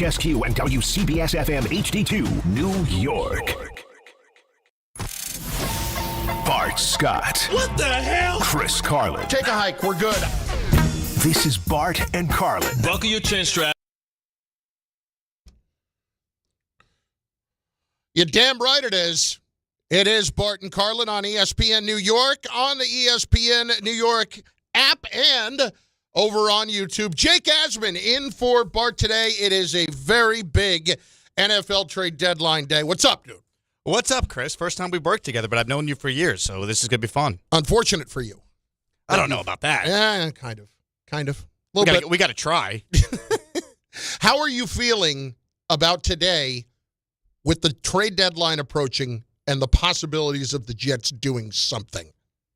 WHSQ and WCBS-FM HD2, New York. Bart Scott. What the hell? Chris Carlin. Take a hike. We're good. This is Bart and Carlin. Buckle your chin strap. You're damn right it is. It is Bart and Carlin on ESPN New York, on the ESPN New York app, and over on YouTube. Jake Asman in for Bart today. It is a very big NFL trade deadline day. What's up, dude? What's up, Chris? First time we've worked together, but I've known you for years, so this is going to be fun. Unfortunate for you. I don't know about that. Yeah, kind of. A little bit. We got to try. How are you feeling about today with the trade deadline approaching and the possibilities of the Jets doing something?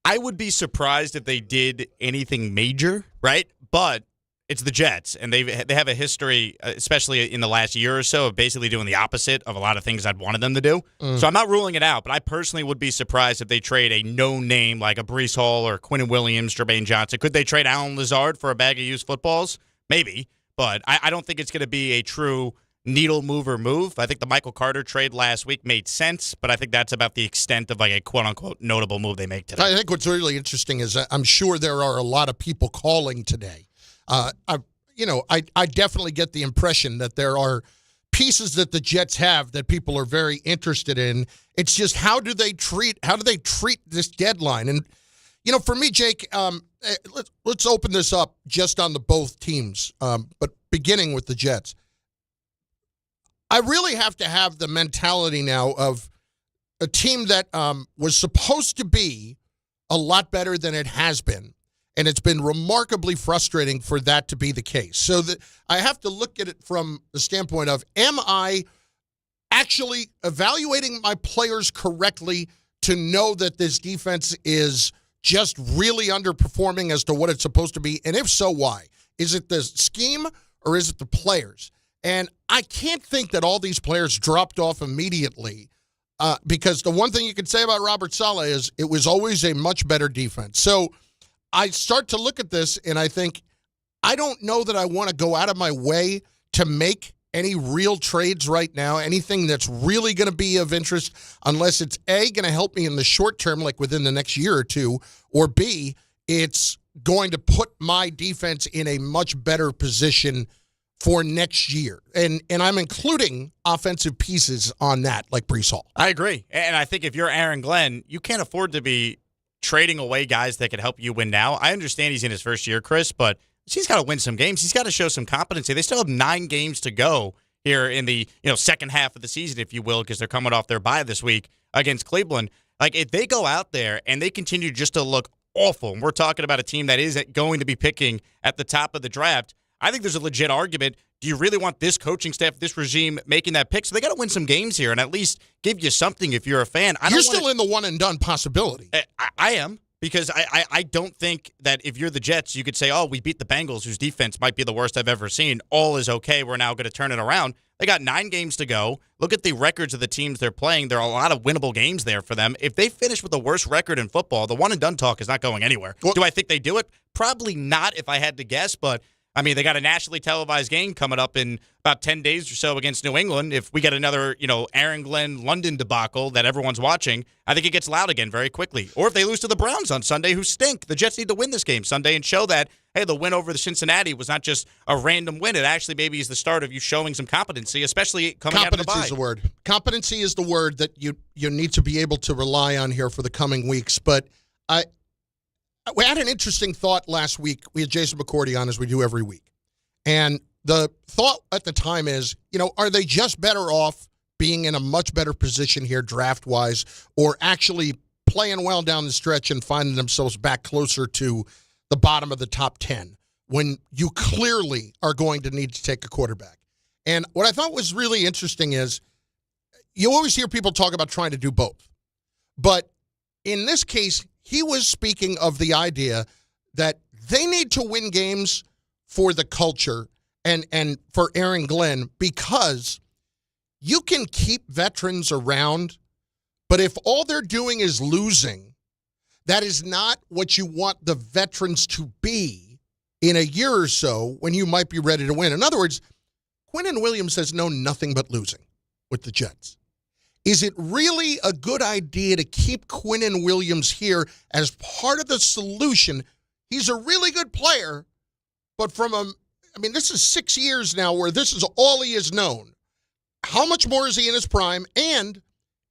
I would be surprised if they did anything major, right? But it's the Jets, and they have a history, especially in the last year or so, of basically doing the opposite of a lot of things I'd wanted them to do. So I'm not ruling it out, but I personally would be surprised if they trade a known name like a Breece Hall or Quinnen Williams, Jermaine Johnson. Could they trade Allen Lazard for a bag of used footballs? Maybe, but I don't think it's going to be a true needle mover move. I think the Michael Carter trade last week made sense, but I think that's about the extent of like a quote-unquote notable move they make today. I think what's really interesting is I'm sure there are a lot of people calling today. I definitely get the impression that there are pieces that the Jets have that people are very interested in. It's just how do they treat this deadline? And for me, Jake, let's open this up just on the both teams, but beginning with the Jets. I really have to have the mentality now of a team that was supposed to be a lot better than it has been. And it's been remarkably frustrating for that to be the case. So that I have to look at it from the standpoint of, am I actually evaluating my players correctly to know that this defense is just really underperforming as to what it's supposed to be? And if so, why? Is it the scheme or is it the players? And I can't think that all these players dropped off immediately because the one thing you can say about Robert Saleh is it was always a much better defense. So I start to look at this and I think, I don't know that I want to go out of my way to make any real trades right now, anything that's really going to be of interest, unless it's A, going to help me in the short term, like within the next year or two, or B, it's going to put my defense in a much better position for next year. And I'm including offensive pieces on that, like Breece Hall. I agree. And I think if you're Aaron Glenn, you can't afford to be trading away guys that could help you win now. I understand he's in his first year, Chris, but he's got to win some games. He's got to show some competency. They still have 9 games to go here in the second half of the season, if you will, because they're coming off their bye this week against Cleveland. Like, if they go out there and they continue just to look awful, and we're talking about a team that is going to be picking at the top of the draft, I think there's a legit argument. Do you really want this coaching staff, this regime, making that pick? So they got to win some games here and at least give you something if you're a fan. You're still in the one-and-done possibility. I am, because I don't think that if you're the Jets, you could say, oh, we beat the Bengals, whose defense might be the worst I've ever seen. All is okay. We're now going to turn it around. They got 9 games to go. Look at the records of the teams they're playing. There are a lot of winnable games there for them. If they finish with the worst record in football, the one-and-done talk is not going anywhere. Do I think they do it? Probably not, if I had to guess, but I mean, they got a nationally televised game coming up in about 10 days or so against New England. If we get another, Aaron Glenn London debacle that everyone's watching, I think it gets loud again very quickly. Or if they lose to the Browns on Sunday, who stink. The Jets need to win this game Sunday and show that, hey, the win over the Cincinnati was not just a random win. It actually maybe is the start of you showing some competency, especially coming out of the bye. Competency is the word. Competency is the word that you need to be able to rely on here for the coming weeks. But we had an interesting thought last week. We had Jason McCourty on, as we do every week. And the thought at the time is, are they just better off being in a much better position here draft-wise, or actually playing well down the stretch and finding themselves back closer to the bottom of the top 10 when you clearly are going to need to take a quarterback? And what I thought was really interesting is you always hear people talk about trying to do both. But in this case, he was speaking of the idea that they need to win games for the culture and for Aaron Glenn, because you can keep veterans around, but if all they're doing is losing, that is not what you want the veterans to be in a year or so when you might be ready to win. In other words, Quinnen Williams has known nothing but losing with the Jets. Is it really a good idea to keep Quinnen Williams here as part of the solution? He's a really good player, but this is 6 years now where this is all he has known. How much more is he in his prime? And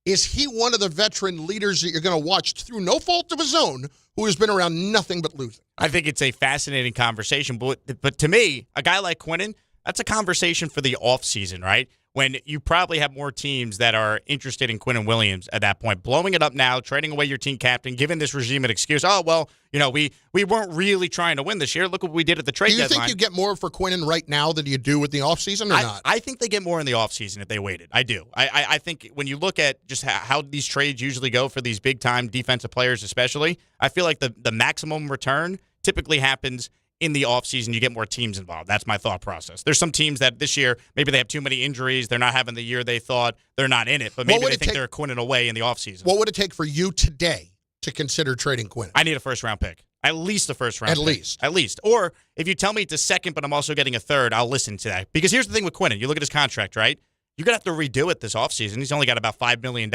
is he one of the veteran leaders that you're going to watch through no fault of his own who has been around nothing but losing? I think it's a fascinating conversation. But to me, a guy like Quinnen, that's a conversation for the offseason, right? When you probably have more teams that are interested in Quinnen Williams at that point. Blowing it up now, trading away your team captain, giving this regime an excuse. Oh, well, we weren't really trying to win this year. Look what we did at the trade deadline. Do you think you get more for Quinnen right now than you do with the offseason or not? I think they get more in the offseason if they waited. I do. I think when you look at just how these trades usually go for these big-time defensive players especially, I feel like the maximum return typically happens in the offseason. You get more teams involved. That's my thought process. There's some teams that this year, maybe they have too many injuries. They're not having the year they thought. They're not in it. But maybe they think they're Quinnen away in the offseason. What would it take for you today to consider trading Quinnen? I need a first-round pick. At least a first-round pick. At least. Or if you tell me it's a second, but I'm also getting a third, I'll listen to that. Because here's the thing with Quinnen. You look at his contract, right? You're going to have to redo it this offseason. He's only got about $5 million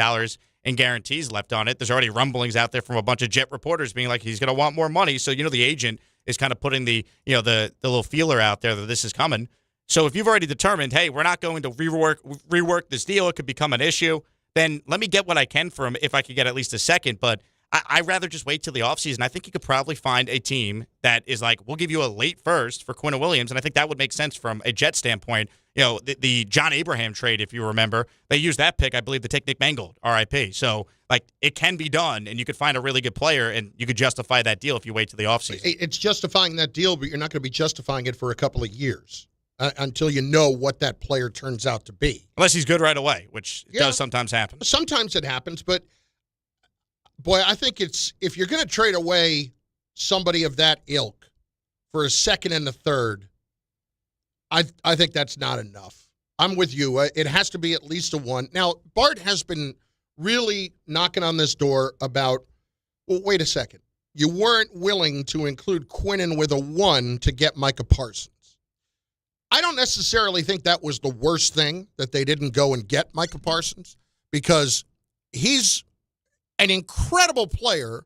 in guarantees left on it. There's already rumblings out there from a bunch of Jet reporters being like he's going to want more money. So, the agent is kind of putting the little feeler out there that this is coming. So if you've already determined, hey, we're not going to rework this deal, it could become an issue, then let me get what I can for him if I could get at least a second. But I'd rather just wait till the offseason. I think you could probably find a team that is like, we'll give you a late first for Quinnen Williams, and I think that would make sense from a Jet standpoint. The John Abraham trade, if you remember, they used that pick, I believe, to take Nick Mangold, RIP. So, it can be done, and you could find a really good player, and you could justify that deal if you wait till the offseason. It's justifying that deal, but you're not going to be justifying it for a couple of years until you know what that player turns out to be. Unless he's good right away, which does sometimes happen. Sometimes it happens, but, boy, I think if you're going to trade away somebody of that ilk for a second and a third, I think that's not enough. I'm with you. It has to be at least a one. Now, Bart has been really knocking on this door about, well, wait a second. You weren't willing to include Quinnen with a one to get Micah Parsons. I don't necessarily think that was the worst thing that they didn't go and get Micah Parsons, because he's an incredible player,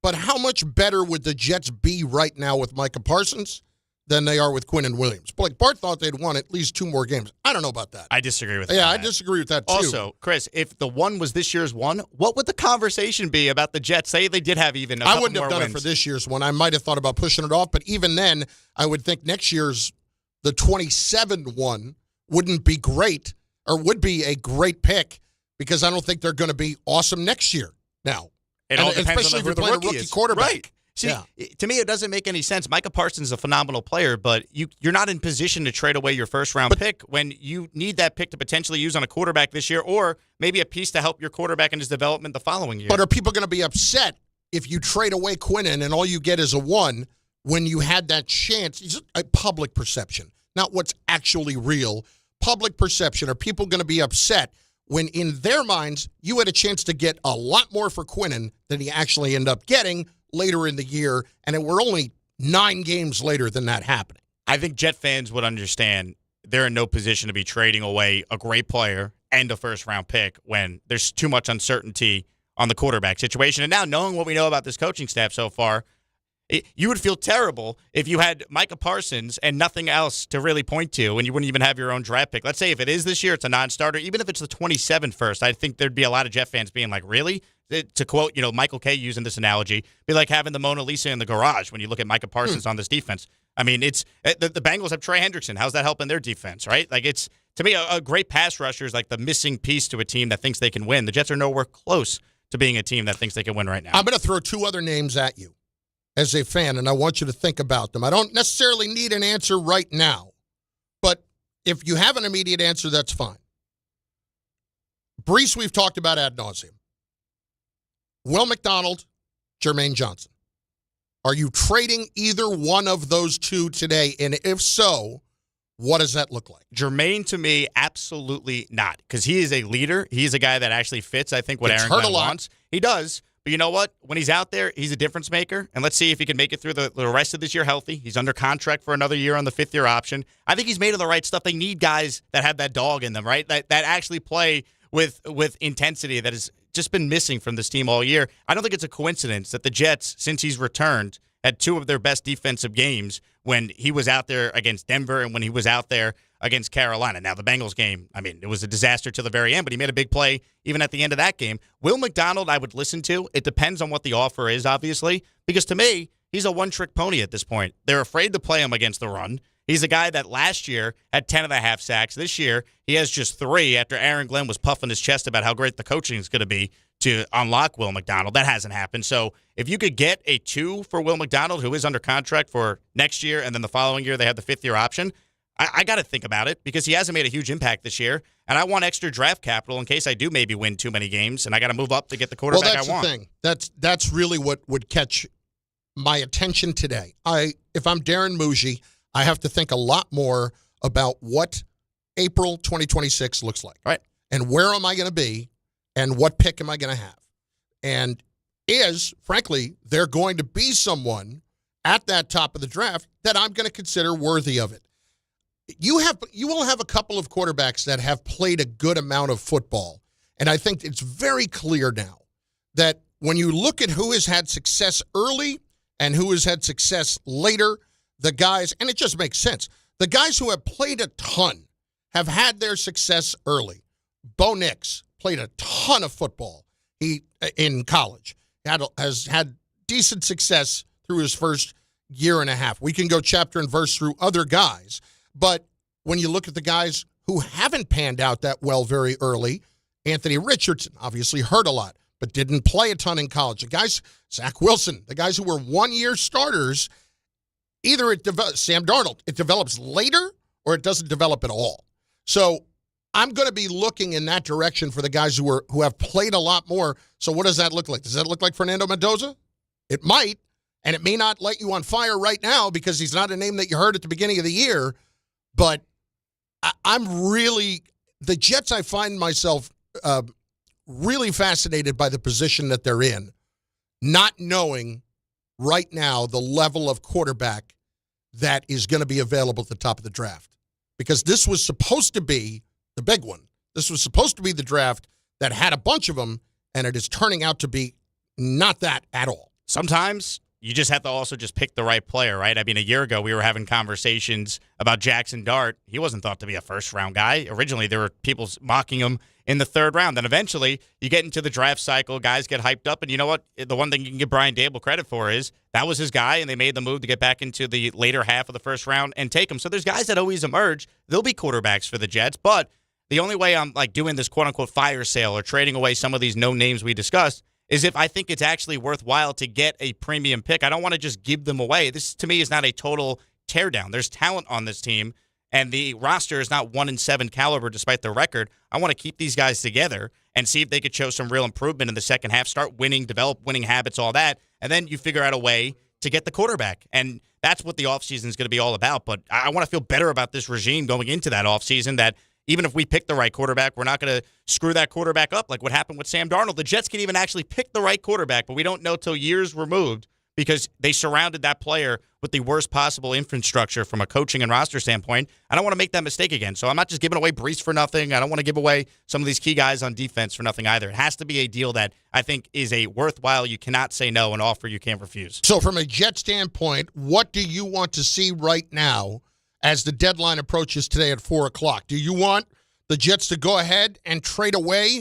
but how much better would the Jets be right now with Micah Parsons than they are with Quinnen Williams? But Bart thought they'd won at least 2 more games. I don't know about that. I disagree with that. Yeah, I disagree with that, too. Also, Chris, if the one was this year's one, what would the conversation be about the Jets? Say they did have even a couple more wins. I wouldn't have done it for this year's one. I might have thought about pushing it off, but even then, I would think next year's, the 27 one, wouldn't be great, or would be a great pick, because I don't think they're going to be awesome next year now. It all depends especially on who if the you're playing rookie a rookie is. quarterback. Right. See, to me, it doesn't make any sense. Micah Parsons is a phenomenal player, but you're not in position to trade away your first-round pick when you need that pick to potentially use on a quarterback this year, or maybe a piece to help your quarterback in his development the following year. But are people going to be upset if you trade away Quinnen and all you get is a one when you had that chance? It's a public perception, not what's actually real. Public perception. Are people going to be upset when in their minds you had a chance to get a lot more for Quinnen than he actually ended up getting later in the year, and we're only 9 games later than that happening? I think Jet fans would understand they're in no position to be trading away a great player and a first-round pick when there's too much uncertainty on the quarterback situation. And now, knowing what we know about this coaching staff so far, you would feel terrible if you had Micah Parsons and nothing else to really point to, and you wouldn't even have your own draft pick. Let's say if it is this year, it's a non-starter. Even if it's the 27th first, I think there'd be a lot of Jet fans being like, really? To quote, Michael Kay using this analogy, be like having the Mona Lisa in the garage when you look at Micah Parsons on this defense. I mean, it's the Bengals have Trey Hendrickson. How's that helping their defense, right? Like, it's, to me, a great pass rusher is like the missing piece to a team that thinks they can win. The Jets are nowhere close to being a team that thinks they can win right now. I'm going to throw 2 other names at you as a fan, and I want you to think about them. I don't necessarily need an answer right now, but if you have an immediate answer, that's fine. Brees, we've talked about ad nauseum. Will McDonald, Jermaine Johnson. Are you trading either one of those 2 today? And if so, what does that look like? Jermaine, to me, absolutely not, because he is a leader. He is a guy that actually fits, I think, what Aaron Glenn wants. He does, But you know what? When he's out there, he's a difference maker. And let's see if he can make it through the rest of this year healthy. He's under contract for another year on the 5th-year option. I think he's made of the right stuff. They need guys that have that dog in them, right? That actually play with intensity that has just been missing from this team all year. I don't think it's a coincidence that the Jets, since he's returned, had 2 of their best defensive games when he was out there against Denver and when he was out there against Carolina. Now, the Bengals game, I mean, it was a disaster to the very end, but he made a big play even at the end of that game. Will McDonald, I would listen to. It depends on what the offer is, obviously, because to me, he's a one-trick pony at this point. They're afraid to play him against the run. He's a guy that last year had 10.5 sacks. This year, he has just 3 after Aaron Glenn was puffing his chest about how great the coaching is going to be to unlock Will McDonald. That hasn't happened. So if you could get a 2 for Will McDonald, who is under contract for next year, and then the following year they have the 5th-year option, I got to think about it because he hasn't made a huge impact this year, and I want extra draft capital in case I do maybe win too many games, and I got to move up to get the quarterback I want. Well, that's the thing. That's really what would catch my attention today. If I'm Darren Muji, I have to think a lot more about what April 2026 looks like. Right. And where am I going to be and what pick am I going to have? And frankly, there going to be someone at that top of the draft that I'm going to consider worthy of it. You will have a couple of quarterbacks that have played a good amount of football. And I think it's very clear now that when you look at who has had success early and who has had success later, the guys, and it just makes sense, the guys who have played a ton have had their success early. Bo Nix played a ton of football in college. Has had decent success through his first year and a half. We can go chapter and verse through other guys. But when you look at the guys who haven't panned out that well very early, Anthony Richardson obviously hurt a lot, but didn't play a ton in college. The guys, Zach Wilson, the guys who were one-year starters, either Sam Darnold, it develops later or it doesn't develop at all. So I'm going to be looking in that direction for the guys who have played a lot more. So what does that look like? Does that look like Fernando Mendoza? It might, and it may not light you on fire right now because he's not a name that you heard at the beginning of the year. But I'm really – the Jets, I find myself really fascinated by the position that they're in, not knowing right now the level of quarterback that is going to be available at the top of the draft. Because this was supposed to be the big one. This was supposed to be the draft that had a bunch of them, and it is turning out to be not that at all. Sometimes you just have to also just pick the right player, right? I mean, a year ago, we were having conversations about Jaxson Dart. He wasn't thought to be a first-round guy. Originally, there were people mocking him in the 3rd round. Then eventually, you get into the draft cycle, guys get hyped up, and you know what? The one thing you can give Brian Daboll credit for is that was his guy, and they made the move to get back into the later half of the first round and take him. So there's guys that always emerge. There'll be quarterbacks for the Jets, but the only way I'm like doing this quote-unquote fire sale or trading away some of these no names we discussed is if I think it's actually worthwhile to get a premium pick. I don't want to just give them away. This, to me, is not a total teardown. There's talent on this team, and the roster is not 1-7 caliber despite their record. I want to keep these guys together and see if they could show some real improvement in the second half, start winning, develop winning habits, all that, and then you figure out a way to get the quarterback. And that's what the offseason is going to be all about. But I want to feel better about this regime going into that offseason, that even if we pick the right quarterback, we're not going to screw that quarterback up like what happened with Sam Darnold. The Jets can even actually pick the right quarterback, but we don't know till years removed because they surrounded that player with the worst possible infrastructure from a coaching and roster standpoint. I don't want to make that mistake again. So I'm not just giving away Brees for nothing. I don't want to give away some of these key guys on defense for nothing either. It has to be a deal that I think is a worthwhile, you cannot say no, an offer you can't refuse. So from a Jet standpoint, what do you want to see right now as the deadline approaches today at 4 o'clock? Do you want the Jets to go ahead and trade away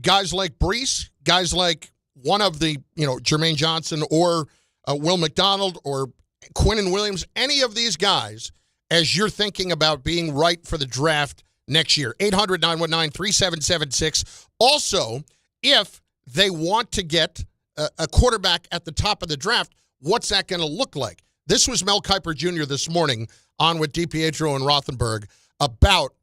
guys like Brees, guys like one of the, Jermaine Johnson or Will McDonald or Quinnen Williams, any of these guys, as you're thinking about being right for the draft next year? 800-919-3776. Also, if they want to get a quarterback at the top of the draft, what's that going to look like? This was Mel Kiper Jr. this morning on with DiPietro and Rothenberg about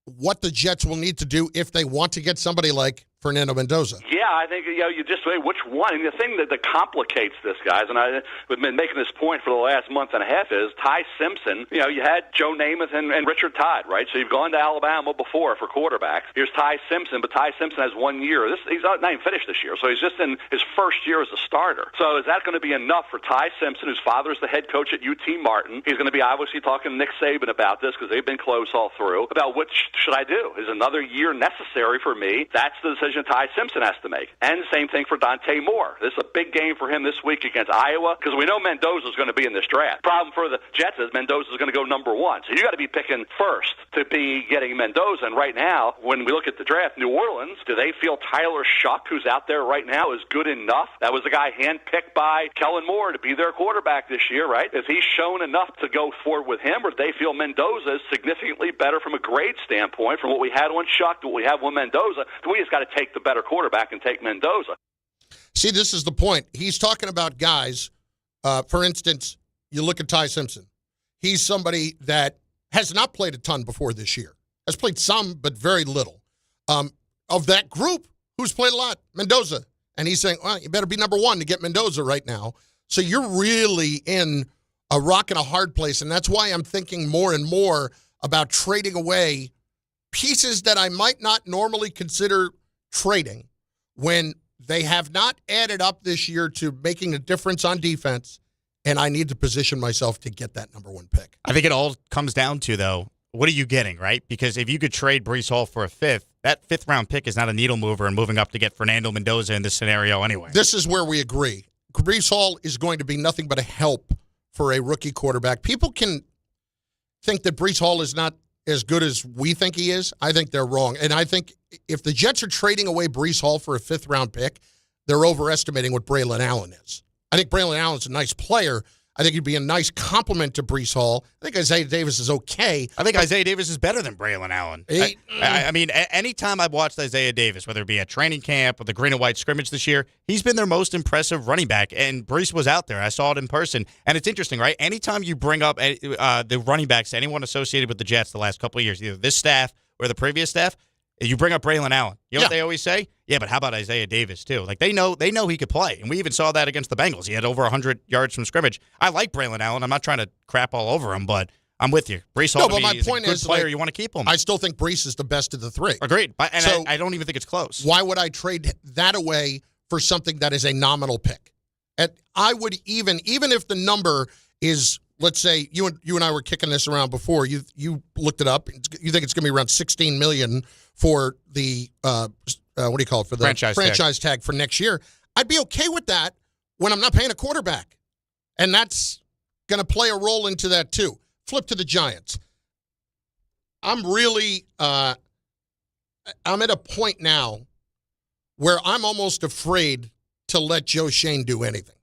what the Jets will need to do if they want to get somebody like Fernando Mendoza. Yeah, I think you just say which one. And the thing that complicates this, guys, and I've been making this point for the last month and a half, is Ty Simpson. You had Joe Namath and Richard Todd, right? So you've gone to Alabama before for quarterbacks. Here's Ty Simpson, but Ty Simpson has 1 year. He's not even finished this year, so he's just in his first year as a starter. So is that going to be enough for Ty Simpson, whose father's the head coach at UT Martin? He's going to be obviously talking to Nick Saban about this because they've been close all through. About which should I do? Is another year necessary for me? That's the decision Ty Simpson has to make. And same thing for Dante Moore. This is a big game for him this week against Iowa because we know Mendoza is going to be in this draft. Problem for the Jets is Mendoza is going to go number one. So you got to be picking first to be getting Mendoza. And right now, when we look at the draft, New Orleans, do they feel Tyler Shuck, who's out there right now, is good enough? That was the guy handpicked by Kellen Moore to be their quarterback this year, right? Is he shown enough to go forward with him, or do they feel Mendoza is significantly better from a grade standpoint from what we had on Shuck to what we have with Mendoza? We just got to take the better quarterback and take Mendoza. See, this is the point. He's talking about guys, for instance, you look at Ty Simpson. He's somebody that has not played a ton before this year. Has played some, but very little. Of that group, who's played a lot? Mendoza. And he's saying, well, you better be number one to get Mendoza right now. So you're really in a rock and a hard place, and that's why I'm thinking more and more about trading away pieces that I might not normally consider trading when they have not added up this year to making a difference on defense, and I need to position myself to get that number one pick. I think it all comes down to, though, what are you getting, right? Because if you could trade Breece Hall for a fifth, that fifth-round pick is not a needle mover and moving up to get Fernando Mendoza in this scenario anyway. This is where we agree. Breece Hall is going to be nothing but a help for a rookie quarterback. People can think that Breece Hall is not as good as we think he is. I think they're wrong. And I think if the Jets are trading away Breece Hall for a fifth-round pick, they're overestimating what Braylon Allen is. I think Braylon Allen's a nice player. I think he'd be a nice compliment to Breece Hall. I think Isaiah Davis is okay. I think Isaiah Davis is better than Braylon Allen. I mean, anytime I've watched Isaiah Davis, whether it be at training camp or the green and white scrimmage this year, he's been their most impressive running back, and Breece was out there. I saw it in person. And it's interesting, right? Anytime you bring up the running backs, anyone associated with the Jets the last couple of years, either this staff or the previous staff, you bring up Braylon Allen. You know what they always say? Yeah, but how about Isaiah Davis, too? Like, they know he could play. And we even saw that against the Bengals. He had over 100 yards from scrimmage. I like Braylon Allen. I'm not trying to crap all over him, but I'm with you. Breece Hall is a good player. You want to keep him. I still think Breece is the best of the three. Agreed. And so, I don't even think it's close. Why would I trade that away for something that is a nominal pick? And I would even if the number is, let's say, you and I were kicking this around before. You looked it up. You think it's going to be around $16 million for the what do you call it, for the franchise tag for next year? I'd be okay with that when I'm not paying a quarterback, and that's going to play a role into that too. Flip to the Giants. I'm really I'm at a point now where I'm almost afraid to let Joe Schoen do anything,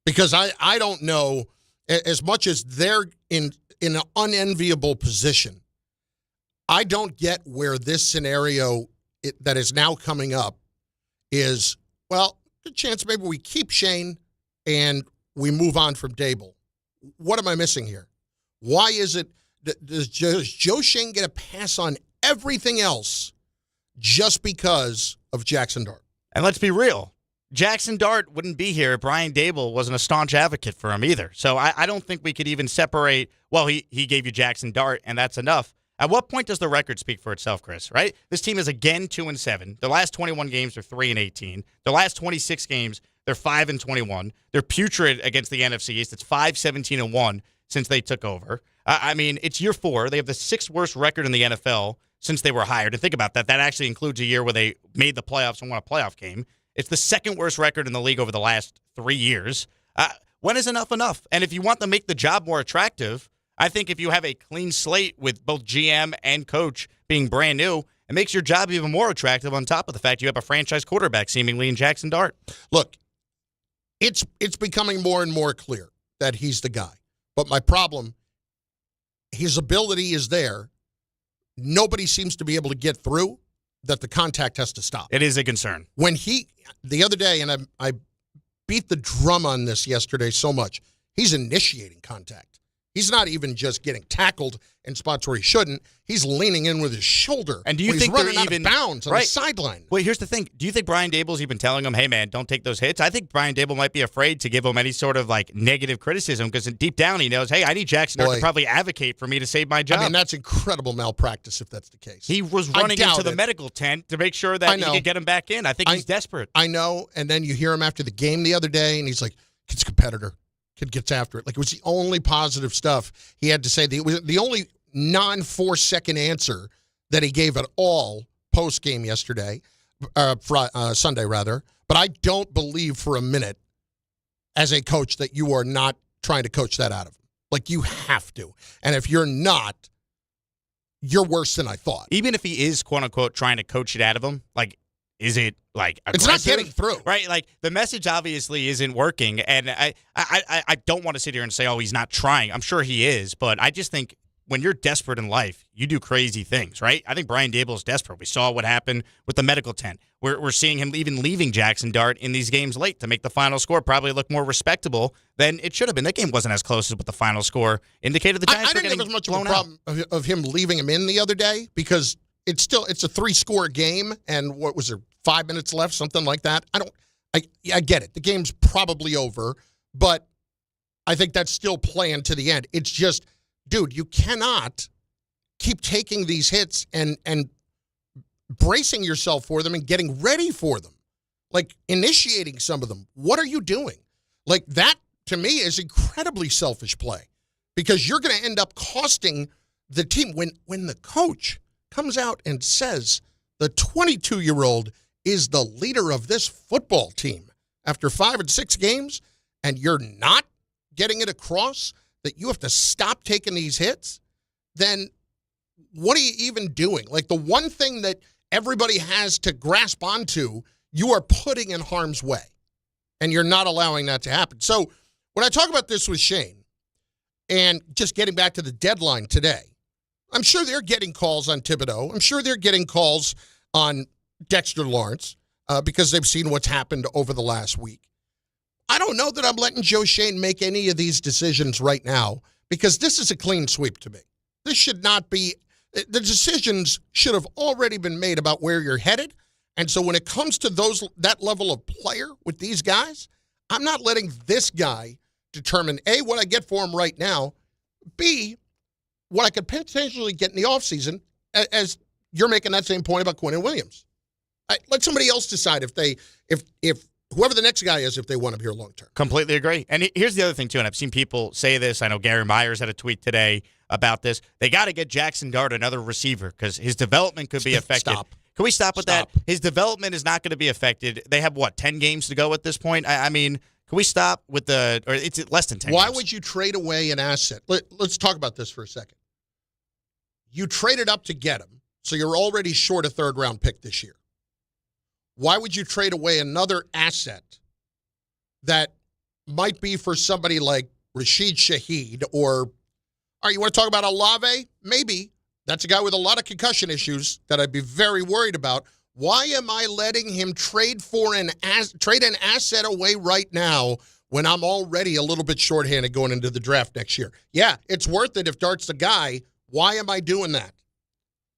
because I don't know, as much as they're in an unenviable position, I don't get where this scenario that is now coming up is, well, good chance maybe we keep Schoen and we move on from Daboll. What am I missing here? Why is it, does Joe Schoen get a pass on everything else just because of Jaxson Dart? And let's be real. Jaxson Dart wouldn't be here if Brian Daboll wasn't a staunch advocate for him either. So I don't think we could even separate, well, he gave you Jaxson Dart, and that's enough. At what point does the record speak for itself, Chris, right? This team is again 2-7. The last 21 games, they're 3-18. The last 26 games, they're 5-21. They're putrid against the NFC East. It's 5-17-1 since they took over. I mean, it's year 4. They have the 6th worst record in the NFL since they were hired. And think about that. That actually includes a year where they made the playoffs and won a playoff game. It's the 2nd worst record in the league over the last 3 years. When is enough enough? And if you want to make the job more attractive, I think if you have a clean slate with both GM and coach being brand new, it makes your job even more attractive on top of the fact you have a franchise quarterback seemingly in Jaxson Dart. Look, it's becoming more and more clear that he's the guy. But my problem, his ability is there. Nobody seems to be able to get through, that the contact has to stop. It is a concern. When the other day, and I beat the drum on this yesterday so much, he's initiating contact. He's not even just getting tackled in spots where he shouldn't. He's leaning in with his shoulder. And do you when think he's running they're out even of bounds on the sideline? Well, here's the thing. Do you think Brian Daboll's even telling him, hey, man, don't take those hits? I think Brian Daboll might be afraid to give him any sort of like negative criticism because deep down he knows, hey, I need Jaxson Dart to probably advocate for me to save my job. I mean, that's incredible malpractice if that's the case. He was running into the medical tent to make sure that he could get him back in. I think he's desperate. I know. And then you hear him after the game the other day, and he's like, kid's a competitor. Kid gets after it. Like, it was the only positive stuff he had to say. It was the only non-4-second answer that he gave at all post-game yesterday, Sunday rather. But I don't believe for a minute as a coach that you are not trying to coach that out of him. Like, you have to. And if you're not, you're worse than I thought. Even if he is, quote-unquote, trying to coach it out of him, like, is it, like, aggressive? It's not getting through. Right? Like, the message obviously isn't working, and I don't want to sit here and say, oh, he's not trying. I'm sure he is, but I just think when you're desperate in life, you do crazy things, right? I think Brian Daboll is desperate. We saw what happened with the medical tent. We're seeing him even leaving Jaxson Dart in these games late to make the final score probably look more respectable than it should have been. That game wasn't as close as what the final score indicated. The Giants I didn't have as much of a problem of him leaving him in the other day because it's a 3-score game, and what was there, 5 minutes left, something like that. I get it. The game's probably over, but I think that's still playing to the end. It's just, dude, you cannot keep taking these hits and bracing yourself for them and getting ready for them, like initiating some of them. What are you doing? Like, that, to me, is incredibly selfish play because you're going to end up costing the team. When the coach comes out and says the 22-year-old is the leader of this football team after 5 and 6 games, and you're not getting it across that you have to stop taking these hits, then what are you even doing? Like, the one thing that everybody has to grasp onto, you are putting in harm's way, and you're not allowing that to happen. So when I talk about this with Shane, and just getting back to the deadline today, I'm sure they're getting calls on Thibodeau. I'm sure they're getting calls on Dexter Lawrence because they've seen what's happened over the last week. I don't know that I'm letting Joe Schoen make any of these decisions right now because this is a clean sweep to me. This should not be – the decisions should have already been made about where you're headed. And so when it comes to that level of player with these guys, I'm not letting this guy determine, A, what I get for him right now, B, what I could potentially get in the offseason, as you're making that same point about Quinnen Williams. Let somebody else decide if whoever the next guy is, if they want him here long term. Completely agree. And here's the other thing, too, and I've seen people say this. I know Gary Myers had a tweet today about this. They got to get Jaxson Dart another receiver because his development could be affected. Stop. Can we stop with that? His development is not going to be affected. They have, 10 games to go at this point? I mean, can we stop with or it's less than 10 Why games. would you trade away an asset? Let's talk about this for a second. You traded up to get him, so you're already short a third-round pick this year. Why would you trade away another asset that might be for somebody like Rashid Shaheed or you want to talk about Olave? Maybe. That's a guy with a lot of concussion issues that I'd be very worried about. Why am I letting him trade an asset away right now when I'm already a little bit shorthanded going into the draft next year? Yeah, it's worth it if Dart's the guy. Why am I doing that?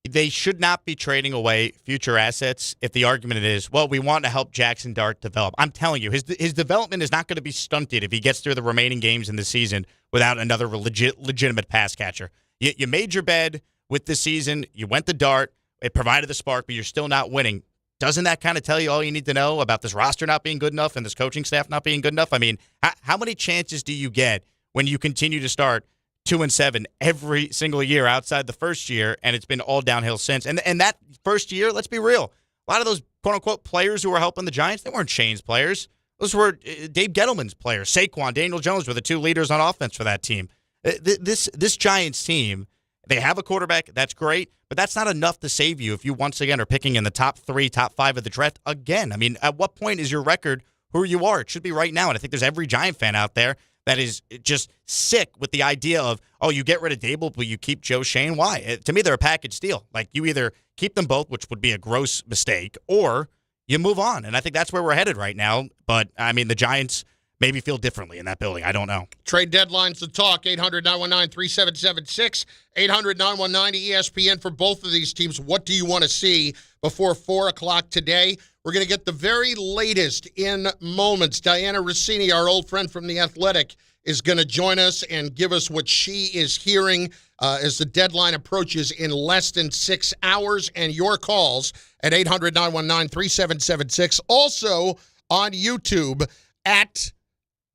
They should not be trading away future assets if the argument is, well, we want to help Jaxson Dart develop. I'm telling you, his development is not going to be stunted if he gets through the remaining games in the season without another legitimate pass catcher. You made your bed with this season. You went to Dart. It provided the spark, but you're still not winning. Doesn't that kind of tell you all you need to know about this roster not being good enough and this coaching staff not being good enough? I mean, how many chances do you get when you continue to start 2-7 every single year outside the first year, and it's been all downhill since? And that first year, let's be real, a lot of those quote-unquote players who were helping the Giants, they weren't Shane's players. Those were Dave Gettleman's players. Saquon, Daniel Jones were the two leaders on offense for that team. This Giants team, they have a quarterback. That's great, but that's not enough to save you if you once again are picking in the top 3, top 5 of the draft again. I mean, at what point is your record who you are? It should be right now, and I think there's every Giant fan out there that is just sick with the idea of, oh, you get rid of Daboll, but you keep Joe Schoen. Why? To me, they're a package deal. Like, you either keep them both, which would be a gross mistake, or you move on. And I think that's where we're headed right now. But, I mean, the Giants maybe feel differently in that building. I don't know. Trade deadlines to talk. 800-919-3776. 800-919-ESPN for both of these teams. What do you want to see before 4 o'clock today? We're going to get the very latest in moments. Dianna Russini, our old friend from The Athletic, is going to join us and give us what she is hearing as the deadline approaches in less than 6 hours. And your calls at 800-919-3776. Also on YouTube at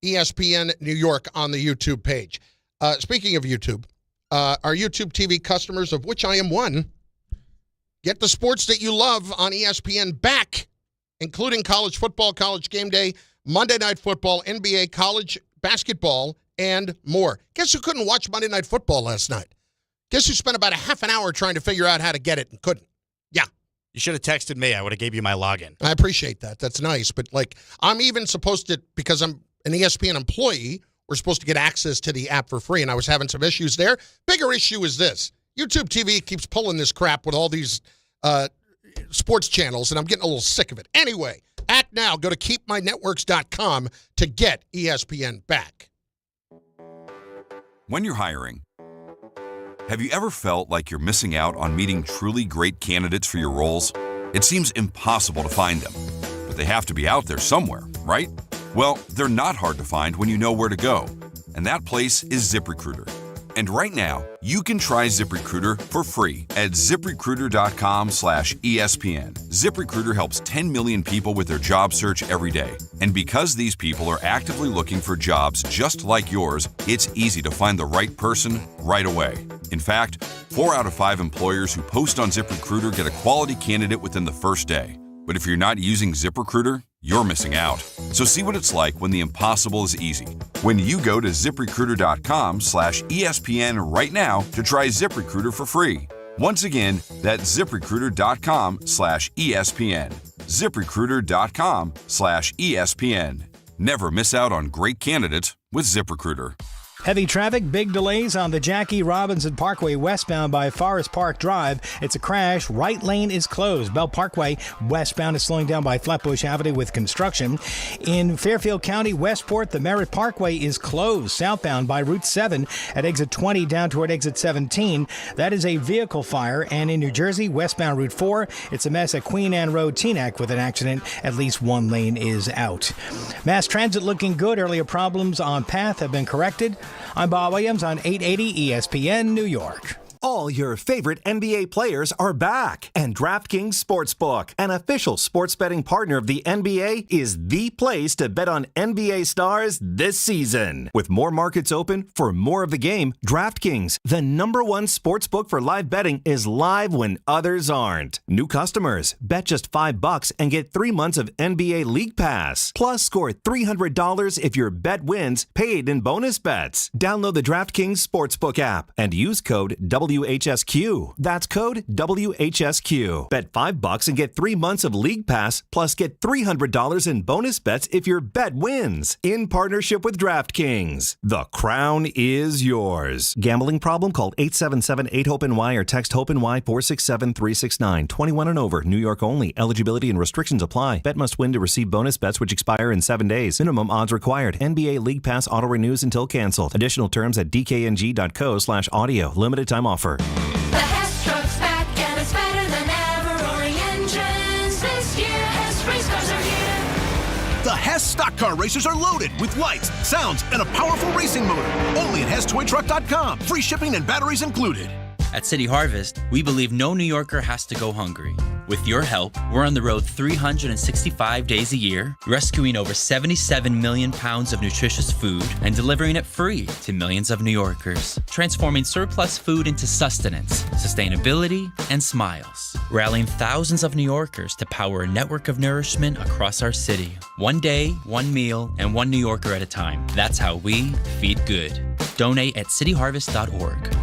ESPN New York on the YouTube page. Speaking of YouTube, our YouTube TV customers, of which I am one, get the sports that you love on ESPN back, including college football, college game day, Monday Night Football, NBA, college basketball, and more. Guess who couldn't watch Monday Night Football last night? Guess who spent about a half an hour trying to figure out how to get it and couldn't? Yeah. You should have texted me. I would have gave you my login. I appreciate that. That's nice. But, I'm even supposed to, because I'm an ESPN employee, we're supposed to get access to the app for free, and I was having some issues there. Bigger issue is this. YouTube TV keeps pulling this crap with all these sports channels, and I'm getting a little sick of it. Anyway, act now. Go to keepmynetworks.com to get ESPN back. When you're hiring, have you ever felt like you're missing out on meeting truly great candidates for your roles? It seems impossible to find them, but they have to be out there somewhere, right? Well, they're not hard to find when you know where to go, and that place is ZipRecruiter. And right now, you can try ZipRecruiter for free at ZipRecruiter.com/ESPN. ZipRecruiter helps 10 million people with their job search every day. And because these people are actively looking for jobs just like yours, it's easy to find the right person right away. In fact, 4 out of 5 employers who post on ZipRecruiter get a quality candidate within the first day. But if you're not using ZipRecruiter, you're missing out. So see what it's like when the impossible is easy. When you go to ZipRecruiter.com/ESPN right now to try ZipRecruiter for free. Once again, that's ZipRecruiter.com/ESPN. ZipRecruiter.com/ESPN. Never miss out on great candidates with ZipRecruiter. Heavy traffic, big delays on the Jackie Robinson Parkway westbound by Forest Park Drive. It's a crash. Right lane is closed. Bell Parkway westbound is slowing down by Flatbush Avenue with construction. In Fairfield County, Westport, the Merritt Parkway is closed southbound by Route 7 at exit 20 down toward exit 17. That is a vehicle fire. And in New Jersey, westbound Route 4, it's a mess at Queen Anne Road, Teaneck with an accident. At least one lane is out. Mass transit looking good. Earlier problems on path have been corrected. I'm Bob Williams on 880 ESPN New York. All your favorite NBA players are back, and DraftKings Sportsbook, an official sports betting partner of the NBA, is the place to bet on NBA stars this season. With more markets open for more of the game, DraftKings, the #1 sportsbook for live betting, is live when others aren't. New customers, bet just $5 and get 3 months of NBA League Pass. Plus, score $300 if your bet wins, paid in bonus bets. Download the DraftKings Sportsbook app and use code WHSQ. That's code WHSQ. Bet $5 and get 3 months of League Pass, plus get $300 in bonus bets if your bet wins. In partnership with DraftKings. The crown is yours. Gambling problem? Call 877-8-HOPE-NY or text HOPE-NY 467-369. 21 and over. New York only. Eligibility and restrictions apply. Bet must win to receive bonus bets which expire in 7 days. Minimum odds required. NBA League Pass auto renews until canceled. Additional terms at dkng.co/audio. Limited time offer. The Hess truck's back and it's better than ever. Roaring engines this year. Hess race cars are here. The Hess stock car races are loaded with lights, sounds, and a powerful racing motor. Only at HessToyTruck.com. Free shipping and batteries included. At City Harvest, we believe no New Yorker has to go hungry. With your help, we're on the road 365 days a year, rescuing over 77 million pounds of nutritious food and delivering it free to millions of New Yorkers, transforming surplus food into sustenance, sustainability, and smiles, rallying thousands of New Yorkers to power a network of nourishment across our city. One day, one meal, and one New Yorker at a time. That's how we feed good. Donate at cityharvest.org.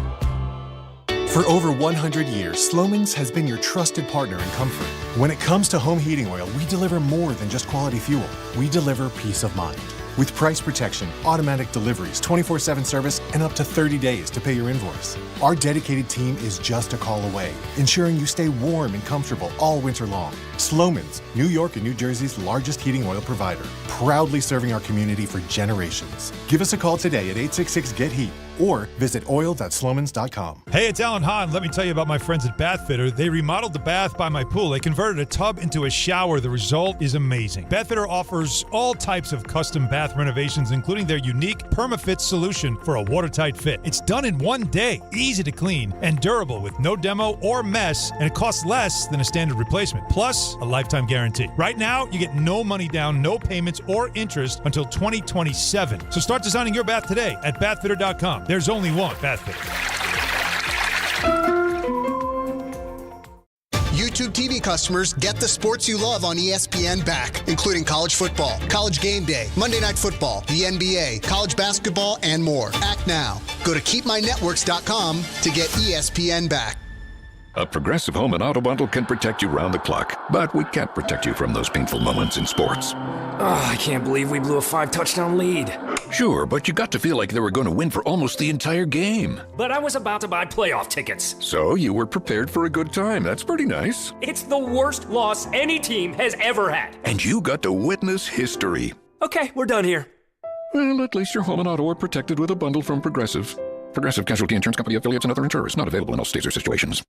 For over 100 years, Slomin's has been your trusted partner in comfort. When it comes to home heating oil, we deliver more than just quality fuel. We deliver peace of mind. With price protection, automatic deliveries, 24/7 service, and up to 30 days to pay your invoice. Our dedicated team is just a call away, ensuring you stay warm and comfortable all winter long. Slomin's, New York and New Jersey's largest heating oil provider. proudly serving our community for generations. Give us a call today at 866-GET-HEAT or visit oil.slomans.com. Hey, it's Alan Hahn. Let me tell you about my friends at Bath Fitter. They remodeled the bath by my pool. They converted a tub into a shower. The result is amazing. Bath Fitter offers all types of custom bath renovations, including their unique PermaFit solution for a watertight fit. It's done in one day, easy to clean, and durable with no demo or mess, and it costs less than a standard replacement. Plus, a lifetime guarantee. Right now, you get no money down, no payments or interest until 2027. So start designing your bath today at bathfitter.com. There's only one Bath Fitter. YouTube TV customers get the sports you love on ESPN back, including college football, college game day, Monday Night Football, the NBA, college basketball, and more. Act now. Go to keepmynetworks.com to get ESPN back. A Progressive Home and Auto Bundle can protect you round the clock, but we can't protect you from those painful moments in sports. I can't believe we blew a 5-touchdown lead. Sure, but you got to feel like they were going to win for almost the entire game. But I was about to buy playoff tickets. So you were prepared for a good time. That's pretty nice. It's the worst loss any team has ever had. And you got to witness history. Okay, we're done here. Well, at least your home and auto are protected with a bundle from Progressive. Progressive Casualty Insurance Company affiliates and other insurers. Not available in all states or situations.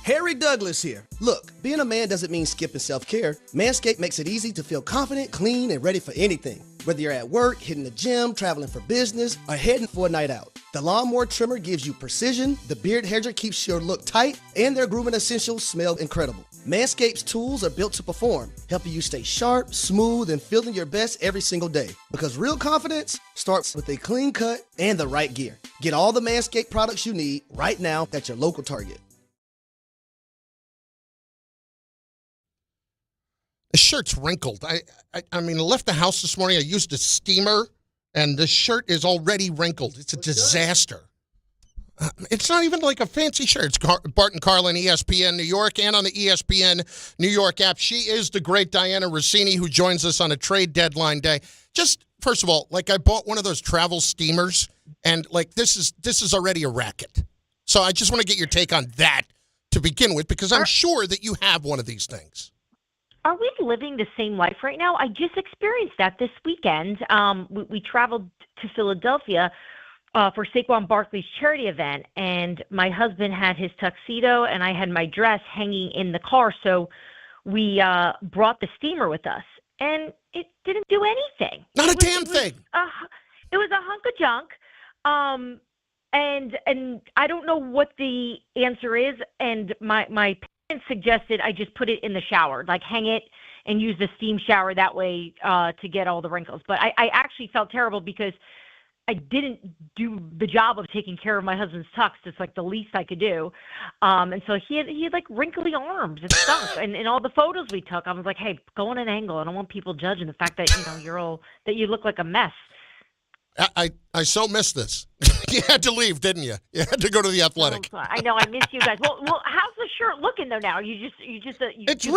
Harry Douglas here. Look, being a man doesn't mean skipping self-care. Manscaped makes it easy to feel confident, clean, and ready for anything. Whether you're at work, hitting the gym, traveling for business, or heading for a night out. The Lawnmower Trimmer gives you precision, the Beard Hedger keeps your look tight, and their grooming essentials smell incredible. Manscaped's tools are built to perform, helping you stay sharp, smooth, and feeling your best every single day. Because real confidence starts with a clean cut and the right gear. Get all the Manscaped products you need right now at your local Target. The shirt's wrinkled. I mean, I left the house this morning. I used a steamer, and the shirt is already wrinkled. It's a disaster. It's not even like a fancy shirt. It's Bart Carlin, ESPN New York, and on the ESPN New York app. She is the great Dianna Russini, who joins us on a trade deadline day. Just, first of all, like I bought one of those travel steamers, and like this is already a racket. So I just want to get your take on that to begin with, because I'm sure that you have one of these things. Are we living the same life right now? I just experienced that this weekend. We traveled to Philadelphia for Saquon Barkley's charity event, and my husband had his tuxedo, and I had my dress hanging in the car. So we brought the steamer with us, and it didn't do anything. Not a damn thing. It was a hunk of junk, and I don't know what the answer is. And my suggested I just put it in the shower, like hang it and use the steam shower that way to get all the wrinkles. But I actually felt terrible because I didn't do the job of taking care of my husband's tux. It's like the least I could do. And so he had like wrinkly arms and stuff. And in all the photos we took, I was like, hey, go on an angle. I don't want people judging the fact that, that you look like a mess. I so missed this. You had to leave, didn't you? You had to go to the Athletic. Oh, I know, I miss you guys. Well, how's the shirt looking though? Now It's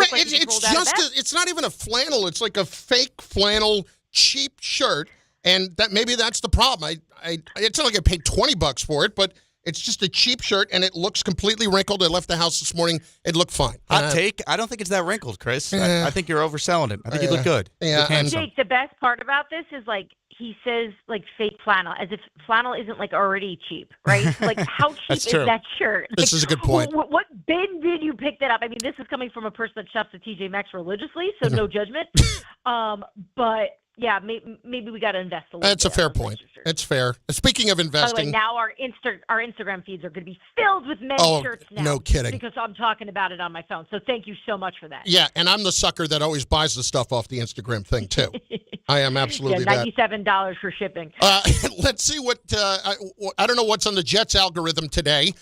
not even a flannel. It's like a fake flannel, cheap shirt, and maybe that's the problem. It's not like I paid $20 for it, but it's just a cheap shirt, and it looks completely wrinkled. I left the house this morning. It looked fine. Hot take. I don't think it's that wrinkled, Chris. I think you're overselling it. I think you look good. Yeah, Jake, the best part about this is like he says like fake flannel, as if flannel isn't like already cheap, right? Like how cheap is that shirt? This is a good point. What bin did you pick that up? I mean, this is coming from a person that shops at TJ Maxx religiously, so no judgment. But yeah, maybe we got to invest a little. That's a fair point. It's fair. Speaking of investing, by the way, now our Instagram feeds are going to be filled with men's shirts now. No kidding. Because I'm talking about it on my phone. So thank you so much for that. Yeah, and I'm the sucker that always buys the stuff off the Instagram thing too. I am absolutely that. $97 for shipping. Let's see what I don't know what's on the Jets algorithm today.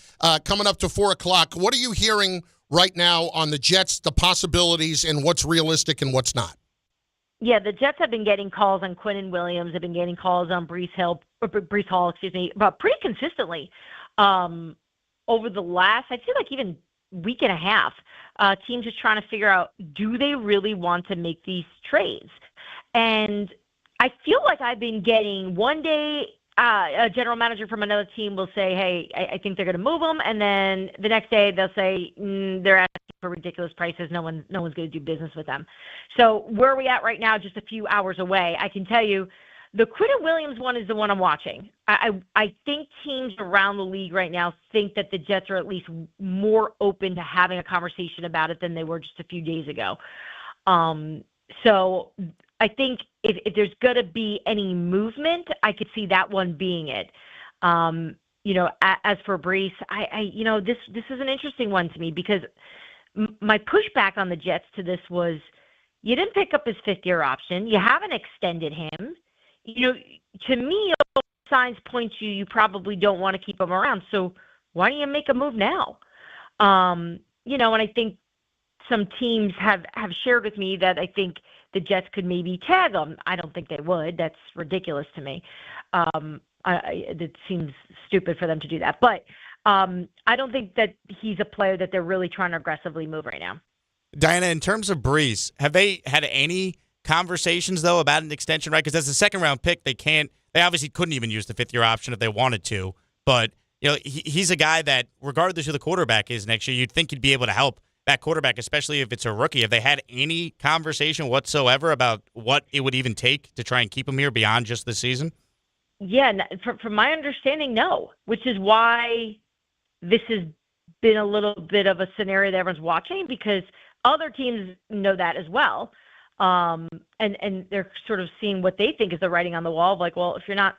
Coming up to 4:00. What are you hearing right now on the Jets? The possibilities and what's realistic and what's not. Yeah, the Jets have been getting calls on Quinnen Williams. They've been getting calls on Breece Hall, but pretty consistently over the last, I feel like even week and a half. Teams just trying to figure out, do they really want to make these trades? And I feel like I've been getting one day a general manager from another team will say, hey, I think they're going to move him. And then the next day they'll say they're asking for ridiculous prices. No one's going to do business with them. So where are we at right now, just a few hours away? I can tell you the Quinnen Williams one is the one I'm watching. I think teams around the league right now think that the Jets are at least more open to having a conversation about it than they were just a few days ago. So I think if there's going to be any movement, I could see that one being it. As for Brees, this is an interesting one to me because my pushback on the Jets to this was you didn't pick up his fifth-year option. You haven't extended him. To me, all signs point to you probably don't want to keep him around. So why don't you make a move now? And I think some teams have shared with me that I think the Jets could maybe tag him. I don't think they would. That's ridiculous to me. It seems stupid for them to do that. But I don't think that he's a player that they're really trying to aggressively move right now. Dianna, in terms of Brees, have they had any conversations, though, about an extension, right? Because as a second-round pick, they obviously couldn't even use the fifth-year option if they wanted to. But, he's a guy that, regardless who the quarterback is next year, you'd think he'd be able to help that quarterback, especially if it's a rookie. Have they had any conversation whatsoever about what it would even take to try and keep him here beyond just the season? Yeah, from my understanding, no, which is why this has been a little bit of a scenario that everyone's watching because other teams know that as well. And they're sort of seeing what they think is the writing on the wall of like, well, if you're not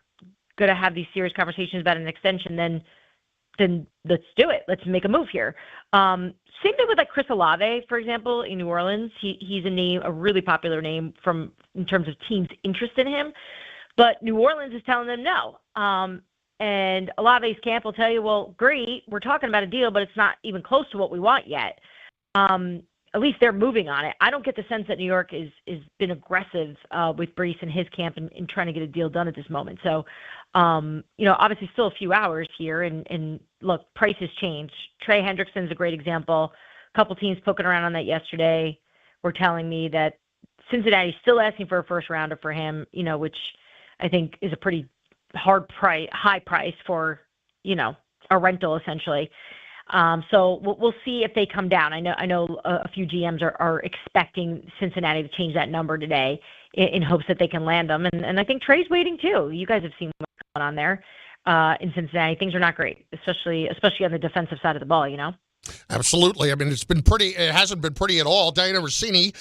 going to have these serious conversations about an extension, then let's do it. Let's make a move here. Same thing with like Chris Olave, for example, in New Orleans. He's a really popular name in terms of teams' interest in him. But New Orleans is telling them no. And Olave's camp will tell you, well, great, we're talking about a deal, but it's not even close to what we want yet. At least they're moving on it. I don't get the sense that New York is been aggressive with Brees and his camp in trying to get a deal done at this moment. So, obviously still a few hours here. And look, prices change. Trey Hendrickson's a great example. A couple teams poking around on that yesterday were telling me that Cincinnati's still asking for a first rounder for him, which I think is a pretty high price for, a rental essentially. So we'll see if they come down. I know a few GMs are expecting Cincinnati to change that number today in hopes that they can land them. And I think Trey's waiting too. You guys have seen what's going on there in Cincinnati. Things are not great, especially on the defensive side of the ball, Absolutely. I mean, it hasn't been pretty at all. Dianna Russini,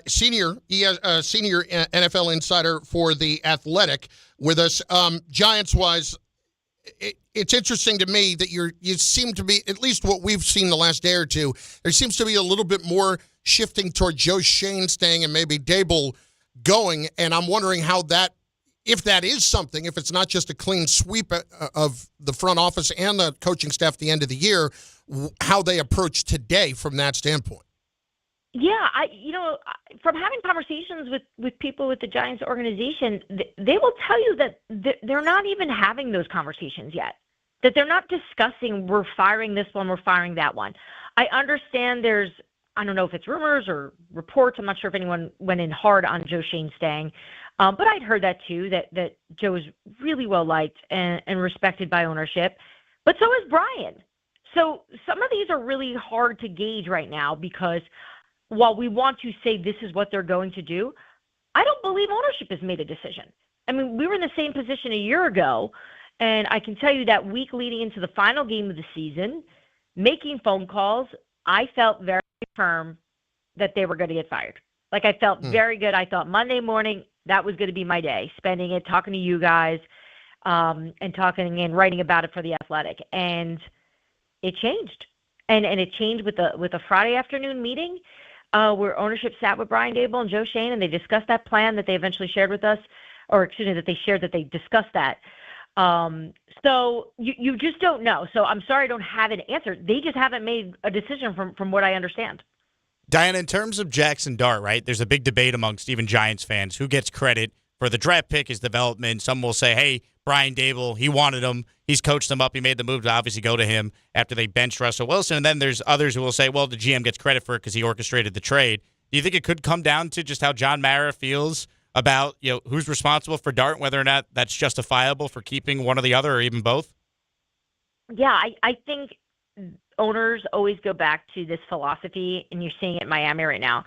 senior NFL insider for The Athletic with us. Giants-wise, it's interesting to me that you seem to be, at least what we've seen the last day or two, there seems to be a little bit more shifting toward Joe Schoen staying and maybe Daboll going, and I'm wondering if that is something, if it's not just a clean sweep of the front office and the coaching staff at the end of the year, how they approach today from that standpoint. Yeah, from having conversations with people with the Giants organization, they will tell you that they're not even having those conversations yet, that they're not discussing we're firing this one, we're firing that one. I understand I don't know if it's rumors or reports. I'm not sure if anyone went in hard on Joe Schoen staying. But I'd heard that too, that Joe is really well liked and respected by ownership. But so is Brian. So some of these are really hard to gauge right now because while we want to say this is what they're going to do, I don't believe ownership has made a decision. I mean, we were in the same position a year ago, and I can tell you that week leading into the final game of the season, making phone calls, I felt very firm that they were going to get fired. Like I felt very good. I thought Monday morning, that was going to be my day, spending it, talking to you guys, and talking and writing about it for The Athletic. And it changed. And it changed with a Friday afternoon meeting where ownership sat with Brian Daboll and Joe Schoen, and they discussed that plan that they eventually shared with us, or excuse me, that they shared that they discussed that. So you just don't know. So I'm sorry I don't have an answer. They just haven't made a decision from what I understand. Dianna, in terms of Jaxson Dart, right, there's a big debate amongst even Giants fans who gets credit for the draft pick, his development. Some will say, hey, Brian Daboll, he wanted him. He's coached him up. He made the move to obviously go to him after they benched Russell Wilson. And then there's others who will say, well, the GM gets credit for it because he orchestrated the trade. Do you think it could come down to just how John Mara feels about who's responsible for Dart, whether or not that's justifiable for keeping one or the other or even both? Yeah, I think owners always go back to this philosophy, and you're seeing it in Miami right now.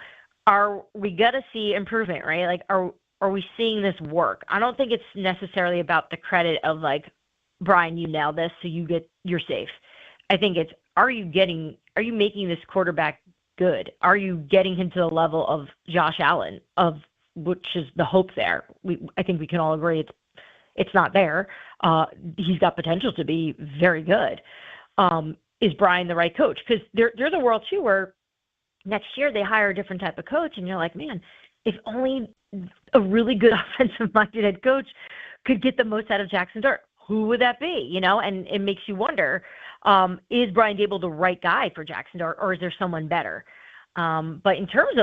Are we gonna see improvement, right? Like, are we seeing this work? I don't think it's necessarily about the credit of like, Brian, you nailed this, so you're safe. I think it's, are you making this quarterback good? Are you getting him to the level of Josh Allen, of which is the hope there? I think we can all agree it's not there. He's got potential to be very good. Is Brian the right coach? Because there's a world too where next year they hire a different type of coach, and you're like, man, if only a really good offensive-minded head coach could get the most out of Jaxson Dart, who would that be? And it makes you wonder, is Brian Daboll the right guy for Jaxson Dart, or is there someone better? But in terms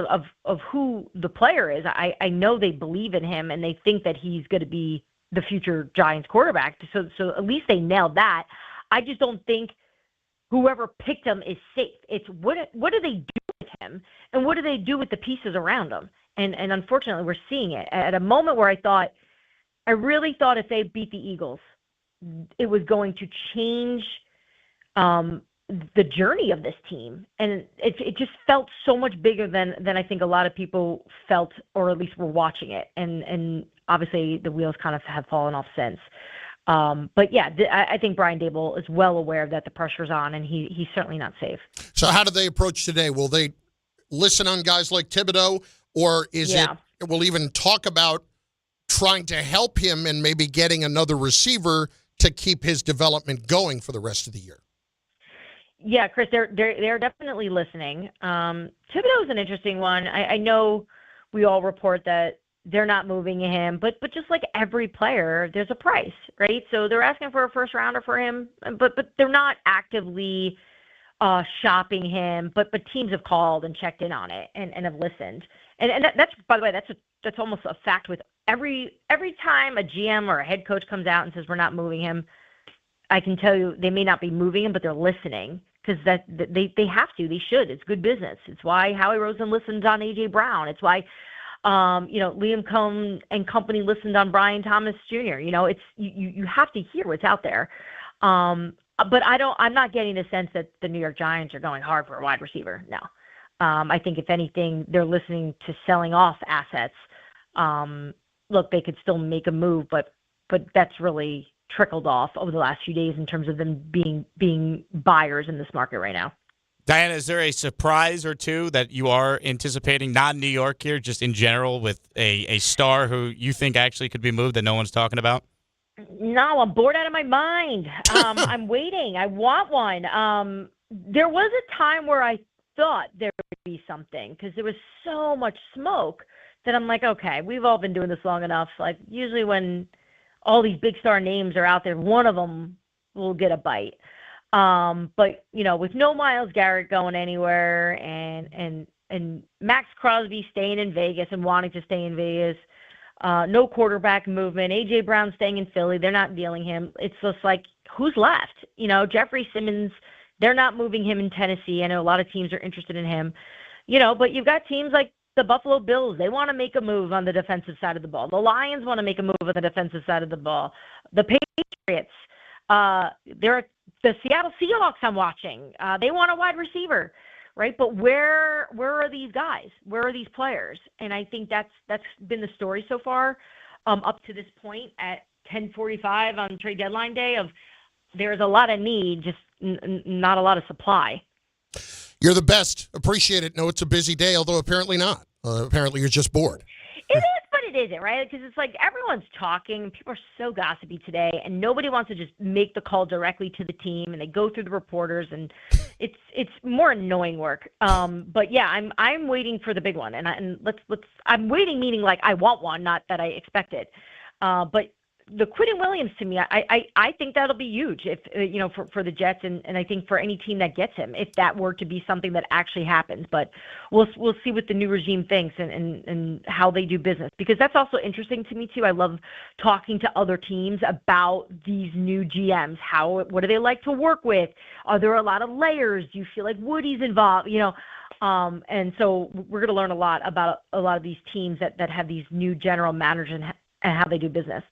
of who the player is, I know they believe in him and they think that he's going to be the future Giants quarterback. So at least they nailed that. I just don't think whoever picked him is safe. It's what do they do with him, and what do they do with the pieces around him? And unfortunately, we're seeing it at a moment where I really thought if they beat the Eagles, it was going to change the journey of this team. And it just felt so much bigger than I think a lot of people felt, or at least were watching it. And obviously the wheels kind of have fallen off since. But yeah, I think Brian Daboll is well aware that the pressure's on, and he's certainly not safe. So how do they approach today? Will they listen on guys like Thibodeau, or is it will even talk about trying to help him and maybe getting another receiver to keep his development going for the rest of the year? Yeah, Chris, they're definitely listening. Thibodeau is an interesting one. I know we all report that they're not moving him, but just like every player, there's a price, right? So they're asking for a first rounder for him, but they're not actively shopping him. But teams have called and checked in on it and have listened. And that's, by the way, that's almost a fact with every time a GM or a head coach comes out and says we're not moving him. I can tell you they may not be moving him, but they're listening, because they have to. They should. It's good business. It's why Howie Roseman listened on A.J. Brown. It's why Liam Cohn and company listened on Brian Thomas Jr. It's you have to hear what's out there. But I'm not getting the sense that the New York Giants are going hard for a wide receiver. No. I think if anything, they're listening to selling off assets. Look, they could still make a move, but that's really trickled off over the last few days in terms of them being buyers in this market right now. Dianna, is there a surprise or two that you are anticipating, not New York here, just in general, with a star who you think actually could be moved that no one's talking about? No, I'm bored out of my mind. I'm waiting. I want one. There was a time where I thought there would be something, because there was so much smoke that I'm like, okay, we've all been doing this long enough. Like, usually when all these big star names are out there, one of them will get a bite. But with no Myles Garrett going anywhere, and Max Crosby staying in Vegas and wanting to stay in Vegas, no quarterback movement, A.J. Brown staying in Philly, they're not dealing him. It's just like, who's left? Jeffrey Simmons, they're not moving him in Tennessee. I know a lot of teams are interested in him, but you've got teams like the Buffalo Bills. They want to make a move on the defensive side of the ball. The Lions want to make a move on the defensive side of the ball. The Patriots, the Seattle Seahawks I'm watching. They want a wide receiver, right? But where are these guys? Where are these players? And I think that's been the story so far up to this point at 10:45 on trade deadline day of there's a lot of need, just not a lot of supply. You're the best. Appreciate it. No, it's a busy day, although apparently not. Apparently you're just bored. It is, but it isn't, right? Because it's like everyone's talking. People are so gossipy today, and nobody wants to just make the call directly to the team, and they go through the reporters, and it's more annoying work. But yeah, I'm waiting for the big one, and I'm waiting, meaning like I want one, not that I expect it. But the Quinnen Williams, to me, I think that'll be huge if for the Jets, and I think for any team that gets him, if that were to be something that actually happens. But we'll see what the new regime thinks and how they do business, because that's also interesting to me too. I love talking to other teams about these new GMs. What do they like to work with? Are there a lot of layers? Do you feel like Woody's involved? And so we're going to learn a lot about a lot of these teams that have these new general managers and how they do business.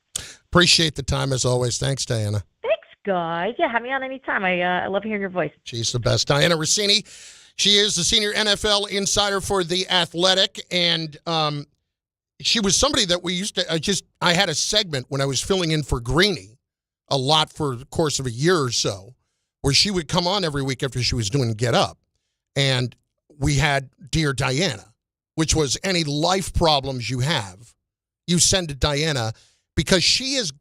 Appreciate the time as always. Thanks, Dianna. Thanks, guys. Yeah, have me on anytime. I love hearing your voice. She's the best. Dianna Russini. She is the senior NFL insider for The Athletic, and she was somebody that we used to I had a segment when I was filling in for Greeny a lot for the course of a year or so, where she would come on every week after she was doing Get Up, and we had Dear Dianna, which was any life problems you have, you send to Dianna, because she has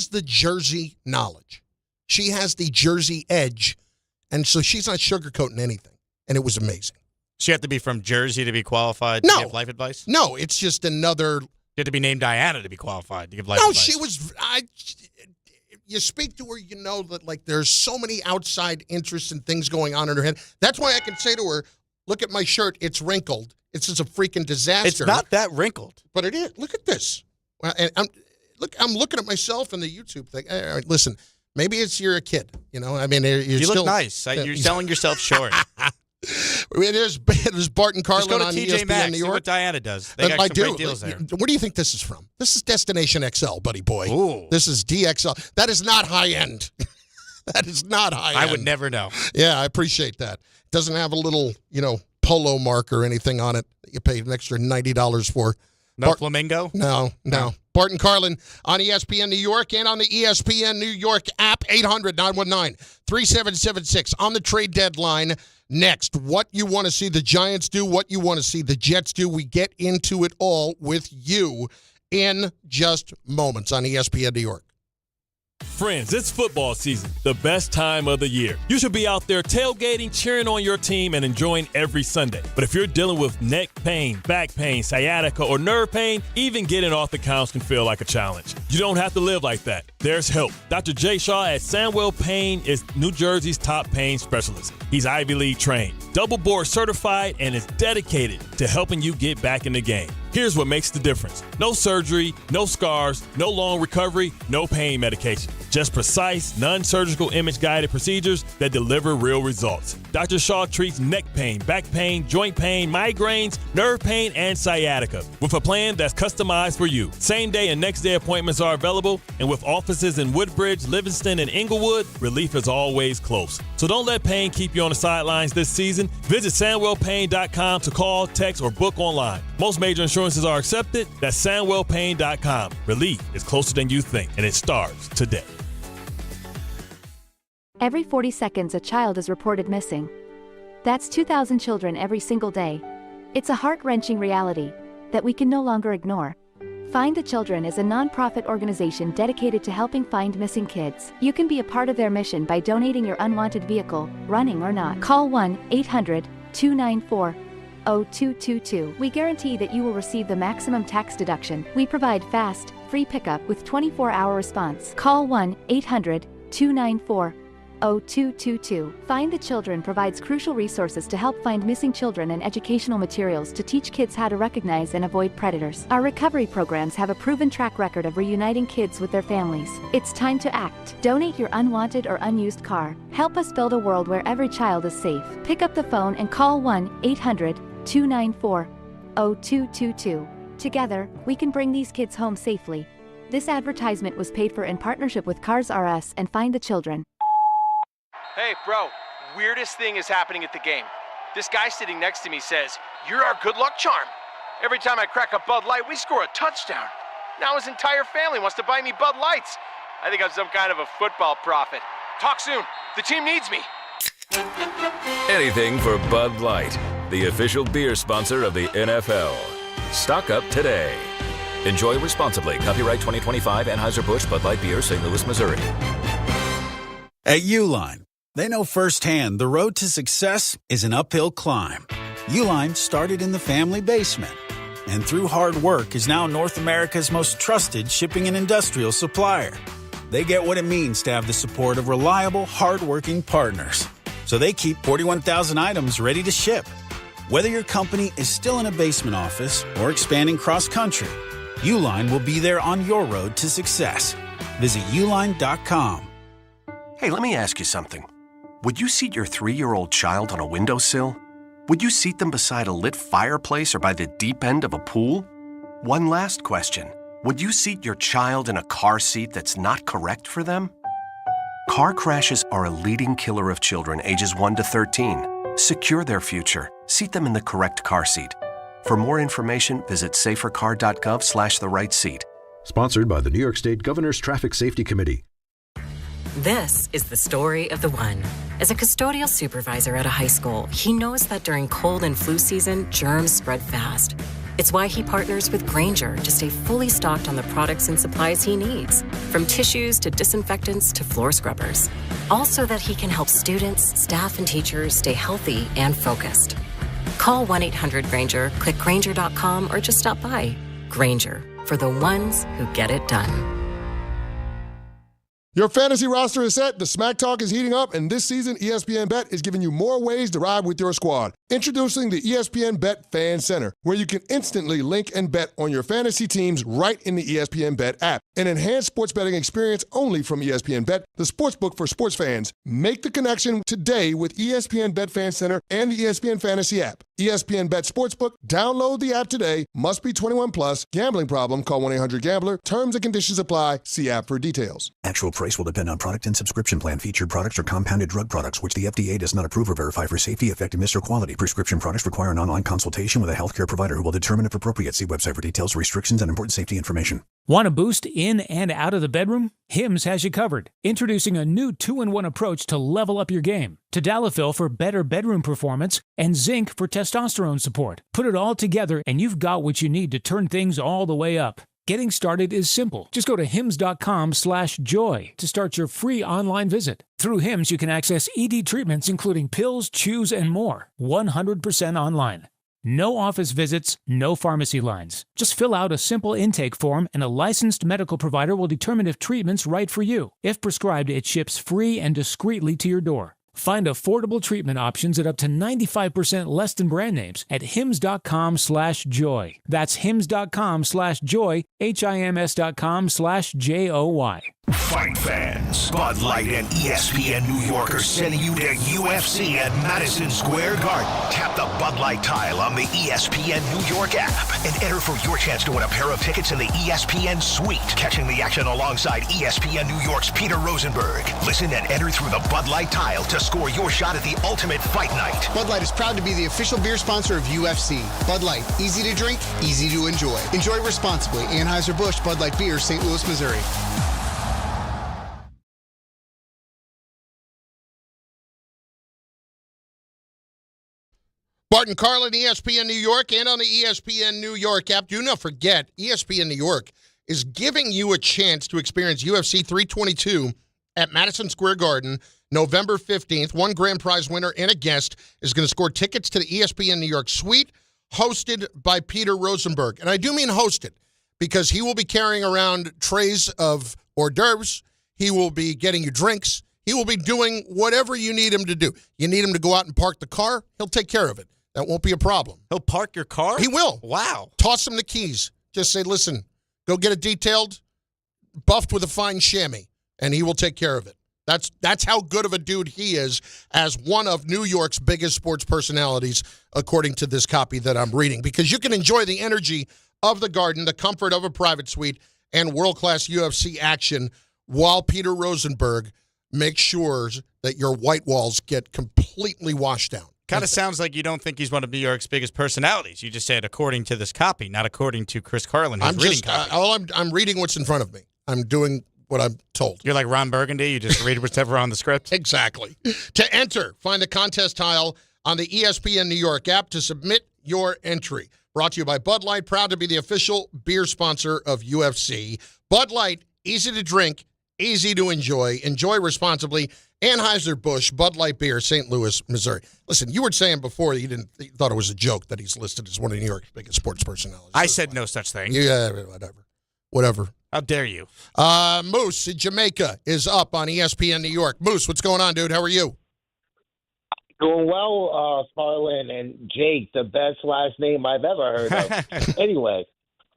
the Jersey knowledge. She has the Jersey edge, and so she's not sugarcoating anything, and it was amazing. So you have to be from Jersey to be qualified to give life advice? No, it's just another... You have to be named Dianna to be qualified to give life advice. No, she was... You speak to her, you know that like there's so many outside interests and things going on in her head. That's why I can say to her, look at my shirt, it's wrinkled. It's just a freaking disaster. It's not that wrinkled. But it is. Look at this. And I'm looking at myself in the YouTube thing. All right, listen, maybe you're a kid. You know, I mean, you look nice. You're selling yourself short. It is Bart Carlin Just go to on TJ ESPN Maxx, New see York. what Dianna does. They got some great deals there. Where do you think this is from? This is Destination XL, buddy boy. Ooh. This is DXL. That is not high end. That is not high end. I would never know. Yeah, I appreciate that. It doesn't have a little, polo mark or anything on it that you pay an extra $90 for. No flamingo? No. Bart Carlin on ESPN New York and on the ESPN New York app, 800-919-3776 on the trade deadline. Next, what you want to see the Giants do, what you want to see the Jets do. We get into it all with you in just moments on ESPN New York. Friends, it's football season, the best time of the year. You should be out there tailgating, cheering on your team, and enjoying every Sunday. But if you're dealing with neck pain, back pain, sciatica, or nerve pain, even getting off the couch can feel like a challenge. You don't have to live like that. There's help. Dr. Jay Shaw at Sandwell Pain is New Jersey's top pain specialist. He's Ivy League trained, double board certified, and is dedicated to helping you get back in the game. Here's what makes the difference. No surgery, no scars, no long recovery, no pain medication. Just precise, non-surgical image-guided procedures that deliver real results. Dr. Shaw treats neck pain, back pain, joint pain, migraines, nerve pain, and sciatica with a plan that's customized for you. Same-day and next-day appointments are available, and with offices in Woodbridge, Livingston, and Inglewood, relief is always close. So don't let pain keep you on the sidelines this season. Visit SandwellPain.com to call, text, or book online. Most major insurances are accepted. That's SandwellPain.com. Relief is closer than you think, and it starts today. Every 40 seconds, a child is reported missing. That's 2,000 children every single day. It's a heart-wrenching reality that we can no longer ignore. Find the Children is a nonprofit organization dedicated to helping find missing kids. You can be a part of their mission by donating your unwanted vehicle, running or not. Call 1-800-294-0222. We guarantee that you will receive the maximum tax deduction. We provide fast, free pickup with 24-hour response. Call 1-800-294-0222. Find the Children provides crucial resources to help find missing children and educational materials to teach kids how to recognize and avoid predators. Our recovery programs have a proven track record of reuniting kids with their families. It's time to act. Donate your unwanted or unused car. Help us build a world where every child is safe. Pick up the phone and call 1-800-294-0222. Together, we can bring these kids home safely. This advertisement was paid for in partnership with Cars R Us and Find the Children. Hey, bro, weirdest thing is happening at the game. This guy sitting next to me says, "You're our good luck charm." Every time I crack a Bud Light, we score a touchdown. Now his entire family wants to buy me Bud Lights. I think I'm some kind of a football prophet. Talk soon. The team needs me. Anything for Bud Light, the official beer sponsor of the NFL. Stock up today. Enjoy responsibly. Copyright 2025 Anheuser-Busch Bud Light Beer, St. Louis, Missouri. At Uline, they know firsthand the road to success is an uphill climb. Uline started in the family basement and through hard work is now North America's most trusted shipping and industrial supplier. They get what it means to have the support of reliable, hardworking partners. So they keep 41,000 items ready to ship. Whether your company is still in a basement office or expanding cross-country, Uline will be there on your road to success. Visit uline.com. Hey, let me ask you something. Would you seat your 3-year-old child on a windowsill? Would you seat them beside a lit fireplace or by the deep end of a pool? One last question. Would you seat your child in a car seat that's not correct for them? Car crashes are a leading killer of children ages 1 to 13. Secure their future. Seat them in the correct car seat. For more information, visit safercar.gov/the right seat. Sponsored by the New York State Governor's Traffic Safety Committee. This is the story of the one. As a custodial supervisor at a high school, he knows that during cold and flu season, germs spread fast. It's why he partners with Grainger to stay fully stocked on the products and supplies he needs, from tissues to disinfectants to floor scrubbers. All so that he can help students, staff, and teachers stay healthy and focused. Call 1-800-GRAINGER, click Grainger.com, or just stop by. Grainger, for the ones who get it done. Your fantasy roster is set, the smack talk is heating up, and this season ESPN Bet is giving you more ways to ride with your squad. Introducing the ESPN Bet Fan Center, where you can instantly link and bet on your fantasy teams right in the ESPN Bet app. An enhanced sports betting experience only from ESPN Bet, the sportsbook for sports fans. Make the connection today with ESPN Bet Fan Center and the ESPN Fantasy app. ESPN Bet Sportsbook, download the app today. Must be 21 plus. Gambling problem? Call 1-800-GAMBLER. Terms and conditions apply. See app for details. Actual price will depend on product and subscription plan. Featured products are compounded drug products, which the FDA does not approve or verify for safety, effectiveness, or quality. Prescription products require an online consultation with a healthcare provider who will determine if appropriate. See website for details, restrictions, and important safety information. Want a boost in and out of the bedroom? Hims has you covered. Introducing a new 2-in-1 approach to level up your game. Tadalafil for better bedroom performance and zinc for testosterone support. Put it all together and you've got what you need to turn things all the way up. Getting started is simple. Just go to hims.com/joy to start your free online visit. Through Hims, you can access ED treatments including pills, chews, and more. 100% online. No office visits, no pharmacy lines. Just fill out a simple intake form and a licensed medical provider will determine if treatment's right for you. If prescribed, it ships free and discreetly to your door. Find affordable treatment options at up to 95% less than brand names at hims.com/joy. That's hims.com/joy, hims.com/joy. Fight fans, Bud Light and ESPN New York are sending you to UFC at Madison Square Garden. Tap the Bud Light tile on the ESPN New York app and enter for your chance to win a pair of tickets in the ESPN Suite. Catching the action alongside ESPN New York's Peter Rosenberg. Listen and enter through the Bud Light tile to score your shot at the ultimate fight night. Bud Light is proud to be the official beer sponsor of UFC. Bud Light, easy to drink, easy to enjoy. Enjoy responsibly. Anheuser-Busch Bud Light Beer, St. Louis, Missouri. Bart Carlin, ESPN New York, and on the ESPN New York app. Do not forget, ESPN New York is giving you a chance to experience UFC 322 at Madison Square Garden November 15th. One grand prize winner and a guest is going to score tickets to the ESPN New York Suite, hosted by Peter Rosenberg. And I do mean hosted, because he will be carrying around trays of hors d'oeuvres. He will be getting you drinks. He will be doing whatever you need him to do. You need him to go out and park the car, he'll take care of it. That won't be a problem. He'll park your car? He will. Wow. Toss him the keys. Just say, listen, go get it detailed, buffed with a fine chamois, and he will take care of it. That's how good of a dude he is as one of New York's biggest sports personalities, according to this copy that I'm reading. Because you can enjoy the energy of the Garden, the comfort of a private suite, and world-class UFC action while Peter Rosenberg makes sure that your white walls get completely washed down. Kind of sounds like you don't think he's one of New York's biggest personalities. You just said according to this copy, not according to Chris Carlin, who's reading copy. I'm reading what's in front of me. I'm doing what I'm told. You're like Ron Burgundy. You just read whatever on the script? Exactly. To enter, find the contest tile on the ESPN New York app to submit your entry. Brought to you by Bud Light, proud to be the official beer sponsor of UFC. Bud Light, easy to drink, easy to enjoy. Enjoy responsibly. Anheuser-Busch, Bud Light Beer, St. Louis, Missouri. Listen, you were saying before you thought it was a joke that he's listed as one of New York's biggest sports personalities. I said no such thing. Yeah, whatever. How dare you? Moose in Jamaica is up on ESPN New York. Moose, what's going on, dude? How are you? Doing well, Carlin and Jake, the best last name I've ever heard of. Anyway,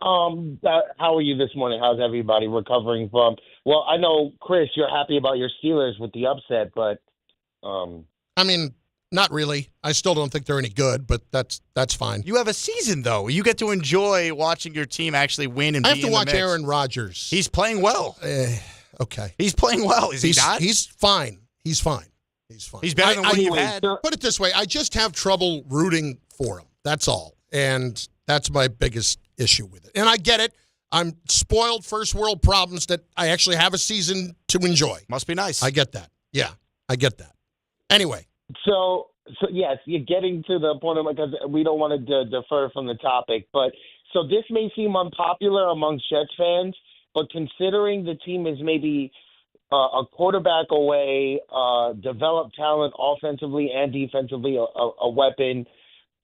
how are you this morning? How's everybody recovering from? Well, I know, Chris, you're happy about your Steelers with the upset, but I mean, Not really. I still don't think they're any good, but that's fine. You have a season, though. You get to enjoy watching your team actually win and I be have to in watch the mix. Aaron Rodgers. He's playing well. Okay. He's playing well. Is he not? He's fine. He's fine. He's better than what you've had. Put it this way. I just have trouble rooting for him. That's all. And that's my biggest issue with it. And I get it. I'm spoiled, first world problems that I actually have a season to enjoy. Must be nice. I get that. Yeah, I get that. Anyway. So yes, you're getting to the point of, because we don't want to defer from the topic, but so this may seem unpopular amongst Jets fans, but considering the team is maybe a quarterback away, developed talent offensively and defensively, a weapon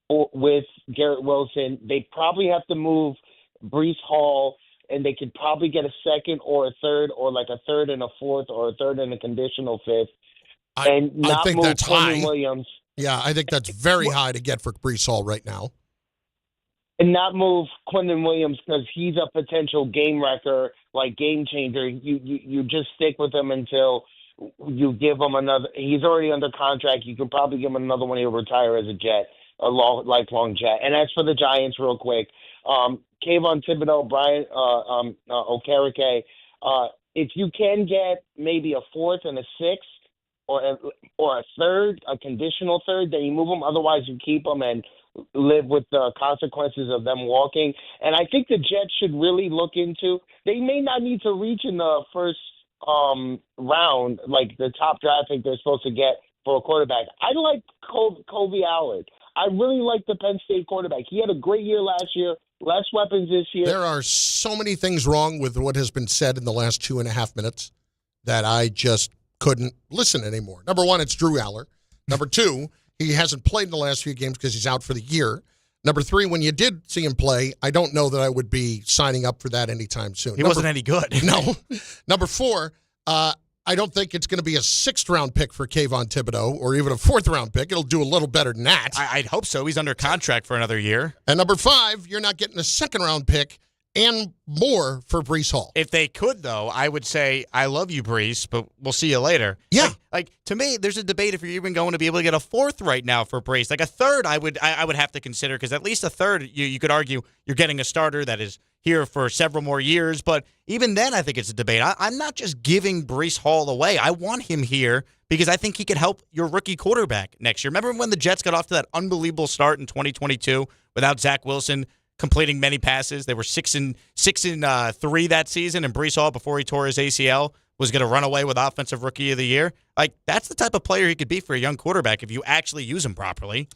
with Garrett Wilson, they probably have to move Breece Hall, and they could probably get a second or a third, or like a third and a fourth, or a third and a conditional fifth. I think move that's Quinnen high. Williams. Yeah, I think that's very high to get for Breece Hall right now. And not move Quinnen Williams because he's a potential game wrecker, like game changer. You just stick with him until you give him another. He's already under contract. You could probably give him another one. He'll retire as a Jet, lifelong Jet. And as for the Giants, real quick, Kayvon Thibodeau, Brian Okereke, if you can get maybe a fourth and a sixth, or a third, a conditional third, then you move them. Otherwise, you keep them and live with the consequences of them walking. And I think the Jets should really look into. They may not need to reach in the first round, like the top draft pick they're supposed to get for a quarterback. I like Colby Allard. I really like the Penn State quarterback. He had a great year last year. Less weapons this year. There are so many things wrong with what has been said in the last 2.5 minutes that I just couldn't listen anymore. Number one, it's Drew Aller. Number two, he hasn't played in the last few games because he's out for the year. Number three, when you did see him play, I don't know that I would be signing up for that anytime soon. He wasn't any good. No. Number four, I don't think it's going to be a sixth-round pick for Kayvon Thibodeau or even a fourth-round pick. It'll do a little better than that. I'd hope so. He's under contract for another year. And number five, you're not getting a second-round pick and more for Breece Hall. If they could, though, I would say, I love you, Breece, but we'll see you later. Yeah. Like to me, there's a debate if you're even going to be able to get a fourth right now for Breece. Like a third, I would have to consider, because at least a third, you could argue you're getting a starter that is here for several more years. But even then, I think it's a debate. I'm not just giving Breece Hall away. I want him here because I think he could help your rookie quarterback next year. Remember when the Jets got off to that unbelievable start in 2022 without Zach Wilson completing many passes? They were 6-3 that season, and Breece Hall, before he tore his ACL, was going to run away with Offensive Rookie of the Year. Like, that's the type of player he could be for a young quarterback if you actually use him properly.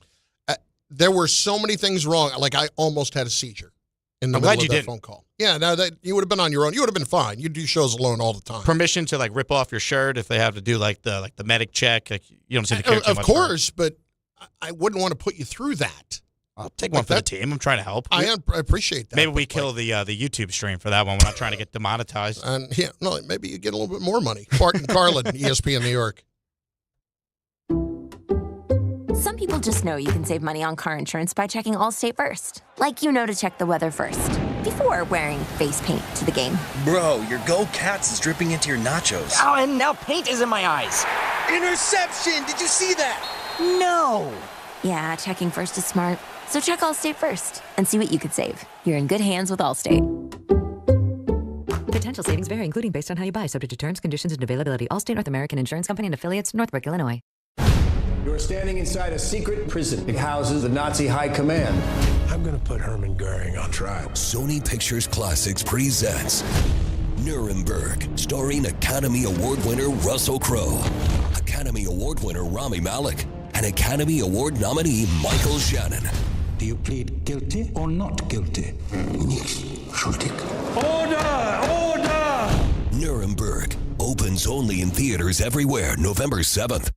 There were so many things wrong. Like, I almost had a seizure in the middle of that phone call. Yeah, no, that you would have been on your own. You would have been fine. You do shows alone all the time. Permission to rip off your shirt if they have to do the medic check. Like, you don't seem to care too much. Of course, but I wouldn't want to put you through that. I'll take one for the team. I'm trying to help. I appreciate that. Maybe we kill the YouTube stream for that one. We're not trying to get demonetized. And maybe you get a little bit more money. Bart Carlin, ESPN New York. Some people just know you can save money on car insurance by checking Allstate first. Like to check the weather first, before wearing face paint to the game. Bro, your Go Cats is dripping into your nachos. Oh, and now paint is in my eyes. Interception! Did you see that? No! Yeah, checking first is smart. So check Allstate first and see what you could save. You're in good hands with Allstate. Potential savings vary, including based on how you buy, subject to terms, conditions, and availability. Allstate North American Insurance Company and affiliates, Northbrook, Illinois. You're standing inside a secret prison. It houses the Nazi high command. I'm going to put Hermann Goering on trial. Sony Pictures Classics presents Nuremberg, starring Academy Award winner Russell Crowe, Academy Award winner Rami Malek, and Academy Award nominee Michael Shannon. Do you plead guilty or not guilty? Schuldig. Order! Nuremberg opens only in theaters everywhere November 7th.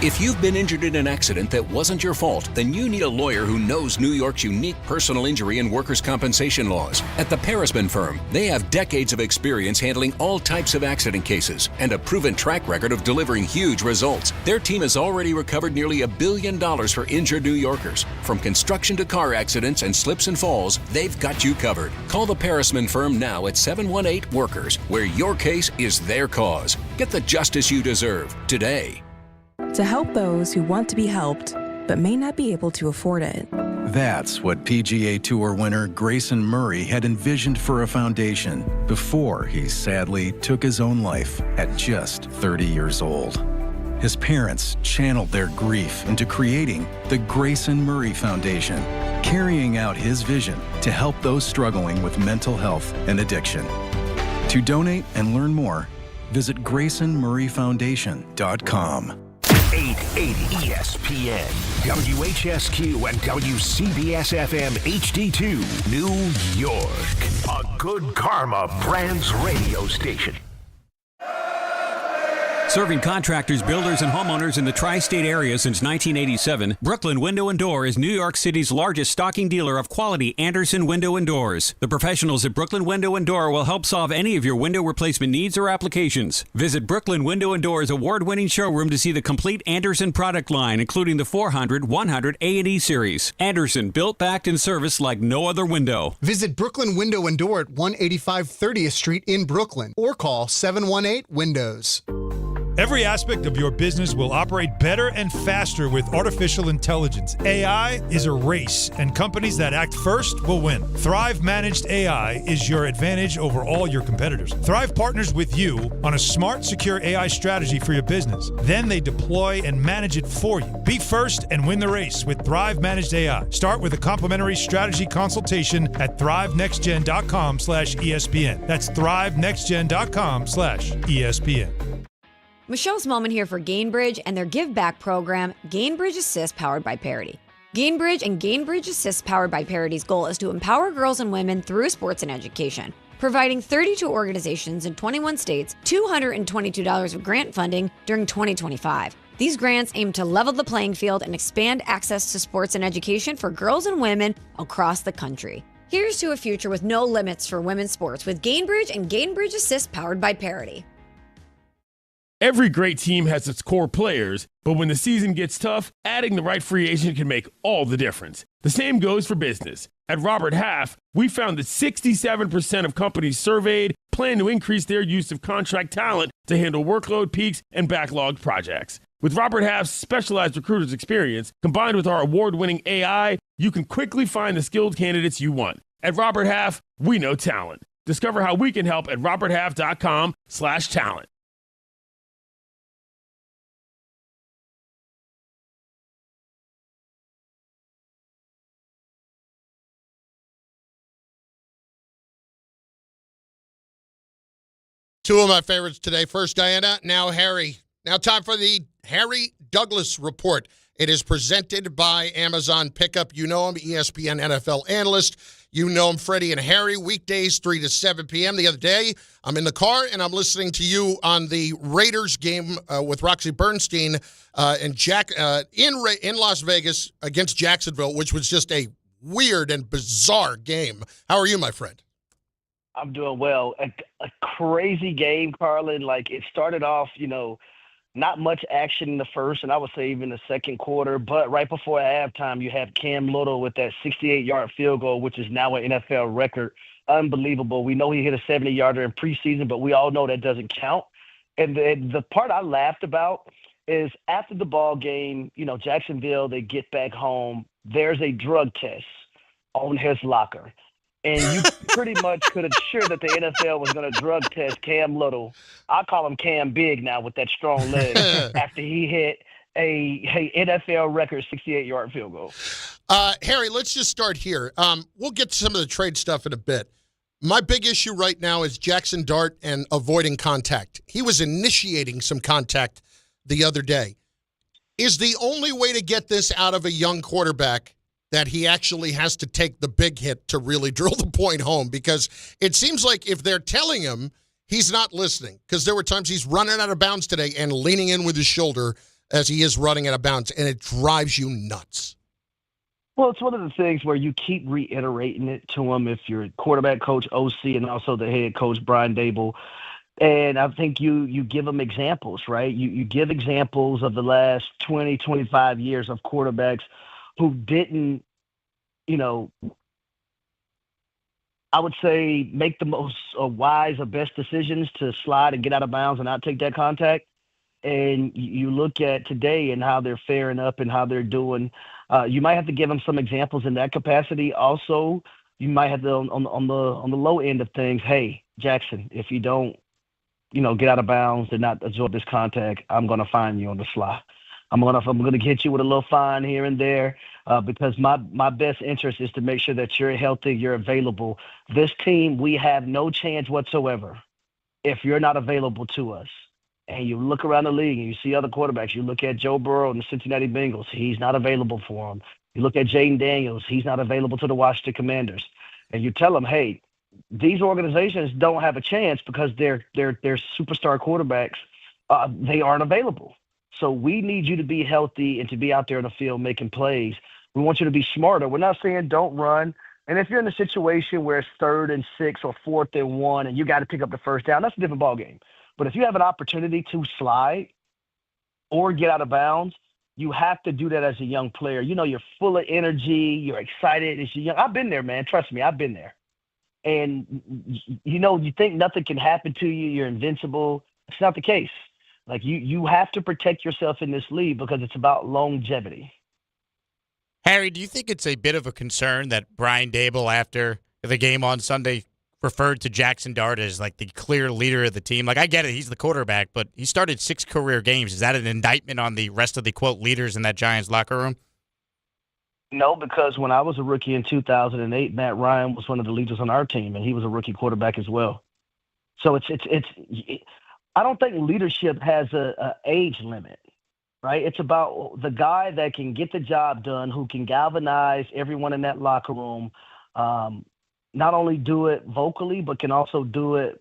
If you've been injured in an accident that wasn't your fault, then you need a lawyer who knows New York's unique personal injury and workers' compensation laws. At the Parisman Firm, they have decades of experience handling all types of accident cases and a proven track record of delivering huge results. Their team has already recovered nearly $1 billion for injured New Yorkers. From construction to car accidents and slips and falls, they've got you covered. Call the Parisman Firm now at 718-WORKERS, where your case is their cause. Get the justice you deserve today. to help those who want to be helped but may not be able to afford it. That's what PGA Tour winner Grayson Murray had envisioned for a foundation before he sadly took his own life at just 30 years old. His parents channeled their grief into creating the Grayson Murray Foundation, carrying out his vision to help those struggling with mental health and addiction. To donate and learn more, visit GraysonMurrayFoundation.com. 880 ESPN, WHSQ, and WCBS-FM HD2, New York. A Good Karma Brands radio station. Serving contractors, builders, and homeowners in the tri-state area since 1987, Brooklyn Window & Door is New York City's largest stocking dealer of quality Andersen window and doors. The professionals at Brooklyn Window & Door will help solve any of your window replacement needs or applications. Visit Brooklyn Window & Door's award-winning showroom to see the complete Andersen product line, including the 400, 100, A&E series. Andersen, built, backed, and serviced like no other window. Visit Brooklyn Window & Door at 185 30th Street in Brooklyn or call 718-WINDOWS. Every aspect of your business will operate better and faster with artificial intelligence. AI is a race, and companies that act first will win. Thrive Managed AI is your advantage over all your competitors. Thrive partners with you on a smart, secure AI strategy for your business. Then they deploy and manage it for you. Be first and win the race with Thrive Managed AI. Start with a complimentary strategy consultation at thrivenextgen.com/ESPN. That's thrivenextgen.com/ESPN. Michelle Smallman here for Gainbridge and their Give Back program, Gainbridge Assist, powered by Parity. Gainbridge and Gainbridge Assist, powered by Parity's goal is to empower girls and women through sports and education, providing 32 organizations in 21 states $222 of grant funding during 2025. These grants aim to level the playing field and expand access to sports and education for girls and women across the country. Here's to a future with no limits for women's sports with Gainbridge and Gainbridge Assist, powered by Parity. Every great team has its core players, but when the season gets tough, adding the right free agent can make all the difference. The same goes for business. At Robert Half, we found that 67% of companies surveyed plan to increase their use of contract talent to handle workload peaks and backlogged projects. With Robert Half's specialized recruiters experience, combined with our award-winning AI, you can quickly find the skilled candidates you want. At Robert Half, we know talent. Discover how we can help at roberthalf.com/talent. Two of my favorites today. First, Dianna, now Harry. Now time for the Harry Douglas Report. It is presented by Amazon Pickup. You know him, ESPN NFL analyst. You know him, Freddie and Harry, weekdays 3 to 7 p.m. The other day, I'm in the car, and I'm listening to you on the Raiders game with Roxy Bernstein in Las Vegas against Jacksonville, which was just a weird and bizarre game. How are you, my friend? I'm doing well. A crazy game, Carlin. Like, it started off, not much action in the first, and I would say even the second quarter. But right before halftime, you have Cam Little with that 68-yard field goal, which is now an NFL record. Unbelievable. We know he hit a 70-yarder in preseason, but we all know that doesn't count. And the part I laughed about is after the ball game, Jacksonville, they get back home. There's a drug test on his locker. And you pretty much could assure that the NFL was going to drug test Cam Little. I call him Cam Big now with that strong leg after he hit a NFL record 68-yard field goal. Harry, let's just start here. We'll get to some of the trade stuff in a bit. My big issue right now is Jaxson Dart and avoiding contact. He was initiating some contact the other day. Is the only way to get this out of a young quarterback that he actually has to take the big hit to really drill the point home? Because it seems like if they're telling him, he's not listening. Because there were times he's running out of bounds today and leaning in with his shoulder as he is running out of bounds, and it drives you nuts. Well, it's one of the things where you keep reiterating it to him if you're quarterback coach, OC, and also the head coach, Brian Daboll. And I think you give them examples, right? You give examples of the last 20, 25 years of quarterbacks who didn't, I would say make the most wise or best decisions to slide and get out of bounds and not take that contact. and you look at today and how they're faring up and how they're doing, you might have to give them some examples in that capacity. Also, you might have to on the low end of things. Hey, Jaxson, if you don't, get out of bounds and not absorb this contact, I'm going to fine you on the sly. I'm gonna hit you with a little fine here and there because my best interest is to make sure that you're healthy, you're available. This team, we have no chance whatsoever if you're not available to us. And you look around the league and you see other quarterbacks. You look at Joe Burrow and the Cincinnati Bengals. He's not available for them. You look at Jaden Daniels. He's not available to the Washington Commanders. And you tell them, hey, these organizations don't have a chance because they're superstar quarterbacks. They aren't available. So we need you to be healthy and to be out there in the field making plays. We want you to be smarter. We're not saying don't run. And if you're in a situation where it's 3rd and 6 or 4th and 1 and you got to pick up the first down, that's a different ballgame. But if you have an opportunity to slide or get out of bounds, you have to do that as a young player. You're full of energy. You're excited. I've been there, man. Trust me, I've been there. And, you think nothing can happen to you. You're invincible. It's not the case. Like, you have to protect yourself in this league because it's about longevity. Harry, do you think it's a bit of a concern that Brian Daboll, after the game on Sunday, referred to Jaxson Dart as like the clear leader of the team? Like, I get it, he's the quarterback, but he started 6 career games. Is that an indictment on the rest of the, quote, leaders in that Giants locker room? No, because when I was a rookie in 2008, Matt Ryan was one of the leaders on our team, and he was a rookie quarterback as well. So it's I don't think leadership has a age limit, right? It's about the guy that can get the job done, who can galvanize everyone in that locker room, not only do it vocally, but can also do it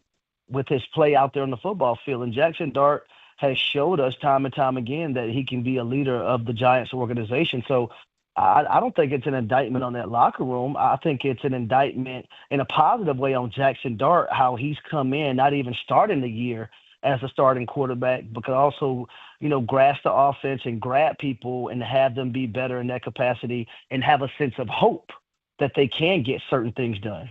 with his play out there on the football field. And Jaxson Dart has showed us time and time again that he can be a leader of the Giants organization. So I don't think it's an indictment on that locker room. I think it's an indictment in a positive way on Jaxson Dart, how he's come in, not even starting the year as a starting quarterback, but can also, grasp the offense and grab people and have them be better in that capacity and have a sense of hope that they can get certain things done.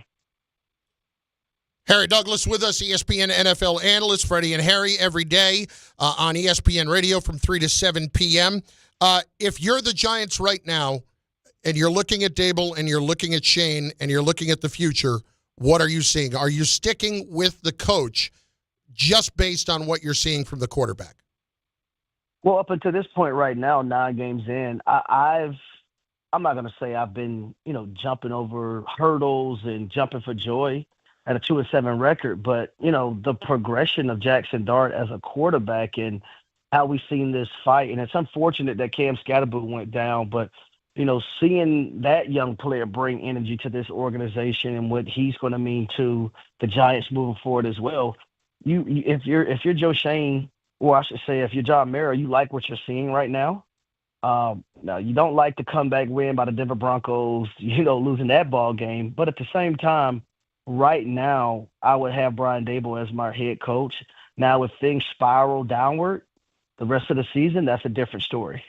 Harry Douglas with us, ESPN NFL analyst, Freddie and Harry, every day on ESPN Radio from 3 to 7 p.m. If you're the Giants right now and you're looking at Daboll and you're looking at Schoen and you're looking at the future, what are you seeing? Are you sticking with the coach just based on what you're seeing from the quarterback? Well, up until this point right now, 9 games in, I'm not going to say I've been, jumping over hurdles and jumping for joy at a 2-7 record, but, the progression of Jaxson Dart as a quarterback and how we've seen this fight, and it's unfortunate that Cam Scatterboot went down, but, seeing that young player bring energy to this organization and what he's going to mean to the Giants moving forward as well. If you're Joe Schoen, or I should say if you're John Mara, you like what you're seeing right now. Now, you don't like the comeback win by the Denver Broncos, losing that ball game. But at the same time, right now, I would have Brian Daboll as my head coach. Now, if things spiral downward the rest of the season, that's a different story.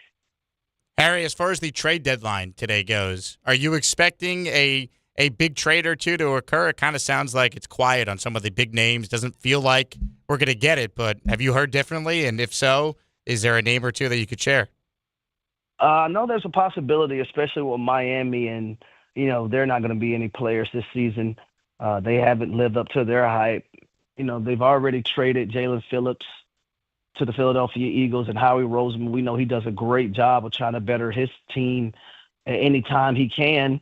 Harry, as far as the trade deadline today goes, are you expecting a big trade or two to occur? It kind of sounds like it's quiet on some of the big names. Doesn't feel like we're going to get it, but have you heard differently? And if so, is there a name or two that you could share? No, there's a possibility, especially with Miami, and, they're not going to be any players this season. They haven't lived up to their hype. They've already traded Jalen Phillips to the Philadelphia Eagles, and Howie Roseman, we know he does a great job of trying to better his team at any time he can.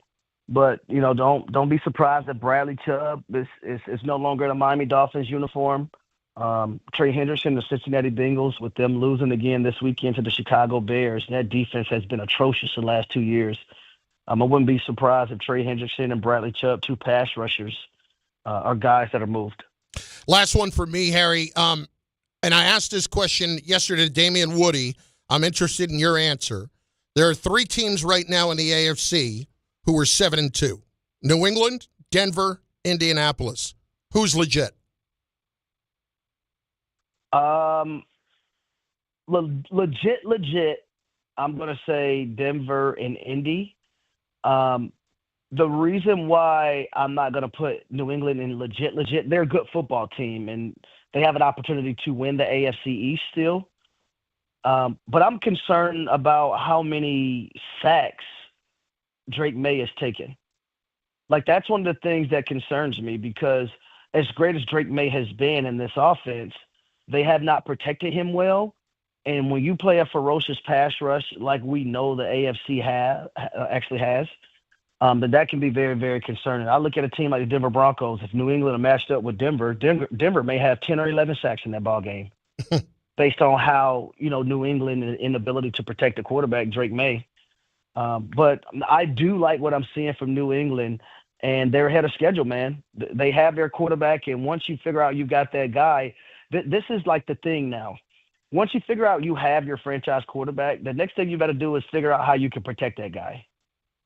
But, don't be surprised that Bradley Chubb is no longer in a Miami Dolphins uniform. Trey Hendrickson, the Cincinnati Bengals, with them losing again this weekend to the Chicago Bears, that defense has been atrocious the last 2 years. I wouldn't be surprised if Trey Hendrickson and Bradley Chubb, 2 pass rushers, are guys that are moved. Last one for me, Harry. And I asked this question yesterday to Damian Woody. I'm interested in your answer. There are 3 teams right now in the AFC who are 7-2. New England, Denver, Indianapolis. Who's legit? Legit. I'm going to say Denver and Indy. The reason why I'm not going to put New England in legit, they're a good football team, and they have an opportunity to win the AFC East still. But I'm concerned about how many sacks Drake May has taken. Like, that's one of the things that concerns me, because as great as Drake May has been in this offense, they have not protected him well. And when you play a ferocious pass rush like we know the AFC actually has, then that can be very, very concerning. I look at a team like the Denver Broncos. If New England are matched up with Denver may have 10 or 11 sacks in that ball game based on how, New England inability to protect the quarterback, Drake May. But I do like what I'm seeing from New England, and they're ahead of schedule, man. They have their quarterback, and once you figure out you got that guy, this is like the thing now. Once you figure out you have your franchise quarterback, the next thing you got to do is figure out how you can protect that guy.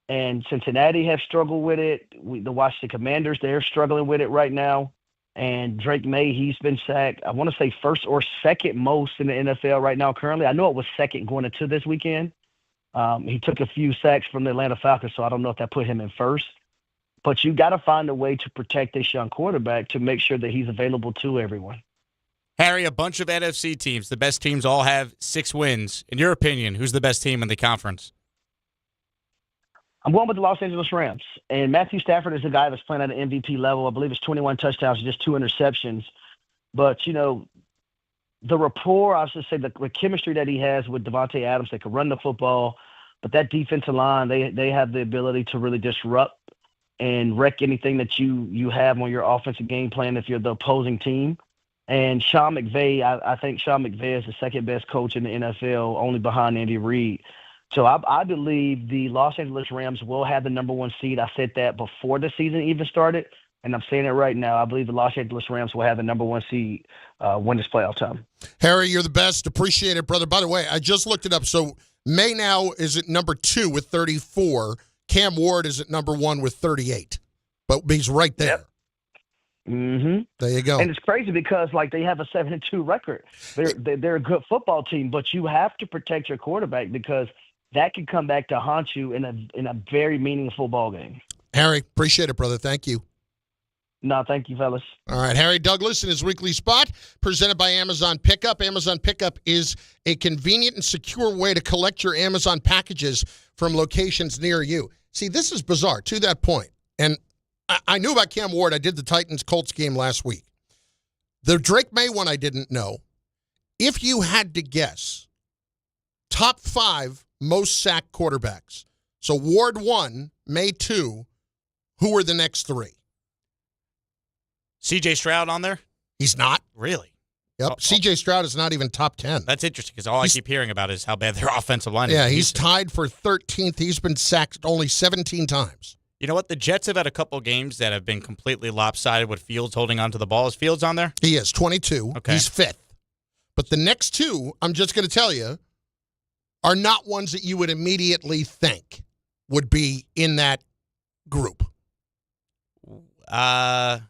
And Cincinnati have struggled with it. The Washington Commanders, they're struggling with it right now. And Drake May, he's been sacked, I want to say first or second most in the NFL right now currently. I know it was second going into this weekend. He took a few sacks from the Atlanta Falcons, so I don't know if that put him in first. But you got to find a way to protect this young quarterback to make sure that he's available to everyone. Harry, a bunch of NFC teams, the best teams all have 6 wins. In your opinion, who's the best team in the conference? I'm going with the Los Angeles Rams. And Matthew Stafford is a guy that's playing at an MVP level. I believe it's 21 touchdowns, just 2 interceptions. But, the rapport, I should say, the chemistry that he has with Devontae Adams, they can run the football. But that defensive line, they have the ability to really disrupt and wreck anything that you have on your offensive game plan if you're the opposing team. And Sean McVay, I think Sean McVay is the second best coach in the NFL, only behind Andy Reid. So I believe the Los Angeles Rams will have the number 1 seed. I said that before the season even started, and I'm saying it right now. I believe the Los Angeles Rams will have the number 1 seed when it's playoff time. Harry, you're the best. Appreciate it, brother. By the way, I just looked it up. So May now is at number 2 with 34. Cam Ward is at number 1 with 38. But he's right there. Yep. Mm-hmm. There you go. And it's crazy because they have a 7-2 record. They're a good football team, but you have to protect your quarterback because that can come back to haunt you in a very meaningful ball game. Harry, appreciate it, brother. Thank you. No, thank you, fellas. All right, Harry Douglas in his weekly spot, presented by Amazon Pickup. Amazon Pickup is a convenient and secure way to collect your Amazon packages from locations near you. See, this is bizarre, to that point. And I knew about Cam Ward. I did the Titans-Colts game last week. The Drake May one I didn't know. If you had to guess, top 5 most sacked quarterbacks. So Ward 1, May 2, who were the next 3? C.J. Stroud on there? He's not. Really? Yep. C.J. Stroud is not even top 10. That's interesting because all I keep hearing about is how bad their offensive line is. Yeah, he's tied for 13th. He's been sacked only 17 times. You know what? The Jets have had a couple games that have been completely lopsided with Fields holding onto the ball. Is Fields on there? He is, 22. Okay. He's 5th. But the next 2, I'm just going to tell you, are not ones that you would immediately think would be in that group. I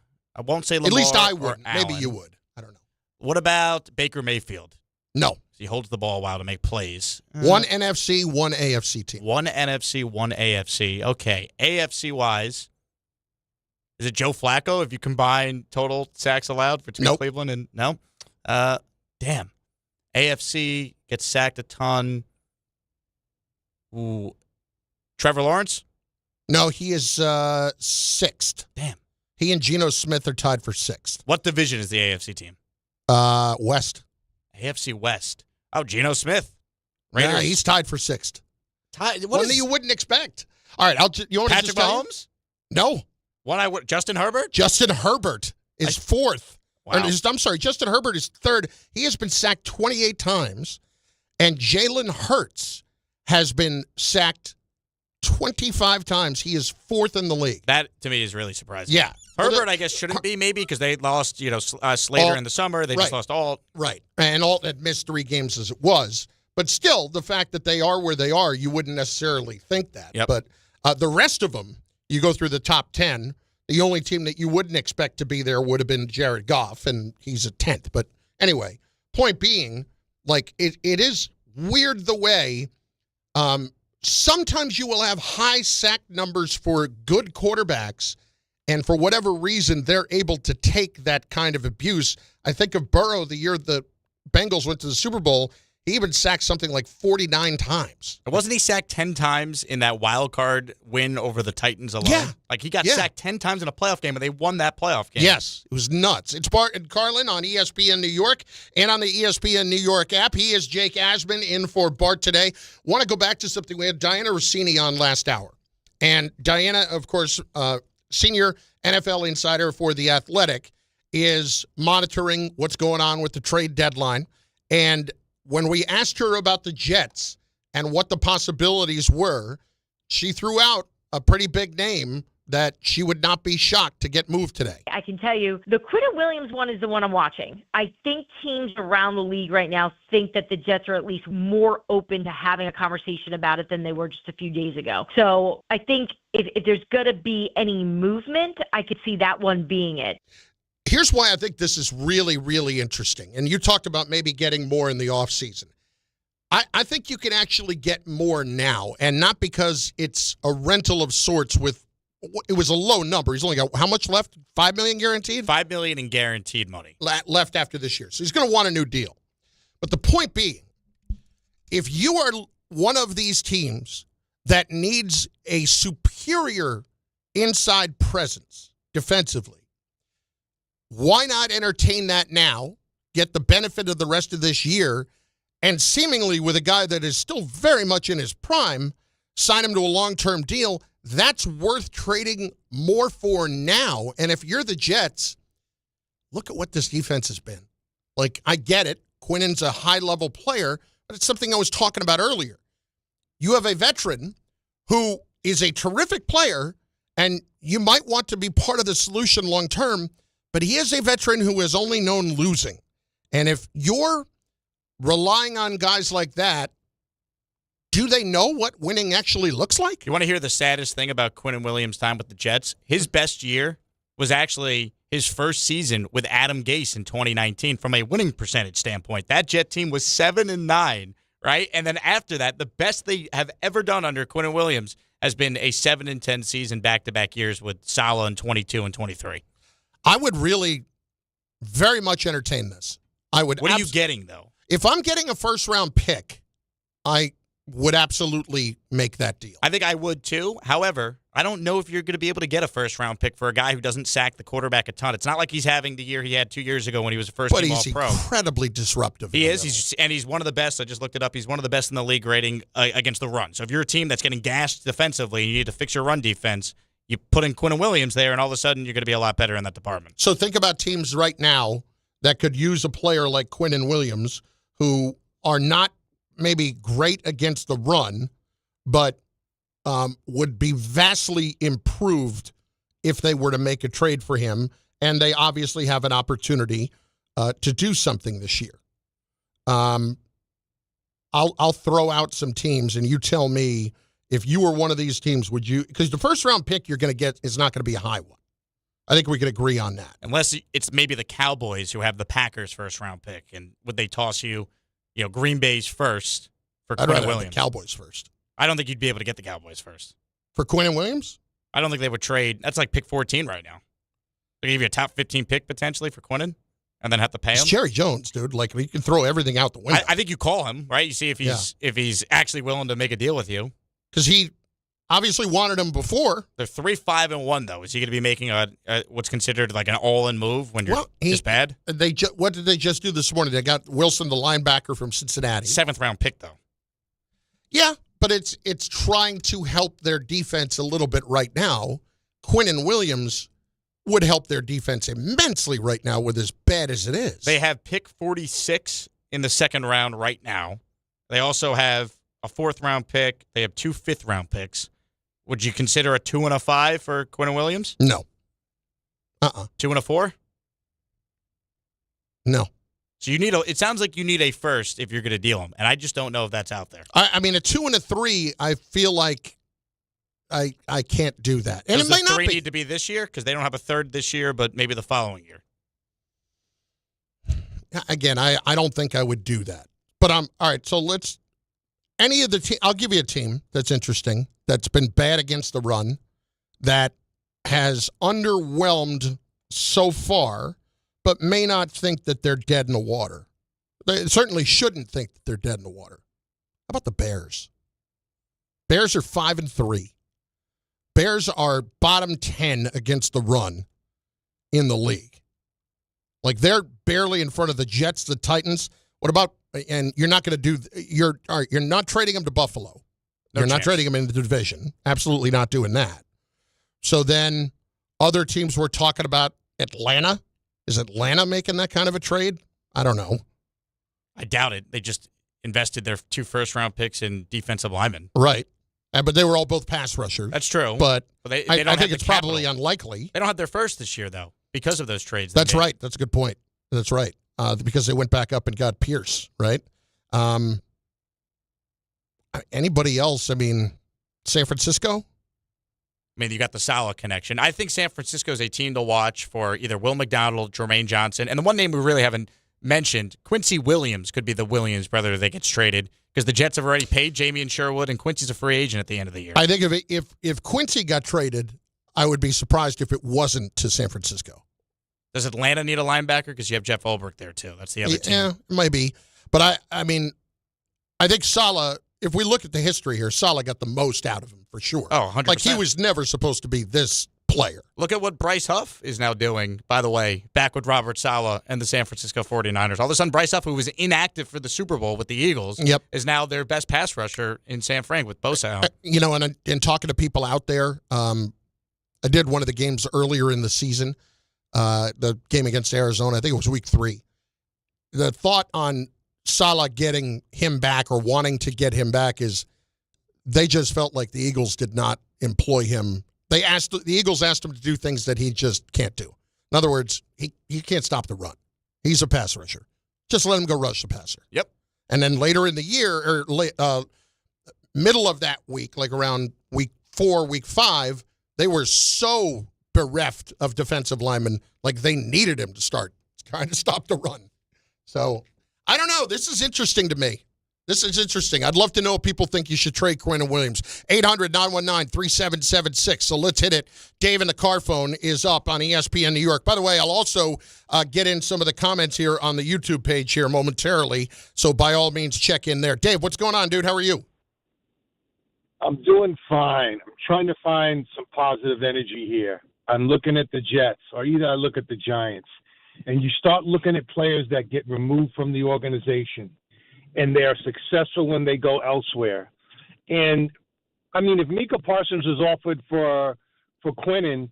won't say Lamar. At least I would. Maybe Allen. you would. I don't know. What about Baker Mayfield? No. He holds the ball a while to make plays. One NFC, one AFC team. One NFC, one AFC. Okay. AFC-wise, is it Joe Flacco if you combine total sacks allowed for Cleveland? And no? Damn. AFC gets sacked a ton. Ooh. Trevor Lawrence? No, he is 6th. Damn. He and Geno Smith are tied for 6th. What division is the AFC team? West. AFC West. Oh, Geno Smith. Raiders. Yeah, he's tied for 6th. One that you wouldn't expect. All right, you want Patrick to Mahomes? No. Justin Herbert? Justin Herbert is 4th. Wow. I'm sorry, Justin Herbert is 3rd. He has been sacked 28 times, and Jalen Hurts has been sacked 25 times. He is 4th in the league. That, to me, is really surprising. Yeah. Herbert, I guess, shouldn't be maybe because they lost, Slater in the summer. They just lost Alt. Right. And Alt had missed 3 games as it was. But still, the fact that they are where they are, you wouldn't necessarily think that. Yep. But the rest of them, you go through the top 10, the only team that you wouldn't expect to be there would have been Jared Goff, and he's a 10th. But anyway, point being, it is weird the way sometimes you will have high sack numbers for good quarterbacks, and for whatever reason, they're able to take that kind of abuse. I think of Burrow the year the Bengals went to the Super Bowl. He even sacked something like 49 times. Wasn't he sacked 10 times in that wild card win over the Titans alone? Yeah. Like, he got sacked 10 times in a playoff game, and they won that playoff game. Yes, it was nuts. It's Bart Carlin on ESPN New York and on the ESPN New York app. He is Jake Asman in for Bart today. Want to go back to something. We had Dianna Russini on last hour. And Dianna, of course, senior NFL insider for The Athletic, is monitoring what's going on with the trade deadline. And when we asked her about the Jets and what the possibilities were, she threw out a pretty big name that she would not be shocked to get moved today. I can tell you, the Quinnen Williams one is the one I'm watching. I think teams around the league right now think that the Jets are at least more open to having a conversation about it than they were just a few days ago. So I think if there's going to be any movement, I could see that one being it. Here's why I think this is really, really interesting. And you talked about maybe getting more in the offseason. I think you can actually get more now, and not because it's a rental of sorts with it was a low number. He's only got how much left? $5 million guaranteed? $5 million in guaranteed money. Left after this year. So he's going to want a new deal. But the point being, if you are one of these teams that needs a superior inside presence defensively, why not entertain that now, get the benefit of the rest of this year, and seemingly with a guy that is still very much in his prime, sign him to a long-term deal? That's worth trading more for now. And if you're the Jets, look at what this defense has been. Like, I get it. Quinnen's a high-level player, but it's something I was talking about earlier. You have a veteran who is a terrific player, and you might want to be part of the solution long-term, but he is a veteran who has only known losing. And if you're relying on guys like that, do they know what winning actually looks like? You want to hear the saddest thing about Quinnen Williams' time with the Jets? His best year was actually his first season with Adam Gase in 2019 from a winning percentage standpoint. That Jet team was 7-9, right? And then after that, the best they have ever done under Quinnen Williams has been a 7-10 season back-to-back years with Saleh in 22 and 23. I would really very much entertain this. I would. What are you getting, though? If I'm getting a first-round pick, I would absolutely make that deal. I think I would, too. However, I don't know if you're going to be able to get a first-round pick for a guy who doesn't sack the quarterback a ton. It's not like he's having the year he had 2 years ago when he was a first-team All-Pro. But he's incredibly disruptive. He is, he's one of the best. I just looked it up. He's one of the best in the league rating against the run. So if you're a team that's getting gashed defensively and you need to fix your run defense, you put in Quinnen Williams there, and all of a sudden you're going to be a lot better in that department. So think about teams right now that could use a player like Quinnen Williams who are not maybe great against the run, but would be vastly improved if they were to make a trade for him, and they obviously have an opportunity to do something this year. I'll throw out some teams, and you tell me if you were one of these teams, would you? Because the first-round pick you're going to get is not going to be a high one. I think we can agree on that. Unless it's maybe the Cowboys who have the Packers' first-round pick, and would they toss you, Green Bay's first for I'd Quinnen rather Williams? have the Cowboys first. I don't think you'd be able to get the Cowboys first. For Quinnen Williams? I don't think they would trade. That's like pick 14 right now. They give you a top 15 pick potentially for Quinnen and then have to pay him. It's Jerry Jones, dude. Like, you can throw everything out the window. I think you call him, right? You see if he's actually willing to make a deal with you. Because he obviously wanted him before. They're 3-5-1, though. Is he going to be making a what's considered like an all-in move when you're just bad? What did they just do this morning? They got Wilson, the linebacker from Cincinnati. 7th-round pick, though. Yeah, but it's trying to help their defense a little bit right now. Quinnen Williams would help their defense immensely right now with as bad as it is. They have pick 46 in the second round right now. They also have a 4th-round pick. They have 2 5th-round picks. Would you consider a 2 and a 5 for Quinnen Williams? No. 2 and a 4? No. So it sounds like you need a first if you're going to deal him, and I just don't know if that's out there. I mean, a 2 and a 3, I feel like I can't do that. And Does it may the 3 not be. need to be this year? Because they don't have a 3rd this year, but maybe the following year. Again, I don't think I would do that. But all right, so any of the team, I'll give you a team that's interesting, that's been bad against the run, that has underwhelmed so far, but may not think that they're dead in the water. They certainly shouldn't think that they're dead in the water. How about the Bears? Bears are 5-3. Bears are bottom 10 against the run in the league. Like, they're barely in front of the Jets, the Titans. What about, and you're not going to do, you're not trading them to Buffalo. You're not trading them into the division. Absolutely not doing that. So then other teams we're talking about, Atlanta. Is Atlanta making that kind of a trade? I don't know. I doubt it. They just invested their 2 first-round picks in defensive linemen. Right. But they were all both pass rushers. That's true. But they I don't think it's probably unlikely. They don't have their first this year, though, because of those trades. That's right. That's a good point. That's right. Because they went back up and got Pierce, right? Anybody else? I mean, San Francisco? I mean, you got the Salah connection. I think San Francisco is a team to watch for either Will McDonald, Jermaine Johnson, and the one name we really haven't mentioned, Quincy Williams could be the Williams brother that gets traded because the Jets have already paid Jamie and Sherwood, and Quincy's a free agent at the end of the year. I think if Quincy got traded, I would be surprised if it wasn't to San Francisco. Does Atlanta need a linebacker? Because you have Jeff Ulbrich there, too. That's the other team. Yeah, it might be. But, I mean, I think Salah, if we look at the history here, Salah got the most out of him for sure. Oh, 100%. Like, he was never supposed to be this player. Look at what Bryce Huff is now doing, by the way, back with Robert Saleh and the San Francisco 49ers. All of a sudden, Bryce Huff, who was inactive for the Super Bowl with the Eagles, is now their best pass rusher in San Fran with Bosa out. You know, and in talking to people out there, I did one of the games earlier in the season, the game against Arizona. I think it was week 3. The thought on Salah getting him back or wanting to get him back is they just felt like the Eagles did not employ him. The Eagles asked him to do things that he just can't do. In other words, he can't stop the run. He's a pass rusher. Just let him go rush the passer. Yep. And then later in the year, or middle of that week, like around week 4, week 5, they were so bereft of defensive linemen, like they needed him to start trying to stop the run. So, I don't know. This is interesting to me. This is interesting. I'd love to know if people think you should trade Quinnen Williams. 800-919-3776. So let's hit it. Dave in the car phone is up on ESPN New York. By the way, I'll also get in some of the comments here on the YouTube page here momentarily. So by all means, check in there. Dave, what's going on, dude? How are you? I'm doing fine. I'm trying to find some positive energy here. I'm looking at the Jets, or either I look at the Giants. And you start looking at players that get removed from the organization, and they are successful when they go elsewhere. And, I mean, if Micah Parsons was offered for Quinnen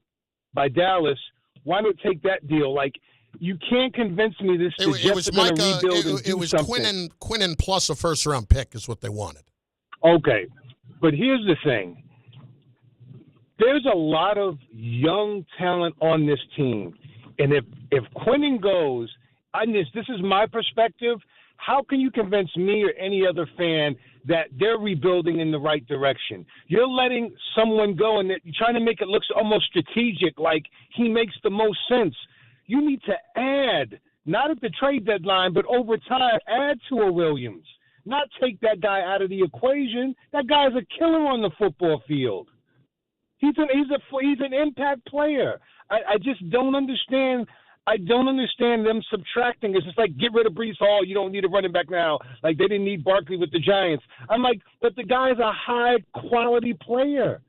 by Dallas, why not take that deal? Like, you can't convince me this is just going to rebuild and do something. Quinnen plus a first-round pick is what they wanted. Okay, but here's the thing. There's a lot of young talent on this team. And if Quinnen goes, this is my perspective, how can you convince me or any other fan that they're rebuilding in the right direction? You're letting someone go and you're trying to make it look almost strategic, like he makes the most sense. You need to add, not at the trade deadline, but over time, add to a Williams. Not take that guy out of the equation. That guy's a killer on the football field. He's an impact player. I just don't understand. I don't understand them subtracting. It's just like, get rid of Breece Hall. You don't need a running back now. Like, they didn't need Barkley with the Giants. I'm like, but the guy's a high-quality player.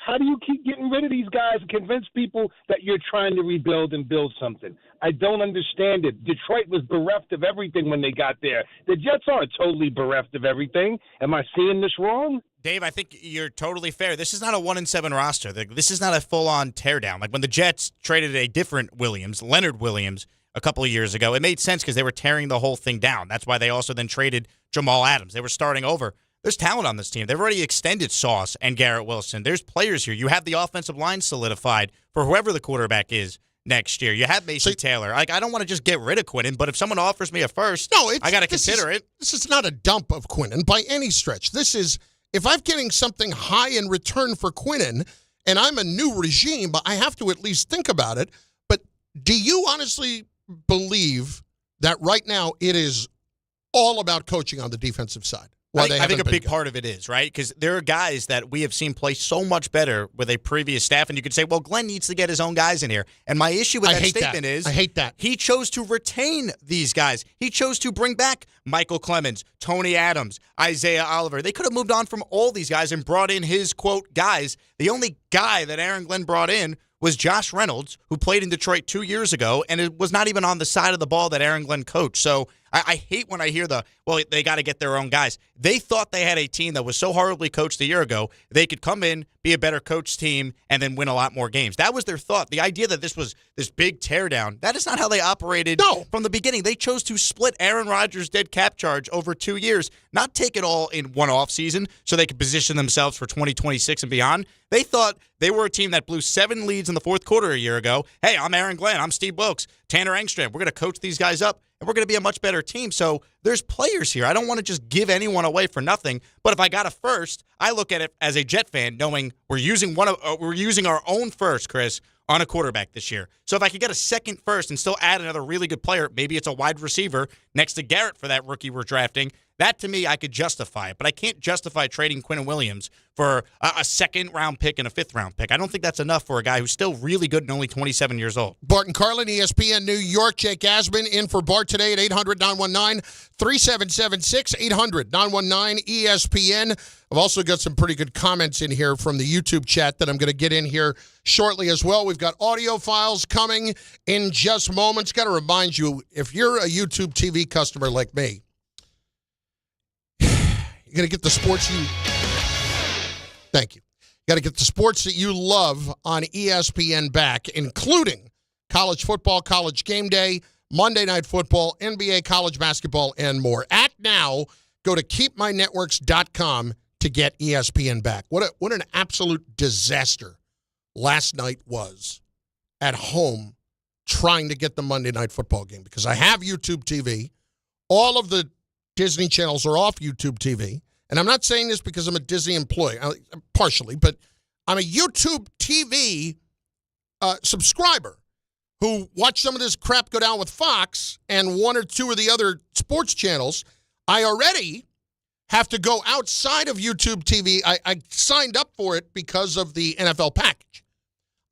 How do you keep getting rid of these guys and convince people that you're trying to rebuild and build something? I don't understand it. Detroit was bereft of everything when they got there. The Jets aren't totally bereft of everything. Am I seeing this wrong? Dave, I think you're totally fair. This is not a 1-7 roster. This is not a full-on teardown. Like when the Jets traded a different Williams, Leonard Williams, a couple of years ago, it made sense because they were tearing the whole thing down. That's why they also then traded Jamal Adams. They were starting over. There's talent on this team. They've already extended Sauce and Garrett Wilson. There's players here. You have the offensive line solidified for whoever the quarterback is next year. You have Mason Taylor. Like, I don't want to just get rid of Quinnen, but if someone offers me a first, I got to consider it. This is not a dump of Quinnen by any stretch. This is, if I'm getting something high in return for Quinnen, and I'm a new regime, but I have to at least think about it. But do you honestly believe that right now it is all about coaching on the defensive side? I think a big part of it is, right? Because there are guys that we have seen play so much better with a previous staff, and you could say, well, Glenn needs to get his own guys in here. And my issue with that statement is, I hate that. He chose to retain these guys. He chose to bring back Michael Clemens, Tony Adams, Isaiah Oliver. They could have moved on from all these guys and brought in his, quote, guys. The only guy that Aaron Glenn brought in was Josh Reynolds, who played in Detroit 2 years ago, and it was not even on the side of the ball that Aaron Glenn coached. So I hate when I hear they got to get their own guys. They thought they had a team that was so horribly coached a year ago, they could come in, be a better coached team, and then win a lot more games. That was their thought. The idea that this was this big teardown, that is not how they operated from the beginning. They chose to split Aaron Rodgers' dead cap charge over 2 years, not take it all in one offseason so they could position themselves for 2026 and beyond. They thought they were a team that blew 7 leads in the fourth quarter a year ago. Hey, I'm Aaron Glenn. I'm Steve Wilkes. Tanner Engstrand. We're going to coach these guys up, and we're going to be a much better team. So there's players here. I don't want to just give anyone away for nothing. But if I got a first, I look at it as a Jet fan, knowing we're using our own first, Chris, on a quarterback this year. So if I could get a second first and still add another really good player, maybe it's a wide receiver next to Garrett for that rookie we're drafting, that to me, I could justify it. But I can't justify trading Quinnen Williams for a second-round pick and a fifth-round pick. I don't think that's enough for a guy who's still really good and only 27 years old. Bart Carlin, ESPN New York. Jake Asman in for Bart today at 800-919-3776, 800-919-ESPN. I've also got some pretty good comments in here from the YouTube chat that I'm going to get in here shortly as well. We've got audio files coming in just moments. Got to remind you, if you're a YouTube TV customer like me, you got to get the sports you... Thank you. You got to get the sports that you love on ESPN back, including college football, college game day, Monday Night Football, NBA, college basketball, and more. Act now. Go to keepmynetworks.com to get ESPN back. What an absolute disaster last night was at home trying to get the Monday Night Football game, because I have YouTube TV. All of the Disney channels are off YouTube TV. And I'm not saying this because I'm a Disney employee, partially, but I'm a YouTube TV subscriber who watched some of this crap go down with Fox and one or two of the other sports channels. I already have to go outside of YouTube TV. I signed up for it because of the NFL package.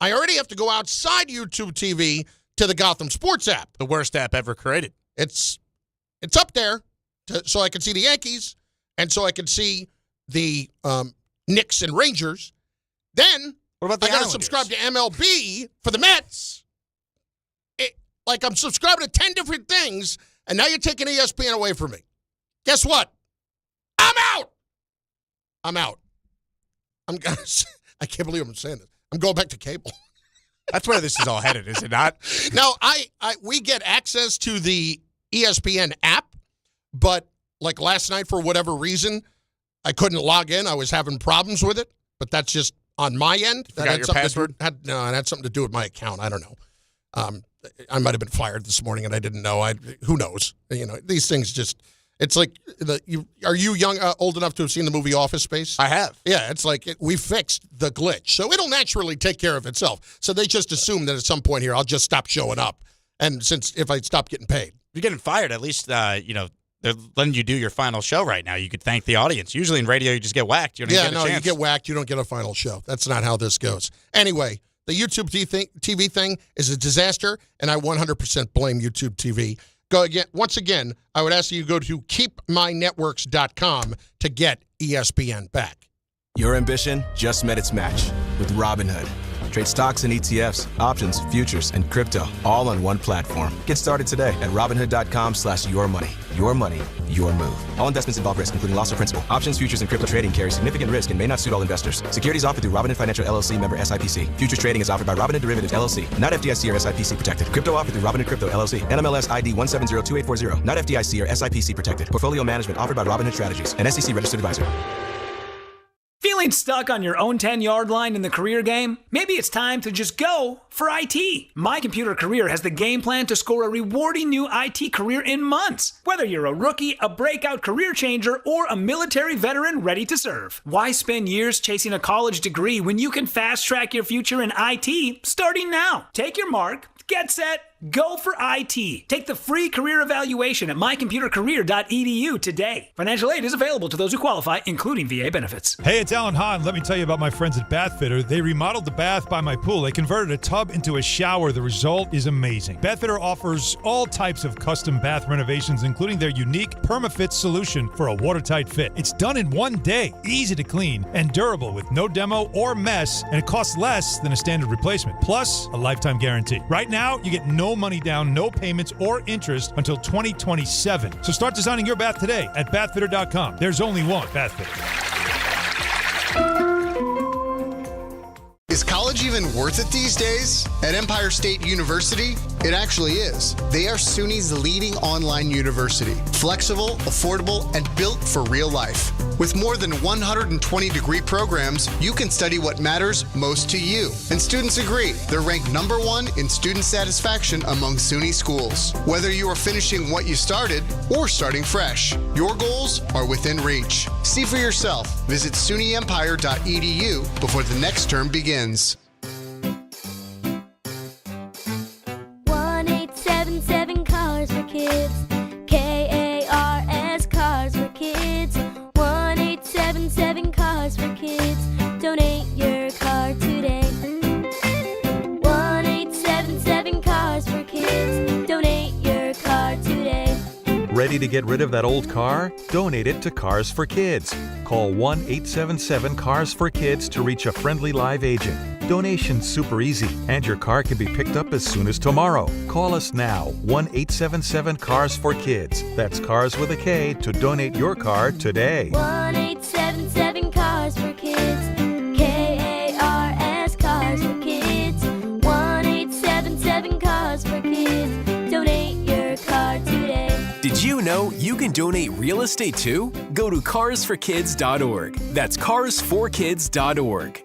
I already have to go outside YouTube TV to the Gotham Sports app. The worst app ever created. It's up there so I can see the Yankees and so I can see the Knicks and Rangers. Then what about I got to subscribe to MLB for the Mets. I'm subscribing to 10 different things, and now you're taking ESPN away from me. Guess what? I'm out. I can't believe I'm saying this. I'm going back to cable. That's where this is all headed, is it not? No, we get access to the ESPN app, but like last night, for whatever reason, I couldn't log in. I was having problems with it, but that's just on my end. That had your password? It had something to do with my account. I don't know. I might have been fired this morning, and I didn't know. Who knows? These things just. It's like are you old enough to have seen the movie Office Space? I have. Yeah, it's like we fixed the glitch, so it'll naturally take care of itself. So they just assume that at some point here I'll just stop showing up, and if I stop getting paid, if you're getting fired, at least they're letting you do your final show right now. You could thank the audience. Usually in radio, you just get whacked. You don't get a chance. You get whacked. You don't get a final show. That's not how this goes. Anyway, the YouTube TV thing is a disaster, and I 100% blame YouTube TV. Once again, I would ask you to go to keepmynetworks.com to get ESPN back. Your ambition just met its match with Robinhood. Trade stocks and ETFs, options, futures, and crypto all on one platform. Get started today at Robinhood.com/yourmoney. Your money, your move. All investments involve risk, including loss of principal. Options, futures, and crypto trading carry significant risk and may not suit all investors. Securities offered through Robinhood Financial LLC, member SIPC. Futures trading is offered by Robinhood Derivatives LLC, not FDIC or SIPC protected. Crypto offered through Robinhood Crypto LLC, NMLS ID 1702840, not FDIC or SIPC protected. Portfolio management offered by Robinhood Strategies, an SEC registered advisor. Feeling stuck on your own 10-yard line in the career game? Maybe it's time to just go for IT. My Computer Career has the game plan to score a rewarding new IT career in months. Whether you're a rookie, a breakout career changer, or a military veteran ready to serve. Why spend years chasing a college degree when you can fast-track your future in IT starting now? Take your mark, get set, Go for IT. Take the free career evaluation at mycomputercareer.edu today. Financial aid is available to those who qualify, including VA benefits. Hey, it's Alan Hahn. Let me tell you about my friends at Bath Fitter. They remodeled the bath by my pool. They converted a tub into a shower. The result is amazing. Bath Fitter offers all types of custom bath renovations, including their unique PermaFit solution for a watertight fit. It's done in one day, easy to clean, and durable with no demo or mess, and it costs less than a standard replacement. Plus, a lifetime guarantee. Right now, you get no money down, no payments or interest until 2027. So start designing your bath today at bathfitter.com. There's only one Bath Fitter. Is college even worth it these days? At Empire State University, it actually is. They are SUNY's leading online university. Flexible, affordable, and built for real life. With more than 120 degree programs, you can study what matters most to you. And students agree. They're ranked #1 in student satisfaction among SUNY schools. Whether you are finishing what you started or starting fresh, your goals are within reach. See for yourself. Visit sunyempire.edu before the next term begins. 1-877 Cars for Kids. KARS Cars for Kids. 1-877 Cars for Kids. Donate your car today. 1-877 Cars for Kids. Donate your car today. Ready to get rid of that old car? Donate it to Cars for Kids. Call 1-877-CARS-FOR-KIDS to reach a friendly live agent. Donation's super easy, and your car can be picked up as soon as tomorrow. Call us now, 1-877-CARS-FOR-KIDS. That's Cars with a K to donate your car today. 1-877 Cars for Kids. KARS Cars for Kids. 1-877 Cars for Kids. Donate your car today. Did you know you can donate real estate too? Go to carsforkids.org. That's carsforkids.org.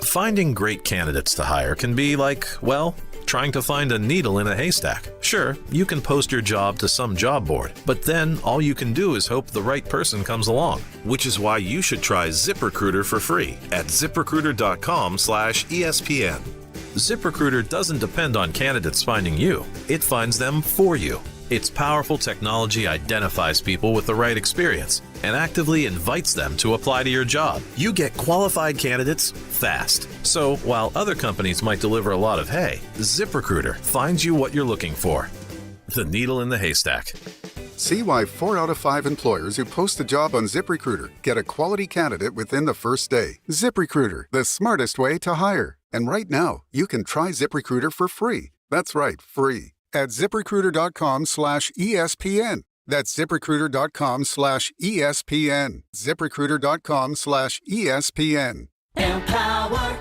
Finding great candidates to hire can be like, well, trying to find a needle in a haystack. Sure, you can post your job to some job board, but then all you can do is hope the right person comes along, which is why you should try ZipRecruiter for free at ZipRecruiter.com/ESPN. ZipRecruiter doesn't depend on candidates finding you. It finds them for you. Its powerful technology identifies people with the right experience and actively invites them to apply to your job. You get qualified candidates fast. So while other companies might deliver a lot of hay, ZipRecruiter finds you what you're looking for. The needle in the haystack. See why 4 out of 5 employers who post a job on ZipRecruiter get a quality candidate within the first day. ZipRecruiter, the smartest way to hire. And right now, you can try ZipRecruiter for free. That's right, free. At ZipRecruiter.com/ESPN. That's ZipRecruiter.com/ESPN. ZipRecruiter.com/ESPN. Empower.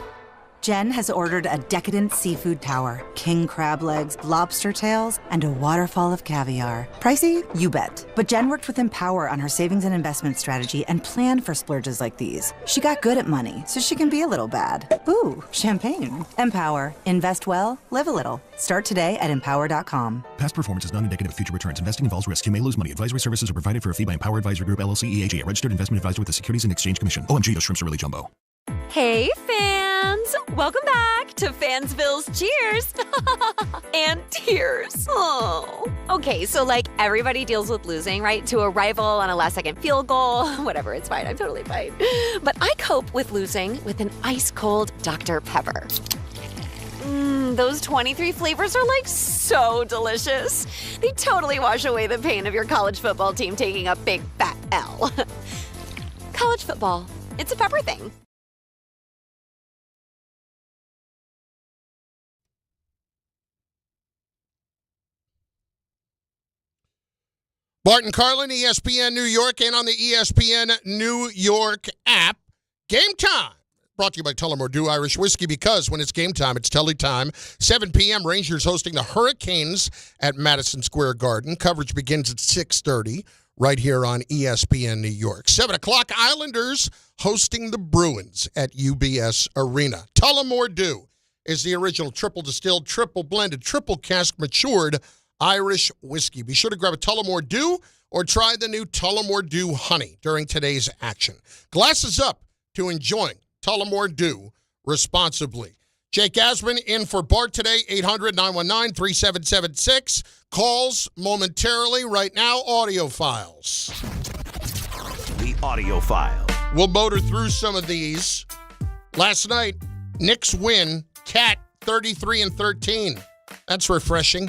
Jen has ordered a decadent seafood tower, king crab legs, lobster tails, and a waterfall of caviar. Pricey? You bet. But Jen worked with Empower on her savings and investment strategy and planned for splurges like these. She got good at money, so she can be a little bad. Ooh, champagne. Empower. Invest well, live a little. Start today at empower.com. Past performance is not indicative of future returns. Investing involves risk. You may lose money. Advisory services are provided for a fee by Empower Advisory Group, LLC, EAG, a registered investment advisor with the Securities and Exchange Commission. OMG, those shrimps are really jumbo. Hey, fans! Welcome back to Fansville's Cheers and Tears. Oh. Okay, so everybody deals with losing, right? To a rival on a last-second field goal. Whatever, it's fine. I'm totally fine. But I cope with losing with an ice-cold Dr. Pepper. Those 23 flavors are so delicious. They totally wash away the pain of your college football team taking a big fat L. College football, it's a pepper thing. Bart Carlin, ESPN New York, and on the ESPN New York app. Game time. Brought to you by Tullamore Dew Irish Whiskey, because when it's game time, it's Tully time. 7 p.m., Rangers hosting the Hurricanes at Madison Square Garden. Coverage begins at 6:30 right here on ESPN New York. 7 o'clock, Islanders hosting the Bruins at UBS Arena. Tullamore Dew is the original triple distilled, triple blended, triple cask matured Irish whiskey. Be sure to grab a Tullamore Dew or try the new Tullamore Dew Honey during today's action. Glasses up to enjoying Tullamore Dew responsibly. Jake Asman in for Bart today, 800-919-3776. Calls momentarily. Right now, audio files. The audio file. We'll motor through some of these. Last night, Knicks win. Cat 33-13. That's refreshing.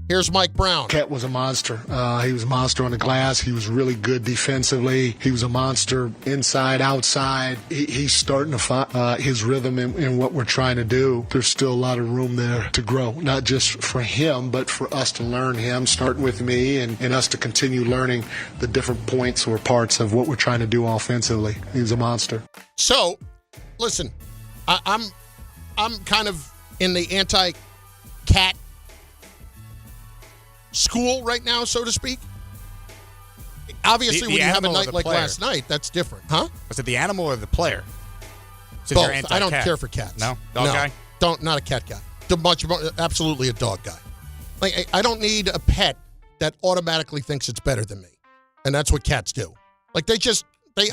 Here's Mike Brown. Cat was a monster. He was a monster on the glass. He was really good defensively. He was a monster inside, outside. He's starting to find his rhythm in what we're trying to do. There's still a lot of room there to grow, not just for him, but for us to learn him, starting with me, and us to continue learning the different points or parts of what we're trying to do offensively. He's a monster. So, listen, I'm kind of in the anti-Cat school right now, so to speak. Obviously, when you have a night like last night, that's different, huh? Was it the animal or the player? Since Both. you're anti-cat. I don't care for cats. No? Dog guy? Not a cat guy. Absolutely a dog guy. Like, I don't need a pet that automatically thinks it's better than me. And that's what cats do. Like, they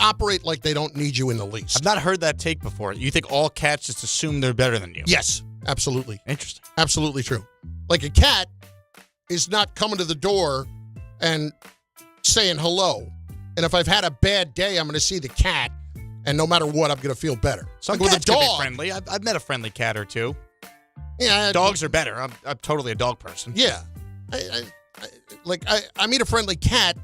operate like they don't need you in the least. I've not heard that take before. You think all cats just assume they're better than you? Yes, absolutely. Interesting. Absolutely true. Like, a cat is not coming to the door and saying hello. And if I've had a bad day, I'm going to see the cat, and no matter what, I'm going to feel better. Some like cats with a can dog, be friendly. I've met a friendly cat or two. Yeah, dogs are better. I'm totally a dog person. Yeah, I meet a friendly cat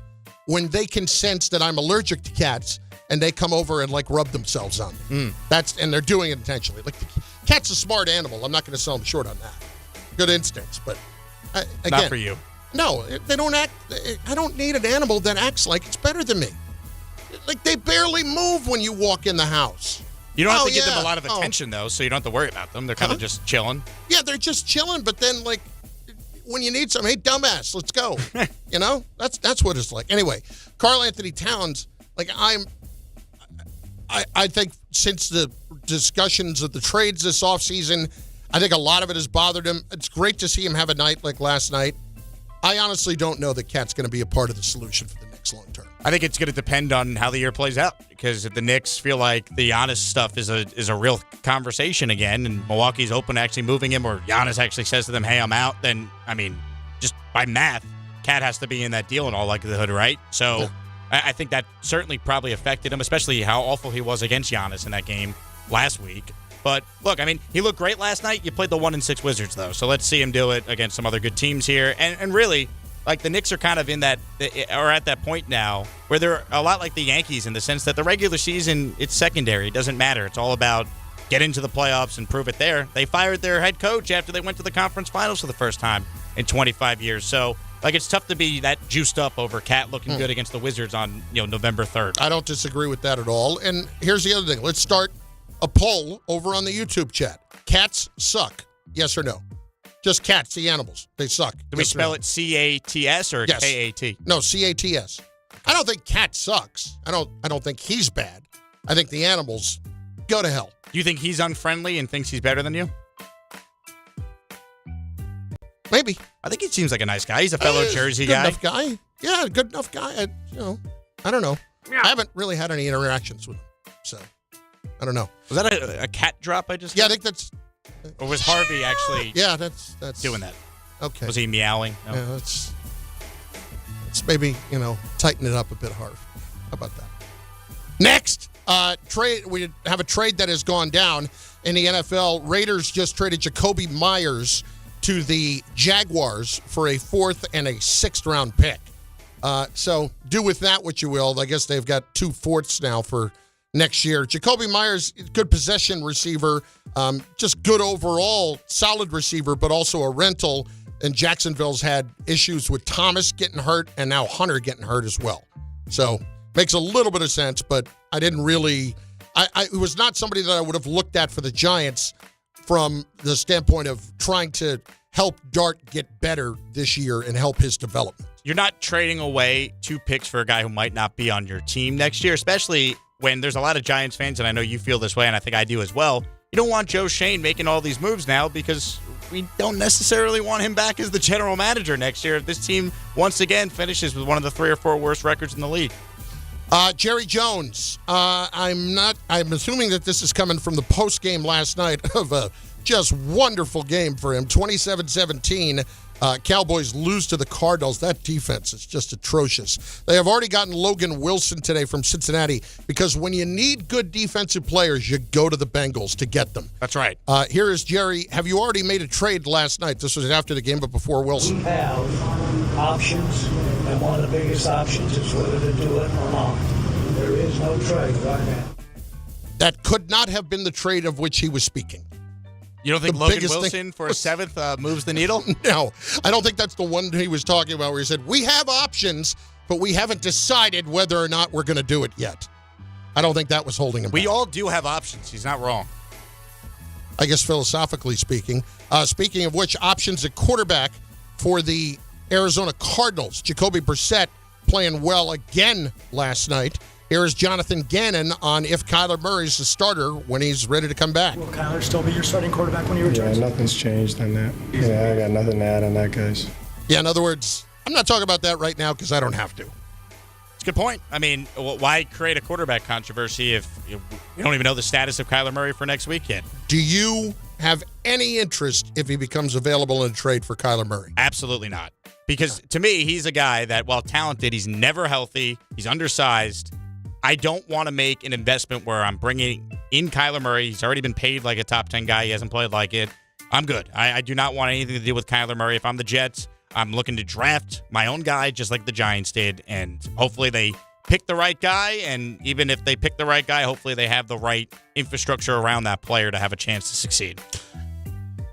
when they can sense that I'm allergic to cats, and they come over and like rub themselves on me. And they're doing it intentionally. Like, the cat's a smart animal. I'm not going to sell them short on that. Good instincts, but. Again, not for you. No, they don't act. I don't need an animal that acts like it's better than me. Like, they barely move when you walk in the house. You don't have to give them a lot of attention, though, so you don't have to worry about them. They're kind of just chilling. Yeah, they're just chilling, but then, like, when you need something, hey, dumbass, let's go. You know? That's what it's like. Anyway, Karl Anthony Towns, like, I think since the discussions of the trades this offseason, I think a lot of it has bothered him. It's great to see him have a night like last night. I honestly don't know that Cat's going to be a part of the solution for the Knicks long term. I think it's going to depend on how the year plays out, because if the Knicks feel like the Giannis stuff is a real conversation again, and Milwaukee's open to actually moving him, or Giannis actually says to them, hey, I'm out, then, I mean, just by math, Cat has to be in that deal in all likelihood, right? So yeah. I think that certainly probably affected him, especially how awful he was against Giannis in that game last week. But, look, I mean, he looked great last night. You played the 1-6 Wizards, though, so let's see him do it against some other good teams here. And really, like, the Knicks are kind of in that, or at that point now, where they're a lot like the Yankees in the sense that the regular season, it's secondary. It doesn't matter. It's all about get into the playoffs and prove it there. They fired their head coach after they went to the conference finals for the first time in 25 years. So, like, it's tough to be that juiced up over Cat looking good against the Wizards on, November 3rd. I don't disagree with that at all. And here's the other thing. Let's start a poll over on the YouTube chat. Cats suck. Yes or no? Just cats, the animals. They suck. Do we spell it C-A-T-S or yes. K-A-T? No, C-A-T-S. I don't think Cat sucks. I don't think he's bad. I think the animals go to hell. Do you think he's unfriendly and thinks he's better than you? Maybe. I think he seems like a nice guy. He's a fellow Jersey guy. Good enough guy. Yeah, good enough guy. I don't know. I haven't really had any interactions with him, so I don't know. Was that a cat drop I just Yeah, did? I think that's... Or was Harvey actually Yeah, that's doing that? Okay. Was he meowing? No. Yeah, let's maybe, tighten it up a bit hard. How about that? Next, trade. We have a trade that has gone down in the NFL. Raiders just traded Jacoby Myers to the Jaguars for a 4th and a 6th round pick. So do with that what you will. I guess they've got 2 4ths now for next year. Jacoby Myers, good possession receiver, just good overall, solid receiver, but also a rental. And Jacksonville's had issues with Thomas getting hurt and now Hunter getting hurt as well. So makes a little bit of sense, but I didn't really, it was not somebody that I would have looked at for the Giants from the standpoint of trying to help Dart get better this year and help his development. You're not trading away 2 picks for a guy who might not be on your team next year, especially when there's a lot of Giants fans, and I know you feel this way, and I think I do as well. You don't want Joe Schoen making all these moves now because we don't necessarily want him back as the general manager next year if this team once again finishes with one of the 3 or 4 worst records in the league. Jerry Jones. I'm assuming that this is coming from the post game last night of a Just wonderful game for him. 27-17. Cowboys lose to the Cardinals. That defense is just atrocious. They have already gotten Logan Wilson today from Cincinnati because when you need good defensive players, you go to the Bengals to get them. That's right. Here is Jerry. Have you already made a trade last night? This was after the game, but before Wilson. We have options, and one of the biggest options is whether to do it or not. There is no trade right now. That could not have been the trade of which he was speaking. You don't think Logan Wilson for a seventh moves the needle? No. I don't think that's the one he was talking about where he said, we have options, but we haven't decided whether or not we're going to do it yet. I don't think that was holding him back. We all do have options. He's not wrong. I guess philosophically speaking. Speaking of which, options at quarterback for the Arizona Cardinals. Jacoby Brissett playing well again last night. Here is Jonathan Gannon on if Kyler Murray's the starter when he's ready to come back. Will Kyler still be your starting quarterback when he returns? Yeah, nothing's changed on that. Yeah, I got nothing to add on that, guys. Yeah, in other words, I'm not talking about that right now because I don't have to. It's a good point. I mean, why create a quarterback controversy if you don't even know the status of Kyler Murray for next week yet? Do you have any interest if he becomes available in a trade for Kyler Murray? Absolutely not. Because to me, he's a guy that, while talented, he's never healthy. He's undersized. I don't want to make an investment where I'm bringing in Kyler Murray. He's already been paid like a top 10 guy. He hasn't played like it. I'm good. I do not want anything to do with Kyler Murray. If I'm the Jets, I'm looking to draft my own guy just like the Giants did, and hopefully they pick the right guy, and even if they pick the right guy, hopefully they have the right infrastructure around that player to have a chance to succeed.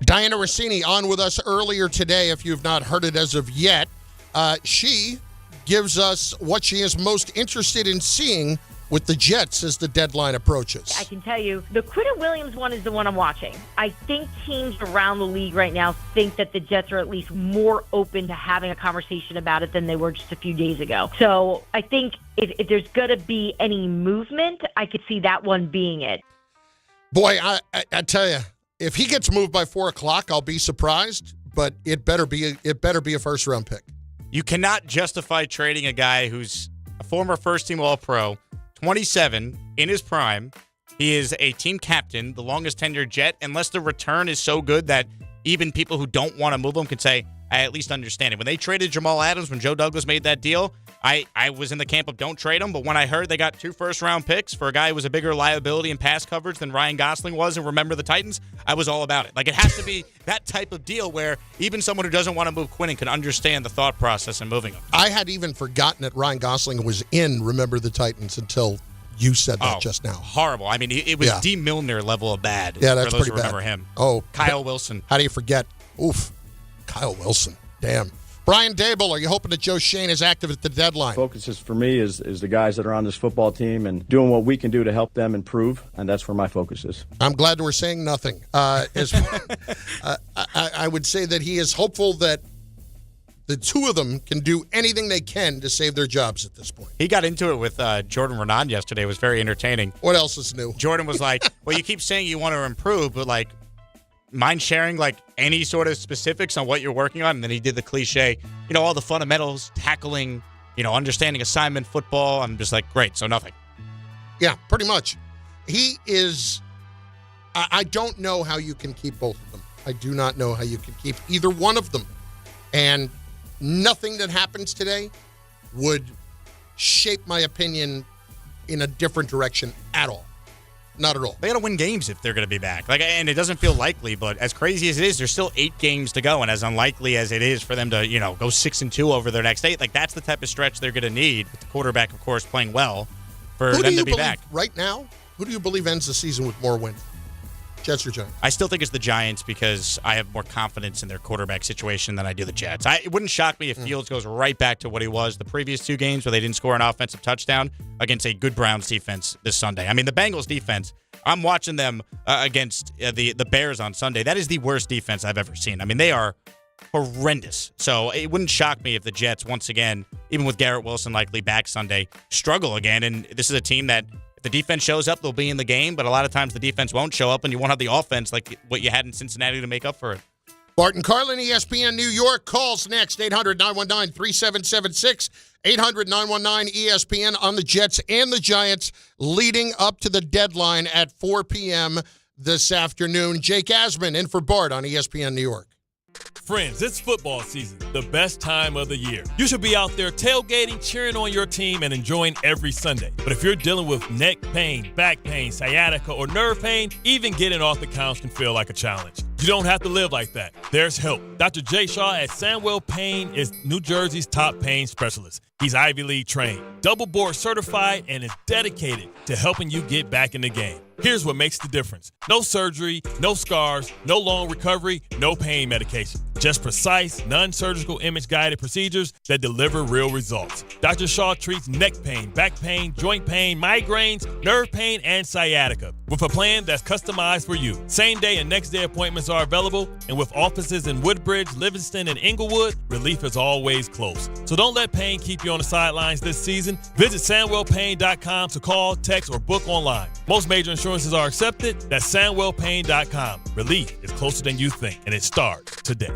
Dianna Russini on with us earlier today, if you've not heard it as of yet. She gives us what she is most interested in seeing with the Jets as the deadline approaches. I can tell you, the Quinnen Williams one is the one I'm watching. I think teams around the league right now think that the Jets are at least more open to having a conversation about it than they were just a few days ago. So I think if there's going to be any movement, I could see that one being it. Boy, I tell you, if he gets moved by 4 o'clock, I'll be surprised, but it better be a first-round pick. You cannot justify trading a guy who's a former first-team All-Pro, 27, in his prime. He is a team captain, the longest tenured Jet, unless the return is so good that even people who don't want to move him can say, I at least understand it. When they traded Jamal Adams, when Joe Douglas made that deal, I was in the camp of don't trade him, but when I heard they got 2 first-round picks for a guy who was a bigger liability in pass coverage than Ryan Gosling was, and remember the Titans, I was all about it. Like, it has to be that type of deal where even someone who doesn't want to move Quinnen can understand the thought process in moving him. I had even forgotten that Ryan Gosling was in Remember the Titans until you said that just now. Horrible. I mean, it was D. Milner level of bad. Yeah, that's for those pretty who remember bad. him. Oh, Kyle Wilson. How do you forget? Oof, Kyle Wilson. Damn. Brian Daboll, are you hoping that Joe Schoen is active at the deadline? Focus is for me is the guys that are on this football team and doing what we can do to help them improve, and that's where my focus is. I'm glad we're saying nothing. I would say that he is hopeful that the two of them can do anything they can to save their jobs at this point. He got into it with Jordan Renan yesterday. It was very entertaining. What else is new? Jordan was like, well, you keep saying you want to improve, but like, mind sharing like any sort of specifics on what you're working on? And then he did the cliche, all the fundamentals, tackling, understanding assignment football. I'm just like, great, so nothing. Yeah, pretty much. He is, I don't know how you can keep both of them. I do not know how you can keep either one of them. And nothing that happens today would shape my opinion in a different direction at all. Not at all. They got to win games if they're going to be back. And it doesn't feel likely, but as crazy as it is, there's still 8 games to go. And as unlikely as it is for them to, go 6-2 over their next 8, that's the type of stretch they're going to need, with the quarterback, of course, playing well, for them to be back. Right now, who do you believe ends the season with more wins? Jets or Giants? I still think it's the Giants because I have more confidence in their quarterback situation than I do the Jets. It wouldn't shock me if Fields goes right back to what he was the previous 2 games where they didn't score an offensive touchdown against a good Browns defense this Sunday. I mean, the Bengals defense, I'm watching them against the Bears on Sunday. That is the worst defense I've ever seen. I mean, they are horrendous. So it wouldn't shock me if the Jets, once again, even with Garrett Wilson likely back Sunday, struggle again. And this is a team that if the defense shows up, they'll be in the game. But a lot of times the defense won't show up, and you won't have the offense like what you had in Cincinnati to make up for it. Bart Carlin, ESPN New York, calls next. 800-919-3776. 800-919-ESPN on the Jets and the Giants leading up to the deadline at 4 p.m. this afternoon. Jake Asman in for Bart on ESPN New York. Friends, it's football season, the best time of the year. You should be out there tailgating, cheering on your team, and enjoying every Sunday. But if you're dealing with neck pain, back pain, sciatica, or nerve pain, even getting off the couch can feel like a challenge. You don't have to live like that. There's help. Dr. Jay Shaw at Sandwell Pain is New Jersey's top pain specialist. He's Ivy League trained, double board certified, and is dedicated to helping you get back in the game. Here's what makes the difference. No surgery, no scars, no long recovery, no pain medication. Just precise, non-surgical image-guided procedures that deliver real results. Dr. Shaw treats neck pain, back pain, joint pain, migraines, nerve pain, and sciatica with a plan that's customized for you. Same-day and next-day appointments are available, and with offices in Woodbridge, Livingston, and Inglewood, relief is always close. So don't let pain keep you on the sidelines this season. Visit SandwellPain.com to call, text, or book online. Most major insurances are accepted. That's SandwellPain.com. Relief is closer than you think, and it starts today.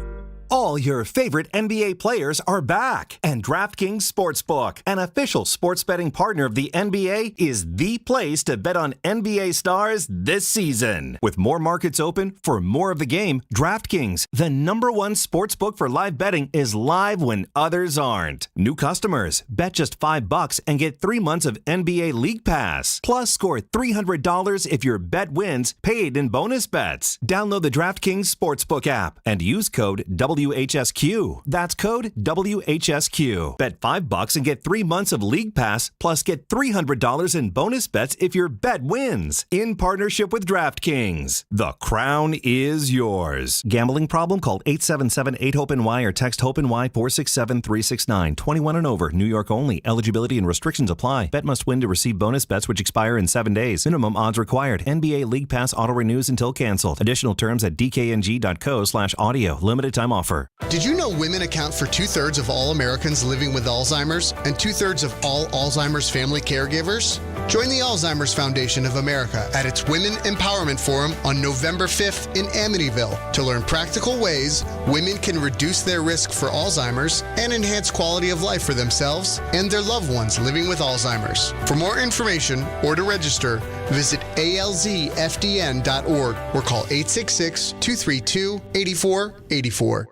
All your favorite NBA players are back, and DraftKings Sportsbook, an official sports betting partner of the NBA, is the place to bet on NBA stars this season. With more markets open for more of the game, DraftKings, the #1 sportsbook for live betting, is live when others aren't. New customers, bet just $5 and get 3 months of NBA League Pass. Plus, score $300 if your bet wins, paid in bonus bets. Download the DraftKings Sportsbook app and use code WHSQ. That's code WHSQ. Bet $5 and get 3 months of League Pass, plus get $300 in bonus bets if your bet wins. In partnership with DraftKings. The crown is yours. Gambling problem? Call 877-8-HOPE-NY or text HOPE-NY 467-369. 21 and over. New York only. Eligibility and restrictions apply. Bet must win to receive bonus bets which expire in 7 days. Minimum odds required. NBA League Pass auto renews until canceled. Additional terms at dkng.co/audio. Limited time offer. Did you know women account for 2/3 of all Americans living with Alzheimer's and 2/3 of all Alzheimer's family caregivers? Join the Alzheimer's Foundation of America at its Women Empowerment Forum on November 5th in Amityville to learn practical ways women can reduce their risk for Alzheimer's and enhance quality of life for themselves and their loved ones living with Alzheimer's. For more information or to register, visit alzfdn.org or call 866-232-8484.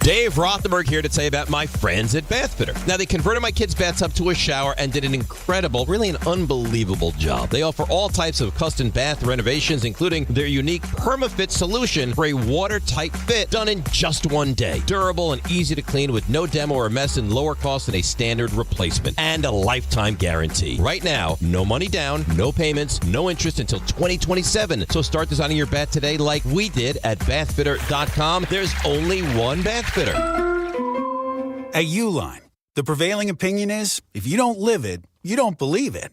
Dave Rothenberg here to tell you about my friends at Bath Fitter. Now, they converted my kids' bathtub to a shower and did an incredible, really an unbelievable job. They offer all types of custom bath renovations, including their unique PermaFit solution for a watertight fit done in just 1 day. Durable and easy to clean with no demo or mess and lower cost than a standard replacement. And a lifetime guarantee. Right now, no money down, no payments, no interest until 2027. So start designing your bath today like we did at bathfitter.com. There's only one bath fitter. At Uline, the prevailing opinion is, if you don't live it, you don't believe it.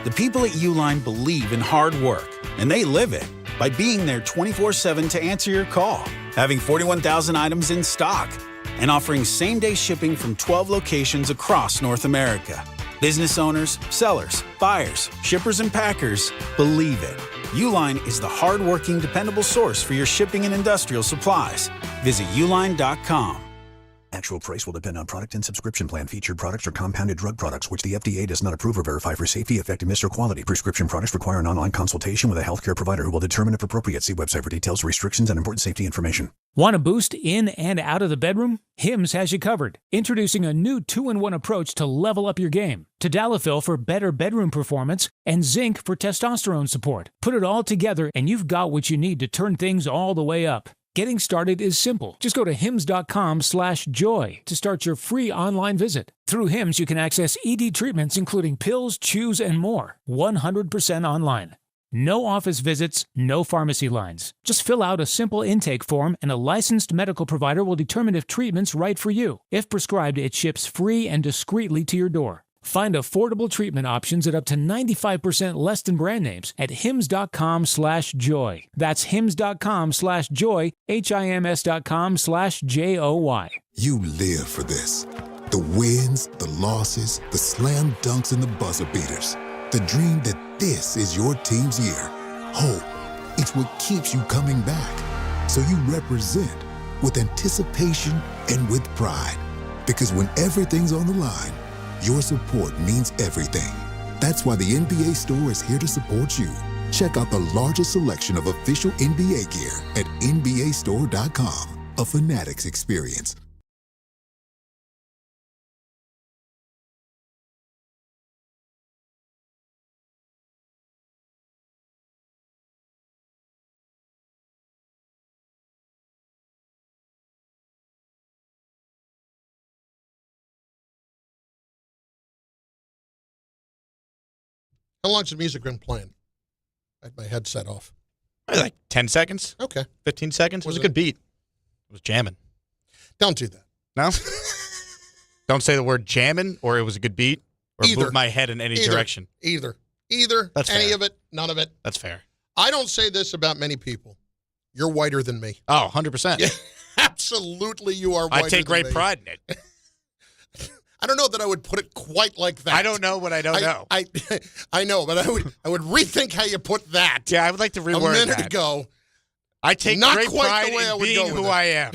The people at Uline believe in hard work, and they live it by being there 24/7 to answer your call, having 41,000 items in stock, and offering same-day shipping from 12 locations across North America. Business owners, sellers, buyers, shippers, and packers believe it. Uline is the hard-working, dependable source for your shipping and industrial supplies. Visit uline.com. Actual price will depend on product and subscription plan. Featured products are compounded drug products, which the FDA does not approve or verify for safety, effectiveness, or quality. Prescription products require an online consultation with a healthcare provider who will determine if appropriate. See website for details, restrictions, and important safety information. Want a boost in and out of the bedroom? Hims has you covered. Introducing a new 2-in-1 approach to level up your game. Tadalafil for better bedroom performance and zinc for testosterone support. Put it all together and you've got what you need to turn things all the way up. Getting started is simple. Just go to hims.com/joy to start your free online visit. Through Hims, you can access ED treatments including pills, chews, and more. 100% online. No office visits, no pharmacy lines. Just fill out a simple intake form and a licensed medical provider will determine if treatment's right for you. If prescribed, it ships free and discreetly to your door. Find affordable treatment options at up to 95% less than brand names at hims.com/joy. That's hims.com/joy, HIMS.com/JOY. You live for this. The wins, the losses, the slam dunks, and the buzzer beaters. The dream that this is your team's year. Hope, it's what keeps you coming back. So you represent with anticipation and with pride. Because when everything's on the line, your support means everything. That's why the NBA store is here to support you. Check out the largest selection of official NBA gear at NBAstore.com. A Fanatics experience. How long's the music been playing? I had my headset off. Like 10 seconds. Okay. 15 seconds. It was a good beat. It was jamming. Don't do that. No? Don't say the word jamming, or it was a good beat, or move my head in any direction. Either. That's any fair. of it, none of it. That's fair. I don't say this about many people. You're whiter than me. Oh, 100%. Yeah, absolutely you are whiter than me. I take great pride in it. I don't know that I would put it quite like that. I don't know what I don't know. I know, but I would rethink how you put that. Yeah, I would like to reword a minute that. ago. I take Not great quite pride the way I in would being go with who it. I am.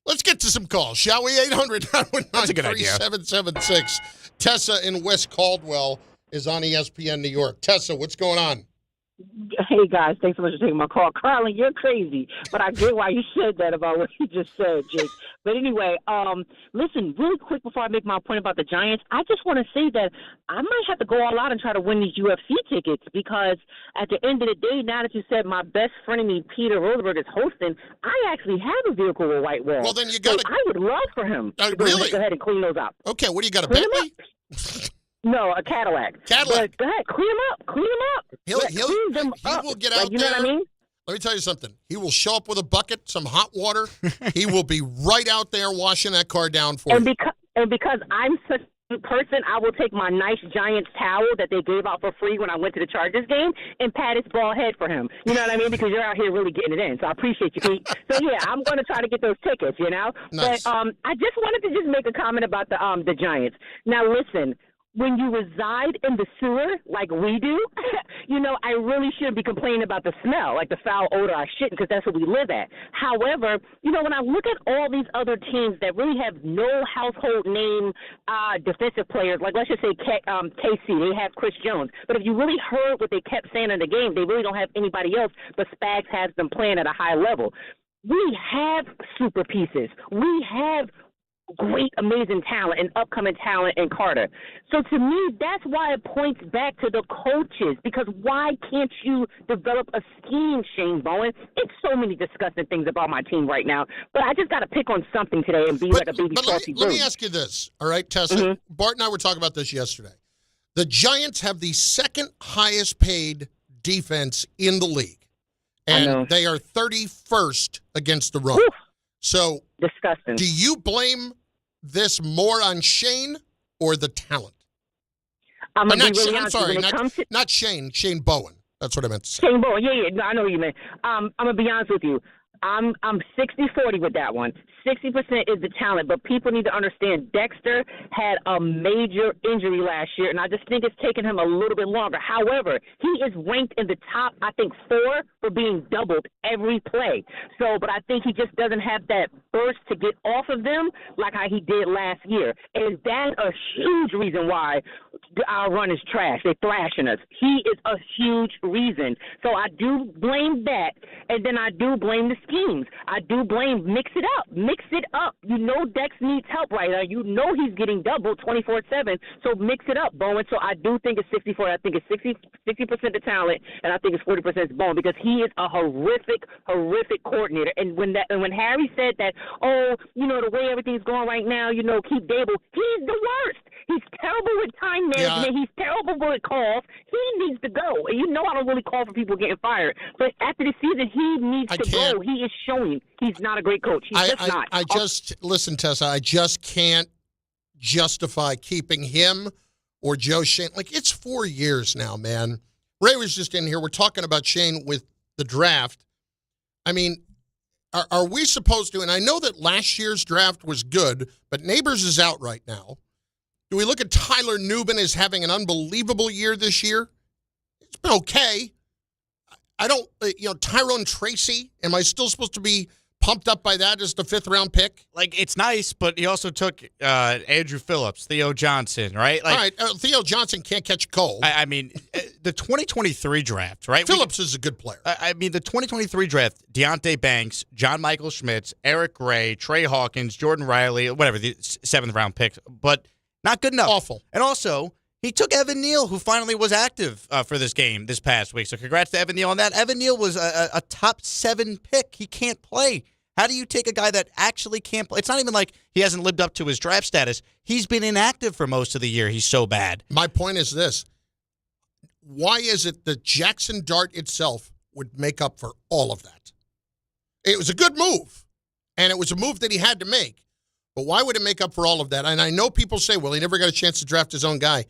Let's get to some calls, shall we? 800-919-3776. Tessa in West Caldwell is on ESPN New York. Tessa, what's going on? Hey, guys. Thanks so much for taking my call. Carlin, you're crazy, but I get why you said that about what you just said, Jake. But anyway, listen, really quick before I make my point about the Giants, I just want to say that I might have to go all out and try to win these UFC tickets because at the end of the day, now that you said my best friend of me, Peter Rosenberg, is hosting, I actually have a vehicle with white walls. Well, then you got to... I would love for him to go ahead and clean those up. Okay, what do you got, a Bentley? No, a Cadillac. But go ahead, clean them up. Clean them up. He will get out you know there. What I mean? Let me tell you something. He will show up with a bucket, some hot water. He will be right out there washing that car down for you. Because I'm such a person, I will take my nice Giants towel that they gave out for free when I went to the Chargers game and pat his bald head for him. You know what I mean? Because you're out here really getting it in. So I appreciate you, Pete. So, yeah, I'm going to try to get those tickets, you know? Nice. But I just wanted to just make a comment about the Giants. Now, listen. When you reside in the sewer like we do, you know, I really shouldn't be complaining about the smell, like the foul odor. I shouldn't because that's what we live at. However, you know, when I look at all these other teams that really have no household name defensive players, like let's just say KC, they have Chris Jones. But if you really heard what they kept saying in the game, they really don't have anybody else, but Spags has them playing at a high level. We have super pieces. We have great, amazing talent and upcoming talent in Carter. So to me, that's why it points back to the coaches, because why can't you develop a scheme, Shane Bowen? It's so many disgusting things about my team right now, but I just got to pick on something today and be like a baby saucy let me ask you this, all right, Tessa? Mm-hmm. Bart and I were talking about this yesterday. The Giants have the second highest paid defense in the league, and they are 31st against the run. Oof. So disgusting. Do you blame this more on Shane or the talent? I'm not Shane. Shane Bowen. That's what I meant to say. Shane Bowen. Yeah. No, I know what you meant. I'm gonna be honest with you. I'm 60-40 with that one. 60% is the talent, but people need to understand Dexter had a major injury last year, and I just think it's taken him a little bit longer. However, he is ranked in the top, I think, 4 for being doubled every play. So, but I think he just doesn't have that burst to get off of them like how he did last year. And that's a huge reason why our run is trash. They're thrashing us. He is a huge reason. So I do blame that, and then I do blame the schemes. I do blame mix it up. Mix it up. You know Dex needs help right now. You know he's getting doubled 24/7. So mix it up, Bowen. So I do think it's 60-40. I think it's 60% the talent, and I think it's 40% Bowen because he is a horrific coordinator. And when Harry said that, oh, you know, the way everything's going right now, you know, keep Daboll, he's the worst. He's terrible with time management. Yeah. He's terrible with calls. He needs to go. And you know I don't really call for people getting fired. But after the season, he needs to go. He is showing he's not a great coach. He's just not. Listen, Tessa, I just can't justify keeping him or Joe Shane. Like, it's 4 years now, man. Ray was just in here. We're talking about Shane with the draft. I mean, are we supposed to, and I know that last year's draft was good, but Neighbors is out right now. Do we look at Tyler Nubin as having an unbelievable year this year? It's been okay. I don't, Tyrone Tracy, am I still supposed to be pumped up by that as the 5th-round pick? Like, it's nice, but he also took Andrew Phillips, Theo Johnson, right? Like, all right, Theo Johnson can't catch a cold. I mean, the 2023 draft, right? Phillips is a good player. I mean, the 2023 draft, Deonte Banks, John Michael Schmitz, Eric Gray, Trey Hawkins, Jordan Riley, whatever, the 7th-round picks, but not good enough. Awful. And also, he took Evan Neal, who finally was active for this game this past week. So congrats to Evan Neal on that. Evan Neal was a top 7 pick. He can't play. How do you take a guy that actually can't play? It's not even like he hasn't lived up to his draft status. He's been inactive for most of the year. He's so bad. My point is this. Why is it that Jaxson Dart itself would make up for all of that? It was a good move, and it was a move that he had to make. But why would it make up for all of that? And I know people say, well, he never got a chance to draft his own guy.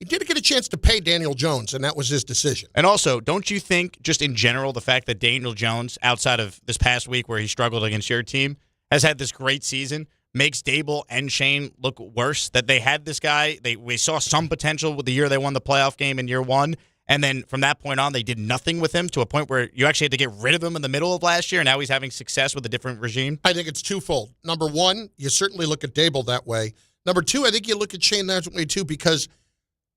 He did get a chance to pay Daniel Jones, and that was his decision. And also, don't you think, just in general, the fact that Daniel Jones, outside of this past week where he struggled against your team, has had this great season, makes Daboll and Schoen look worse? That they had this guy, we saw some potential with the year they won the playoff game in year 1, and then from that point on, they did nothing with him to a point where you actually had to get rid of him in the middle of last year, and now he's having success with a different regime? I think it's twofold. Number one, you certainly look at Daboll that way. Number two, I think you look at Schoen that way too, because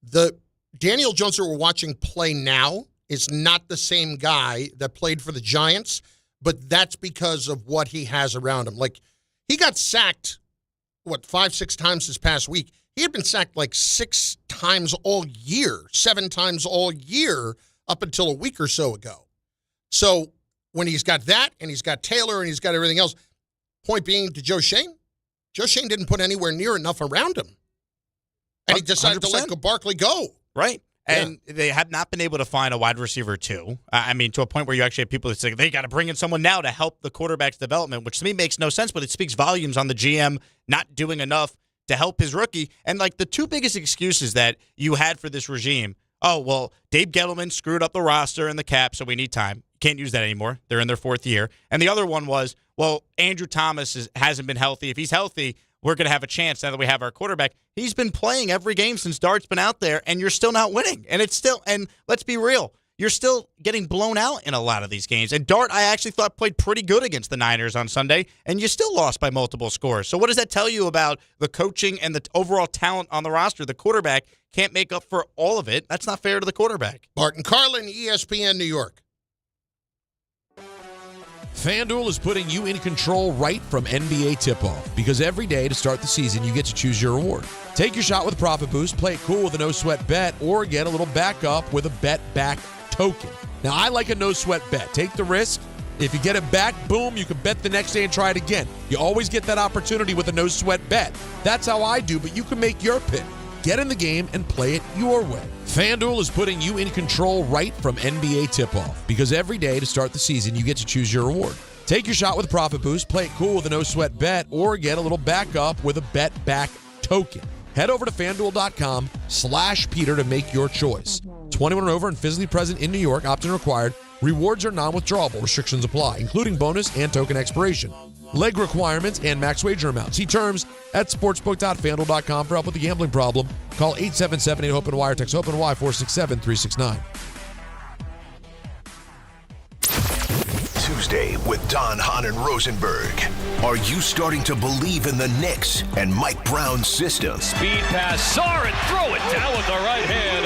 the Daniel Jones that we're watching play now is not the same guy that played for the Giants, but that's because of what he has around him. Like, he got sacked, 5-6 times this past week. He had been sacked like 6 times all year, 7 times all year up until a week or so ago. So when he's got that and he's got Taylor and he's got everything else, point being to Joe Schoen didn't put anywhere near enough around him. And he decided 100%. To let Barkley go. Right. And they have not been able to find a wide receiver, too. I mean, to a point where you actually have people that say they got to bring in someone now to help the quarterback's development, which to me makes no sense, but it speaks volumes on the GM not doing enough to help his rookie. And, like, the 2 biggest excuses that you had for this regime, oh, well, Dave Gettleman screwed up the roster and the cap, so we need time. Can't use that anymore. They're in their 4th year. And the other one was, well, Andrew Thomas hasn't been healthy. If he's healthy, we're going to have a chance now that we have our quarterback. He's been playing every game since Dart's been out there, and you're still not winning. And let's be real, you're still getting blown out in a lot of these games. And Dart, I actually thought, played pretty good against the Niners on Sunday, and you still lost by multiple scores. So what does that tell you about the coaching and the overall talent on the roster? The quarterback can't make up for all of it. That's not fair to the quarterback. Bart Carlin, ESPN New York. FanDuel is putting you in control right from NBA tip-off, because every day to start the season, you get to choose your reward. Take your shot with a profit boost, play it cool with a no-sweat bet, or get a little backup with a bet-back token. Now, I like a no-sweat bet. Take the risk. If you get it back, boom, you can bet the next day and try it again. You always get that opportunity with a no-sweat bet. That's how I do, but you can make your pick. Get in the game and play it your way. FanDuel is putting you in control right from NBA tip-off, because every day to start the season, you get to choose your reward. Take your shot with a profit boost, play it cool with a no-sweat bet, or get a little backup with a bet-back token. Head over to FanDuel.com/Peter to make your choice. 21 and over and physically present in New York. Opt-in required. Rewards are non-withdrawable. Restrictions apply, including bonus and token expiration. Leg requirements and max wager amounts. See terms at sportsbook.fanduel.com. For help with the gambling problem, call 877-8-HOPE-NY or text HOPE-NY 467-369. Tuesday with Don, Hahn, and Rosenberg. Are you starting to believe in the Knicks and Mike Brown's system? Speed pass, Sar, and throw it down with the right hand.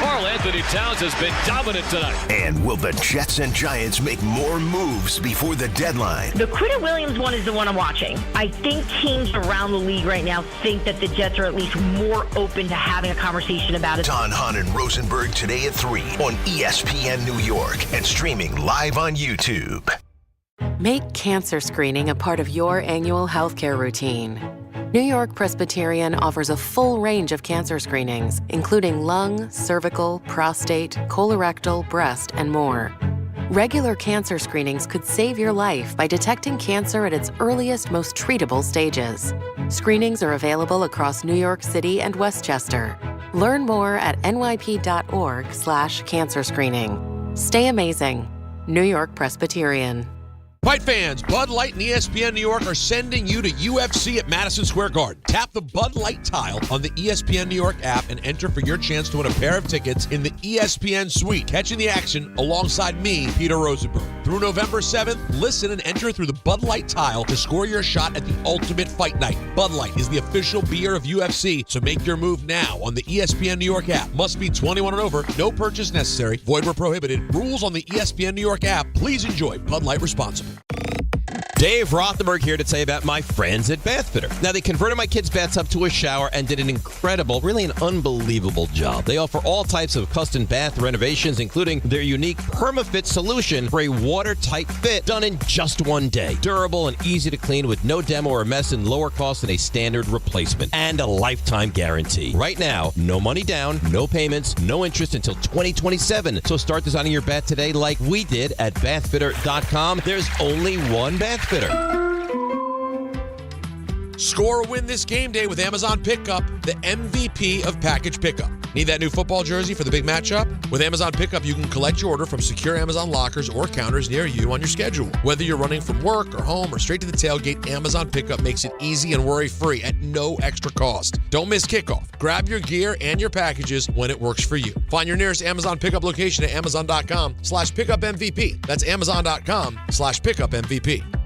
Karl Anthony Towns has been dominant tonight. And will the Jets and Giants make more moves before the deadline? The Quinnen Williams one is the one I'm watching. I think teams around the league right now think that the Jets are at least more open to having a conversation about it. Don, Hahn, and Rosenberg today at 3 on ESPN New York and streaming live on YouTube. Make cancer screening a part of your annual healthcare routine. New York Presbyterian offers a full range of cancer screenings, including lung, cervical, prostate, colorectal, breast, and more. Regular cancer screenings could save your life by detecting cancer at its earliest, most treatable stages. Screenings are available across New York City and Westchester. Learn more at nyp.org/cancer screening. Stay amazing. New York Presbyterian. Fight fans, Bud Light and ESPN New York are sending you to UFC at Madison Square Garden. Tap the Bud Light tile on the ESPN New York app and enter for your chance to win a pair of tickets in the ESPN suite. Catching the action alongside me, Peter Rosenberg. Through November 7th, listen and enter through the Bud Light tile to score your shot at the ultimate fight night. Bud Light is the official beer of UFC, so make your move now on the ESPN New York app. Must be 21 and over, no purchase necessary, void where prohibited. Rules on the ESPN New York app. Please enjoy Bud Light responsibly. Dave Rothenberg here to tell you about my friends at Bathfitter. Now, they converted my kids' bathtub to a shower and did an incredible, really an unbelievable job. They offer all types of custom bath renovations, including their unique PermaFit solution for a watertight fit done in just one day. Durable and easy to clean with no demo or mess and lower cost than a standard replacement. And a lifetime guarantee. Right now, no money down, no payments, no interest until 2027. So start designing your bath today like we did at bathfitter.com. There's only one Bathfitter. Score or win this game day with Amazon Pickup, the MVP of package pickup. Need that new football jersey for the big matchup? With Amazon Pickup, you can collect your order from secure Amazon lockers or counters near you on your schedule. Whether you're running from work or home or straight to the tailgate, Amazon Pickup makes it easy and worry-free at no extra cost. Don't miss kickoff. Grab your gear and your packages when it works for you. Find your nearest Amazon Pickup location at amazon.com/pickupmvp. That's amazon.com/pickupmvp.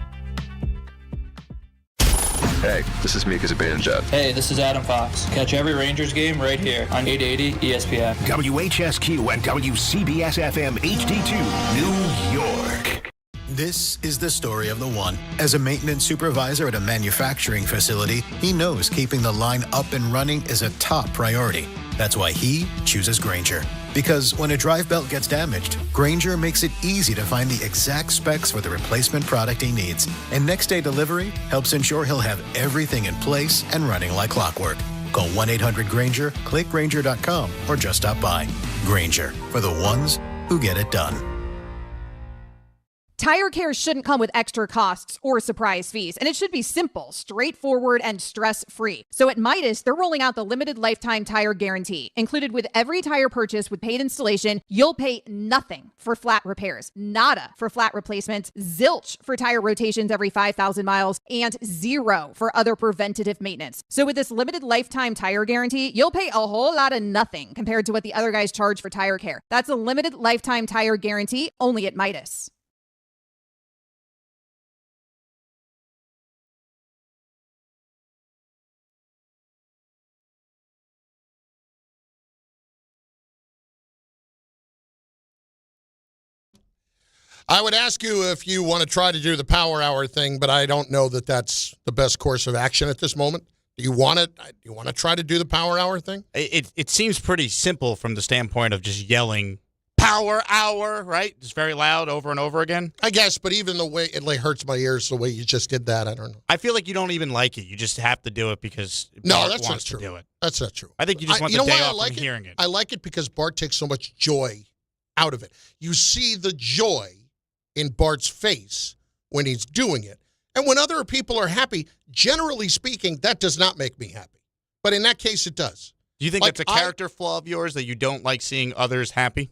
Hey, this is Mika Zibanejad. Hey, this is Adam Fox. Catch every Rangers game right here on 880 ESPN. WHSQ and WCBS-FM HD2, New York. This is the story of the one. As a maintenance supervisor at a manufacturing facility, he knows keeping the line up and running is a top priority. That's why he chooses Grainger. Because when a drive belt gets damaged, Grainger makes it easy to find the exact specs for the replacement product he needs. And next day delivery helps ensure he'll have everything in place and running like clockwork. Call 1-800-GRAINGER, click Grainger.com, or just stop by. Grainger, for the ones who get it done. Tire care shouldn't come with extra costs or surprise fees, and it should be simple, straightforward, and stress-free. So at Midas, they're rolling out the limited lifetime tire guarantee. Included with every tire purchase with paid installation, you'll pay nothing for flat repairs, nada for flat replacements, zilch for tire rotations every 5,000 miles, and zero for other preventative maintenance. So with this limited lifetime tire guarantee, you'll pay a whole lot of nothing compared to what the other guys charge for tire care. That's a limited lifetime tire guarantee only at Midas. I would ask you if you want to try to do the power hour thing, but I don't know that that's the best course of action at this moment. Do you want to? You want to try to do the power hour thing? It seems pretty simple from the standpoint of just yelling power hour, right? Just very loud over and over again. I guess, but even the way it hurts my ears the way you just did that, I don't know. I feel like you don't even like it. You just have to do it because Bart that's wants not true. to do it. That's not true. I think you just want the day off from hearing it. I like it because Bart takes so much joy out of it. You see the joy in Bart's face when he's doing it. And when other people are happy, generally speaking, that does not make me happy. But in that case, it does. Do you think that's a character flaw of yours, that you don't like seeing others happy?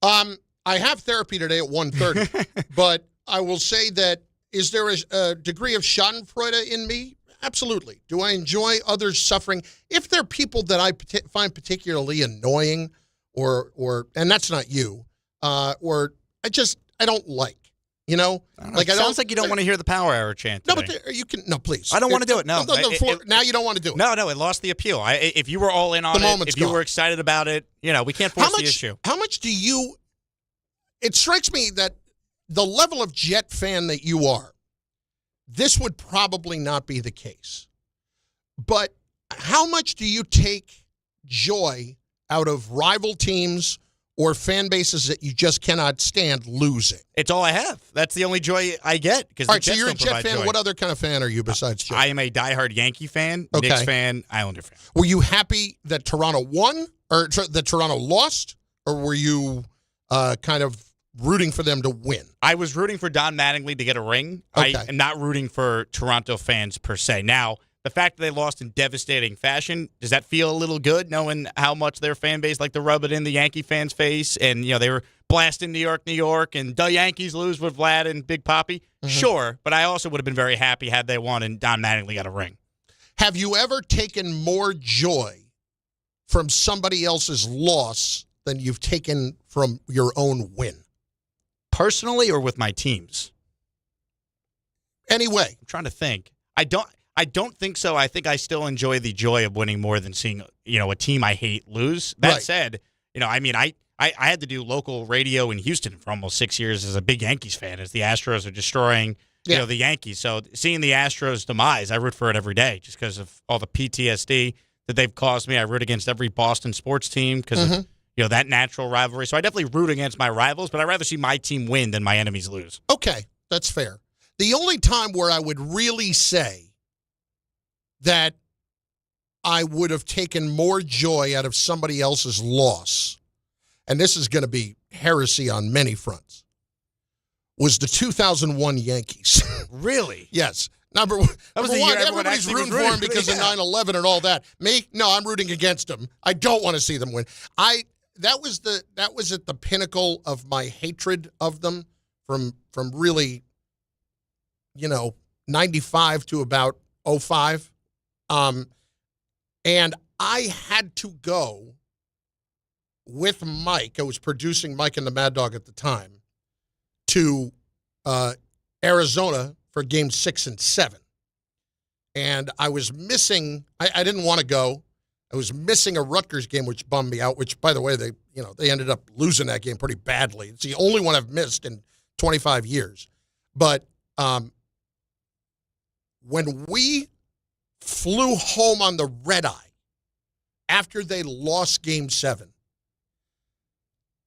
I have therapy today at 1:30, but I will say that, is there a degree of schadenfreude in me? Absolutely. Do I enjoy others suffering? If they're people that I find particularly annoying, or and that's not you, or I don't like, you know? It sounds like you don't want to hear the power hour chant today. No, but you can. No, please. I don't want to do it. No. Now you don't want to do it. No, it lost the appeal. If you were all in on it, if you were excited about it, we can't force the issue. How much do you? It strikes me that the level of Jet fan that you are, this would probably not be the case. But how much do you take joy out of rival teams or fan bases that you just cannot stand losing? It's all I have. That's the only joy I get. All right, so you're a Jet fan. Joy. What other kind of fan are you besides Jet? I am a diehard Yankee fan, Knicks fan, Islander fan. Were you happy that Toronto won or that Toronto lost, or were you kind of rooting for them to win? I was rooting for Don Mattingly to get a ring. Okay. I am not rooting for Toronto fans per se. Now, the fact that they lost in devastating fashion, does that feel a little good, knowing how much their fan base like to rub it in the Yankee fans' face? And, they were blasting New York, and the Yankees lose with Vlad and Big Papi? Mm-hmm. Sure, but I also would have been very happy had they won and Don Mattingly got a ring. Have you ever taken more joy from somebody else's loss than you've taken from your own win? Personally or with my teams? Anyway. I'm trying to think. I don't think so. I think I still enjoy the joy of winning more than seeing, a team I hate lose. That said, I had to do local radio in Houston for almost 6 years as a big Yankees fan, as the Astros are destroying, the Yankees. So seeing the Astros' demise, I root for it every day just because of all the PTSD that they've caused me. I root against every Boston sports team because of, that natural rivalry. So I definitely root against my rivals, but I'd rather see my team win than my enemies lose. Okay, that's fair. The only time where I would really say that I would have taken more joy out of somebody else's loss, and this is going to be heresy on many fronts, was the 2001 Yankees. Really? Yes. Number one, everybody's rooting for him because of 9/11 and all that. Me? No, I'm rooting against them. I don't want to see them win. That was at the pinnacle of my hatred of them from really, 95 to about 05. And I had to go with Mike. I was producing Mike and the Mad Dog at the time to Arizona for Game 6 and 7. And I was missing, I didn't want to go. I was missing a Rutgers game, which bummed me out, which, by the way, they ended up losing that game pretty badly. It's the only one I've missed in 25 years. But when we flew home on the red eye after they lost Game 7,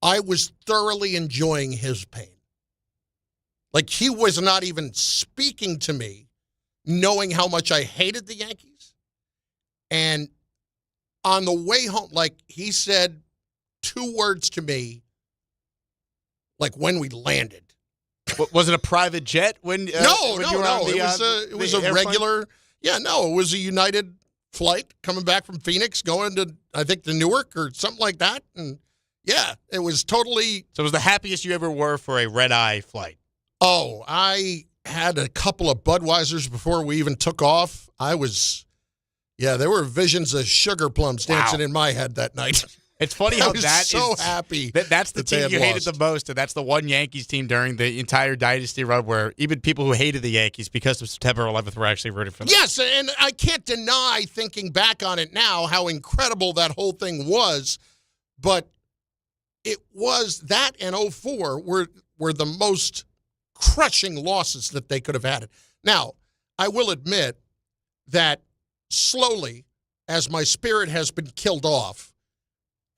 I was thoroughly enjoying his pain. Like, he was not even speaking to me, knowing how much I hated the Yankees. And on the way home, he said 2 words to me, when we landed. Was it a private jet? No. It was a regular. Yeah, no, it was a United flight coming back from Phoenix, going to, I think, to Newark or something like that. And yeah, it was totally. So it was the happiest you ever were for a red-eye flight? Oh, I had a couple of Budweisers before we even took off. There were visions of sugar plums dancing in my head that night. It's funny how happy. That's the team you hated the most, and that's the one Yankees team during the entire dynasty run where even people who hated the Yankees because of September 11th were actually rooting for them. Yes, and I can't deny, thinking back on it now, how incredible that whole thing was. But it was that and 04 were the most crushing losses that they could have had. Now, I will admit that slowly, as my spirit has been killed off,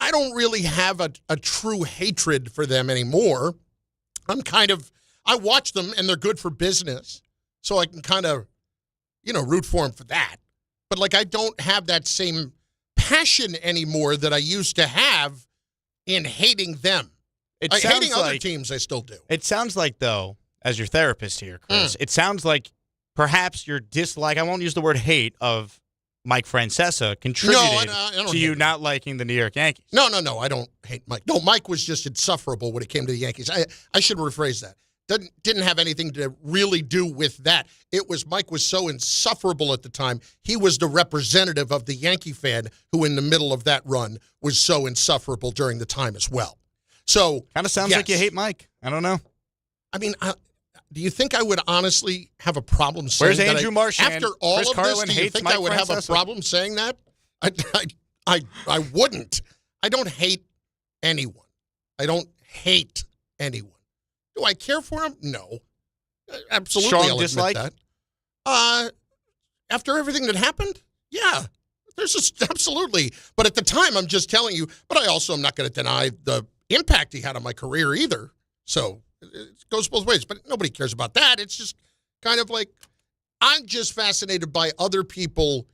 I don't really have a true hatred for them anymore. I watch them and they're good for business, so I can kind of, root for them for that. But I don't have that same passion anymore that I used to have in hating them. Hating other teams, I still do. It sounds like, though, as your therapist here, Chris, it sounds like perhaps your dislike, I won't use the word hate, of Mike Francesa contributed to you not liking the New York Yankees. No, I don't hate Mike. No, Mike was just insufferable when it came to the Yankees. I should rephrase that. Didn't have anything to really do with that. It was Mike was so insufferable at the time. He was the representative of the Yankee fan who, in the middle of that run, was so insufferable during the time as well. So kind of sounds like you hate Mike. I don't know. I mean, do you think I would honestly have a problem saying that? Where's Andrew Marchand? After all Chris of Carlin this, do you think Mike I would Francesa? have a problem saying that? I wouldn't. I don't hate anyone. I don't hate anyone. Do I care for him? No. Absolutely, Strong I'll dislike? admit that. After everything that happened, yeah. There's just absolutely. But at the time, I'm just telling you, but I also am not going to deny the impact he had on my career either. So it goes both ways, but nobody cares about that. It's just kind of I'm just fascinated by other people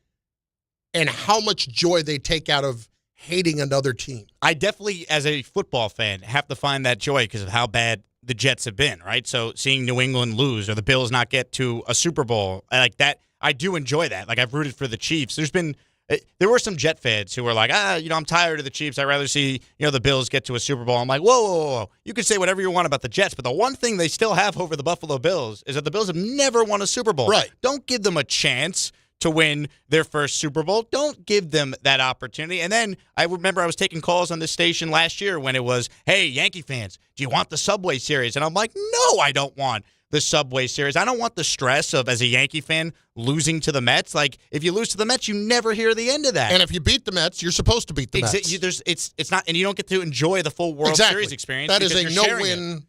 and how much joy they take out of hating another team. I definitely, as a football fan, have to find that joy because of how bad the Jets have been, right? So seeing New England lose or the Bills not get to a Super Bowl, like that, I do enjoy that. Like, I've rooted for the Chiefs. There were some Jet fans who were like, I'm tired of the Chiefs. I'd rather see, the Bills get to a Super Bowl. I'm like, whoa. You can say whatever you want about the Jets, but the one thing they still have over the Buffalo Bills is that the Bills have never won a Super Bowl. Right. Don't give them a chance to win their first Super Bowl. Don't give them that opportunity. And then I remember I was taking calls on this station last year when it was, hey, Yankee fans, do you want the Subway Series? And I'm like, no, I don't want the Subway Series. I don't want the stress of, as a Yankee fan, losing to the Mets. Like, if you lose to the Mets, you never hear the end of that. And if you beat the Mets, you're supposed to beat the Mets. It's not, and you don't get to enjoy the full World Series experience. That is a no-win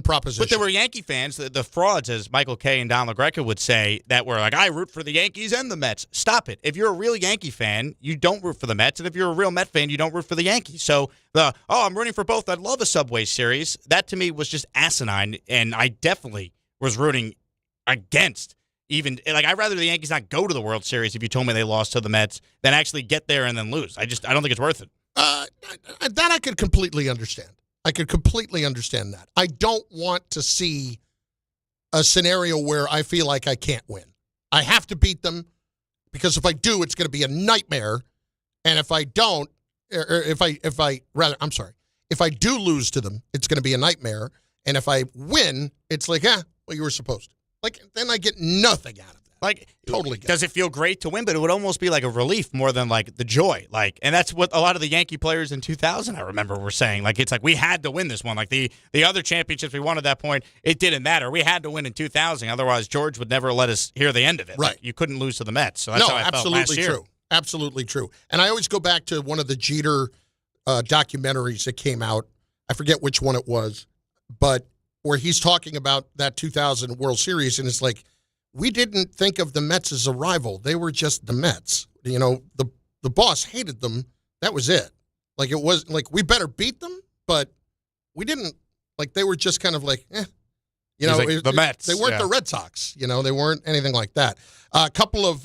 proposition. But there were Yankee fans, the frauds, as Michael Kay and Don LaGreca would say, that were like, I root for the Yankees and the Mets. Stop it. If you're a real Yankee fan, you don't root for the Mets. And if you're a real Met fan, you don't root for the Yankees. So I'm rooting for both. I'd love a Subway Series. That, to me, was just asinine. And I definitely was rooting against even, like, I'd rather the Yankees not go to the World Series if you told me they lost to the Mets than actually get there and then lose. I don't think it's worth it. That I could completely understand. I could completely understand that. I don't want to see a scenario where I feel like I can't win. I have to beat them because if I do, it's going to be a nightmare. And if I don't, if I do lose to them, it's going to be a nightmare. And if I win, it's like, you were supposed to. Like, then I get nothing out of that. Like, totally. Does it feel great to win? But it would almost be like a relief more than like the joy. Like, and that's what a lot of the Yankee players in 2000, I remember, were saying. Like, it's like we had to win this one. Like the other championships we won at that point, it didn't matter. We had to win in 2000. Otherwise, George would never let us hear the end of it. Right. Like, you couldn't lose to the Mets. So that's how I felt last year. True. Absolutely true. And I always go back to one of the Jeter documentaries that came out. I forget which one it was, but where he's talking about that 2000 World Series, and it's like, we didn't think of the Mets as a rival. They were just the Mets. The boss hated them. That was it. Like, it was like, we better beat them, but we didn't, like, they were just kind of like, like the Mets. They weren't the Red Sox. They weren't anything like that. A couple of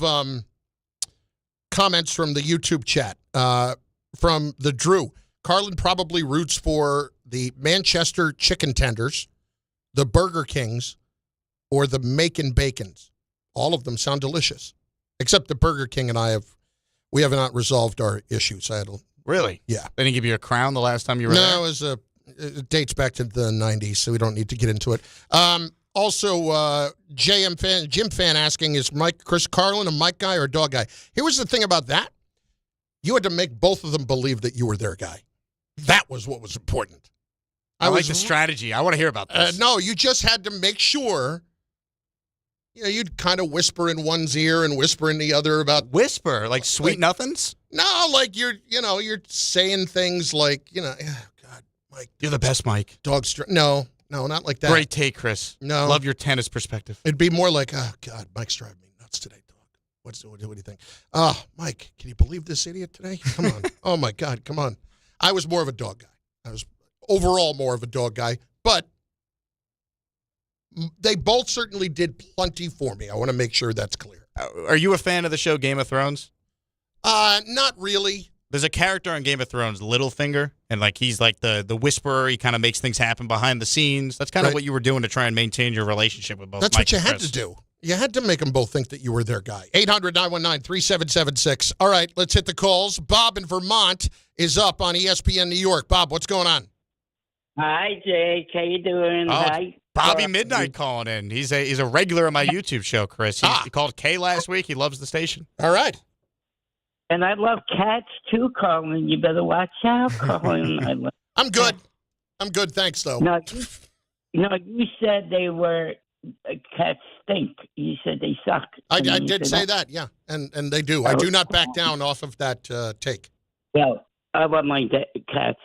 comments from the YouTube chat from the Drew. Carlin probably roots for the Manchester Chicken Tenders, the Burger Kings, or the Macon Bacons. All of them sound delicious, except the Burger King and we have not resolved our issues. Really? Yeah. They didn't give you a crown the last time you were there? No, it dates back to the 90s, so we don't need to get into it. Also, Jim fan asking, is Chris Carlin a Mike guy or a dog guy? Here was the thing about that. You had to make both of them believe that you were their guy. That was what was important. I like the strategy. I want to hear about this. No, you just had to make sure. You'd kind of whisper in one's ear and whisper in the other about like sweet nothings. No, like you're saying things like, God, Mike, you're the best, Mike. No, not like that. Great take, Chris. No, love your tennis perspective. It'd be more like, oh God, Mike's driving me nuts today, dog. What do you think? Oh, Mike, can you believe this idiot today? Come on. Oh my God, come on. I was more of a dog guy. I was overall more of a dog guy, but they both certainly did plenty for me. I want to make sure that's clear. Are you a fan of the show Game of Thrones? Not really. There's a character on Game of Thrones, Littlefinger, and like he's like the whisperer. He kind of makes things happen behind the scenes. That's kind of what you were doing to try and maintain your relationship with both. That's Mike what you and had Chris. to do. You had to make them both think that you were their guy. 800-919-3776. All right, let's hit the calls. Bob in Vermont is up on ESPN New York. Bob, what's going on? Hi, Jake. How you doing? Hi. Bobby Midnight calling in. He's a regular on my YouTube show, Chris. He called Kay last week. He loves the station. All right. And I love cats too, Carlin. You better watch out, Carlin. I'm good. I'm good. Thanks, though. No, you said they were cats stink. You said they suck. I did say that, yeah, and they do. I do not back down off of that take. Well, I love my cats.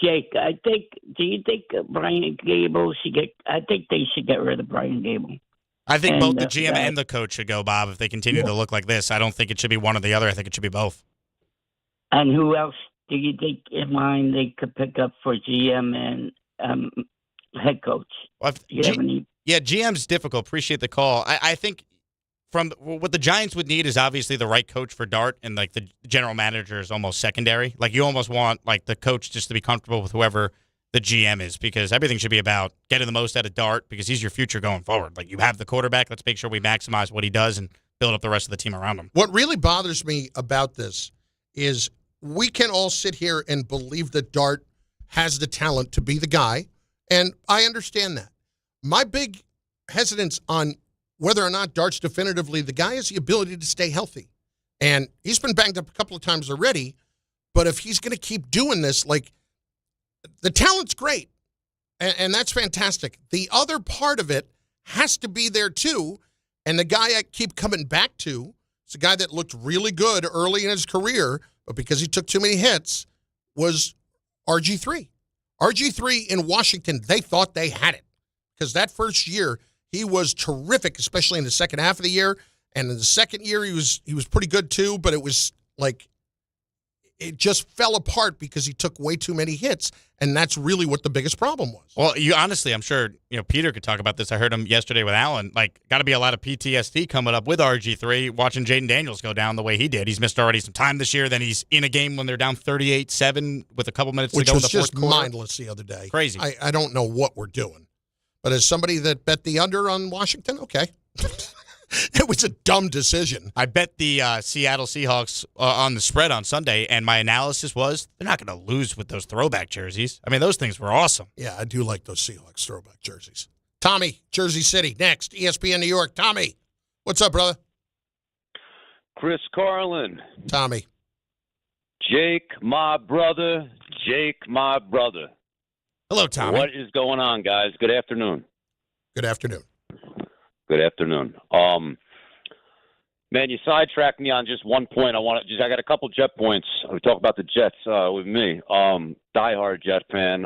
Jake, do you think Brian Gable should get? I think they should get rid of Brian Gable. I think both the GM and the coach should go, Bob, if they continue to look like this. I don't think it should be one or the other. I think it should be both. And who else do you think in mind they could pick up for GM and head coach? Yeah, GM's difficult. Appreciate the call. I think from what the Giants would need is obviously the right coach for Dart, and like the general manager is almost secondary. Like you almost want like the coach just to be comfortable with whoever the GM is, because everything should be about getting the most out of Dart because he's your future going forward. Like you have the quarterback, let's make sure we maximize what he does and build up the rest of the team around him. What really bothers me about this is we can all sit here and believe that Dart has the talent to be the guy, and I understand that. My big hesitance on whether or not Dart's definitively the guy is the ability to stay healthy. And he's been banged up a couple of times already, but if he's going to keep doing this, like, the talent's great, and that's fantastic. The other part of it has to be there too, and the guy I keep coming back to is a guy that looked really good early in his career, but because he took too many hits, was RG3. RG3 in Washington, they thought they had it because that first year he was terrific, especially in the second half of the year. And in the second year, he was pretty good too, but it was like it just fell apart because he took way too many hits, and that's really what the biggest problem was. Well, honestly, I'm sure Peter could talk about this. I heard him yesterday with Allen. Like, got to be a lot of PTSD coming up with RG3, watching Jaden Daniels go down the way he did. He's missed already some time this year. Then he's in a game when they're down 38-7 with a couple minutes to go in the fourth quarter. Which was just mindless the other day. Crazy. I don't know what we're doing. But as somebody that bet the under on Washington, okay. It was a dumb decision. I bet the Seattle Seahawks on the spread on Sunday, and my analysis was they're not going to lose with those throwback jerseys. I mean, those things were awesome. Yeah, I do like those Seahawks throwback jerseys. Tommy, Jersey City, next. ESPN New York. Tommy, what's up, brother? Chris Carlin. Tommy. Jake, my brother. Jake, my brother. Hello, Tommy. What is going on, guys? Good afternoon. Good afternoon. Good afternoon. Man, you sidetracked me on just one point. I got a couple Jet points. We talk about the Jets with me. Diehard Jet fan.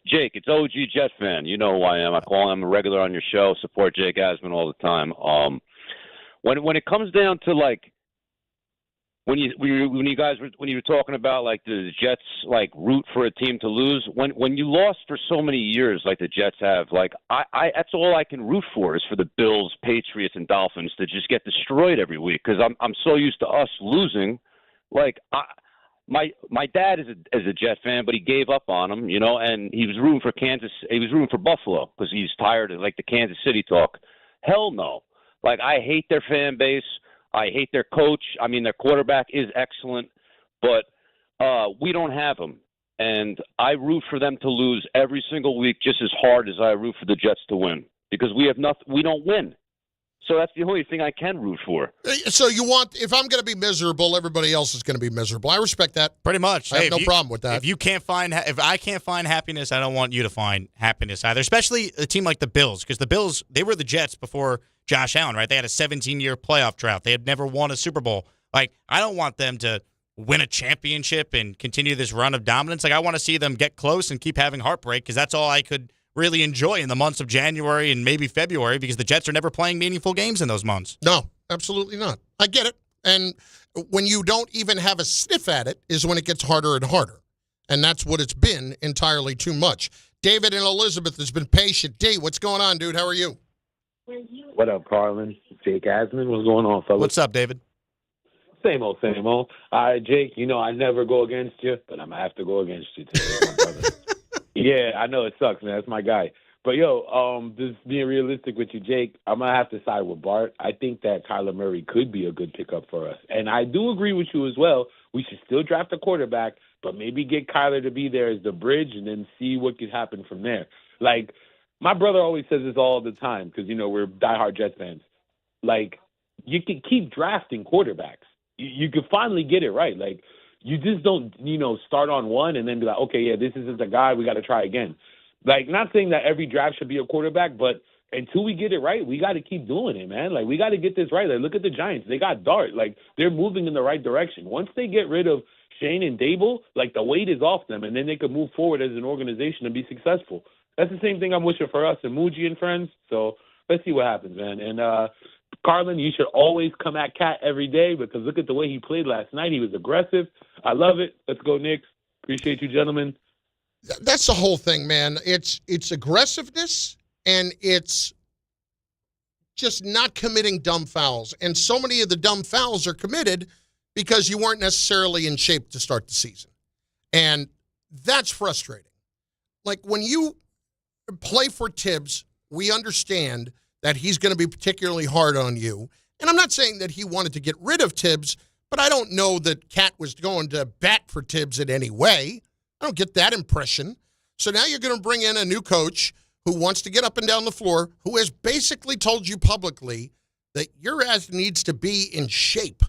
Jake, it's OG Jet fan. You know who I am. I call him a regular on your show. Support Jake Asman all the time. When it comes down to like when you were talking about like the Jets like root for a team to lose, when you lost for so many years like the Jets have, like I that's all I can root for is for the Bills, Patriots, and Dolphins to just get destroyed every week because I'm so used to us losing. Like my dad is a Jet fan, but he gave up on him, and he was rooting for Kansas. He was rooting for Buffalo because he's tired of like the Kansas City talk. Hell no! Like I hate their fan base. I hate their coach. I mean, their quarterback is excellent, but we don't have him. And I root for them to lose every single week just as hard as I root for the Jets to win because we have nothing. We don't win. So that's the only thing I can root for. So you want, if I'm going to be miserable, everybody else is going to be miserable. I respect that. Pretty much. I have no problem with that. If I can't find happiness, I don't want you to find happiness either, especially a team like the Bills because the Bills, they were the Jets before Josh Allen, right? They had a 17-year playoff drought. They had never won a Super Bowl. Like, I don't want them to win a championship and continue this run of dominance. Like, I want to see them get close and keep having heartbreak because that's all I could really enjoy in the months of January and maybe February because the Jets are never playing meaningful games in those months. No, absolutely not. I get it. And when you don't even have a sniff at it is when it gets harder and harder. And that's what it's been entirely too much. David and Elizabeth has been patient. D, what's going on, dude? How are you? What up, Carlin? Jake Asman. What's going on, fellas? What's up, David? Same old, same old. All right, Jake, I never go against you, but I'm going to have to go against you today, my brother. Yeah, I know it sucks, man. That's my guy. But, just being realistic with you, Jake, I'm going to have to side with Bart. I think that Kyler Murray could be a good pickup for us. And I do agree with you as well. We should still draft a quarterback, but maybe get Kyler to be there as the bridge and then see what could happen from there. Like, my brother always says this all the time because, we're diehard Jets fans. Like, you can keep drafting quarterbacks. You can finally get it right. Like, you just don't, start on one and then be like, okay, yeah, this isn't the guy. We got to try again. Like, not saying that every draft should be a quarterback, but until we get it right, we got to keep doing it, man. Like, we got to get this right. Like, look at the Giants. They got Dart. Like, they're moving in the right direction. Once they get rid of Schoen and Daboll, like, the weight is off them, and then they could move forward as an organization and be successful. That's the same thing I'm wishing for us and Muji and friends. So let's see what happens, man. And Carlin, you should always come at Cat every day because look at the way he played last night. He was aggressive. I love it. Let's go, Knicks. Appreciate you, gentlemen. That's the whole thing, man. It's aggressiveness and it's just not committing dumb fouls. And so many of the dumb fouls are committed because you weren't necessarily in shape to start the season. And that's frustrating. Like when you play for Tibbs, we understand that he's going to be particularly hard on you And I'm not saying that he wanted to get rid of Tibbs, but I don't know that Cat was going to bat for Tibbs in any way. I don't get that impression. So now you're going to bring in a new coach who wants to get up and down the floor, who has basically told you publicly that your ass needs to be in shape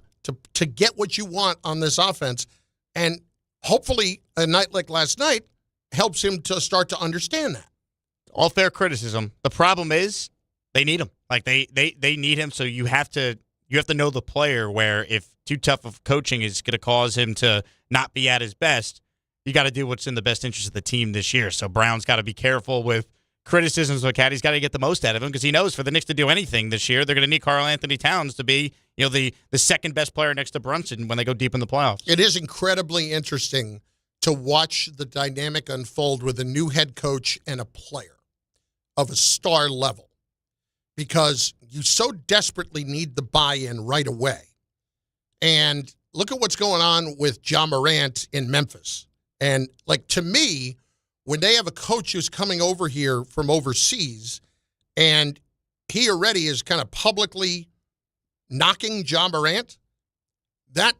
to get what you want on this offense. And hopefully a night like last night helps him to start to understand that. All fair criticism. The problem is they need him. Like they need him, so you have to know the player, where if too tough of coaching is going to cause him to not be at his best, you got to do what's in the best interest of the team this year. So Brown's got to be careful with criticisms of Cat. He's got to get the most out of him, because he knows for the Knicks to do anything this year, they're going to need Karl-Anthony Towns to be, the second best player next to Brunson when they go deep in the playoffs. It is incredibly interesting to watch the dynamic unfold with a new head coach and a player of a star level, because you so desperately need the buy-in right away. And look at what's going on with Ja Morant in Memphis. And, to me, when they have a coach who's coming over here from overseas and he already is kind of publicly knocking Ja Morant, that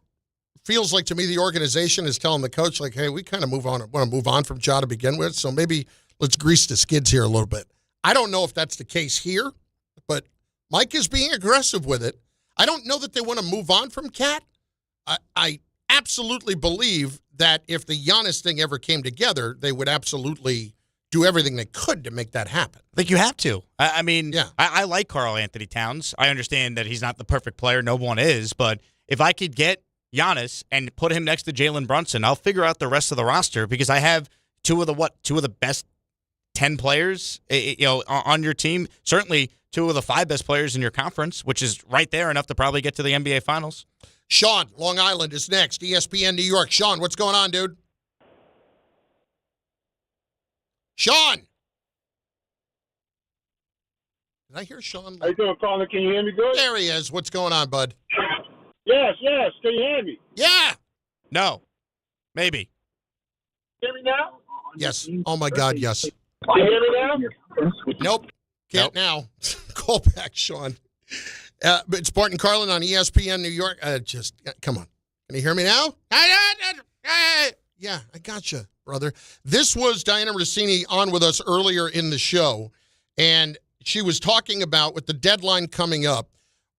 feels like to me the organization is telling the coach, hey, we kind of want to move on from Ja to begin with, so maybe let's grease the skids here a little bit. I don't know if that's the case here, but Mike is being aggressive with it. I don't know that they want to move on from Cat. I absolutely believe that if the Giannis thing ever came together, they would absolutely do everything they could to make that happen. I think you have to. I like Karl-Anthony Towns. I understand that he's not the perfect player. No one is. But if I could get Giannis and put him next to Jalen Brunson, I'll figure out the rest of the roster, because I have two of the best 10 players on your team. Certainly two of the 5 best players in your conference, which is right there enough to probably get to the NBA Finals. Sean, Long Island is next. ESPN New York. Sean, what's going on, dude? Sean! Did I hear Sean? How you doing, Carlin? Can you hear me good? There he is. What's going on, bud? Yes. Can you hear me? Yeah. No. Maybe. Hear me now? Yes. Oh, my God, yes. Can you hear me now? Nope. Can't now. Call back, Sean. It's Bart and Carlin on ESPN New York. Come on. Can you hear me now? Yeah, I got you, brother. This was Dianna Russini on with us earlier in the show, and she was talking about, with the deadline coming up,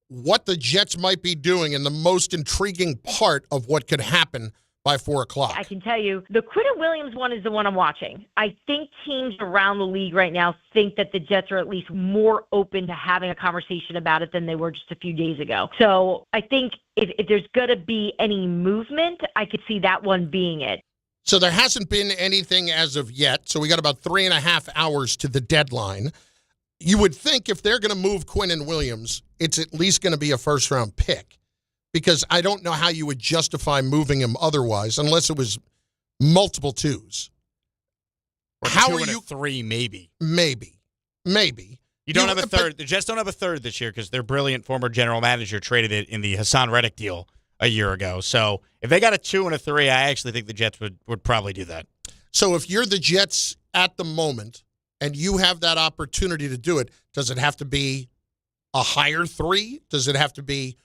what the Jets might be doing and the most intriguing part of what could happen by 4 o'clock. I can tell you, the Quinnen Williams one is the one I'm watching. I think teams around the league right now think that the Jets are at least more open to having a conversation about it than they were just a few days ago. So I think if there's going to be any movement, I could see that one being it. So there hasn't been anything as of yet. So we got about 3.5 hours to the deadline. You would think if they're going to move Quinnen Williams, it's at least going to be a first-round pick, because I don't know how you would justify moving him otherwise, unless it was multiple twos. Or how 2 are and you? A 3, maybe. Maybe. You don't have a third. The Jets don't have a third this year because their brilliant former general manager traded it in the Hassan Reddick deal a year ago. So if they got a 2 and a 3, I actually think the Jets would probably do that. So if you're the Jets at the moment and you have that opportunity to do it, does it have to be a higher 3? Does it have to be,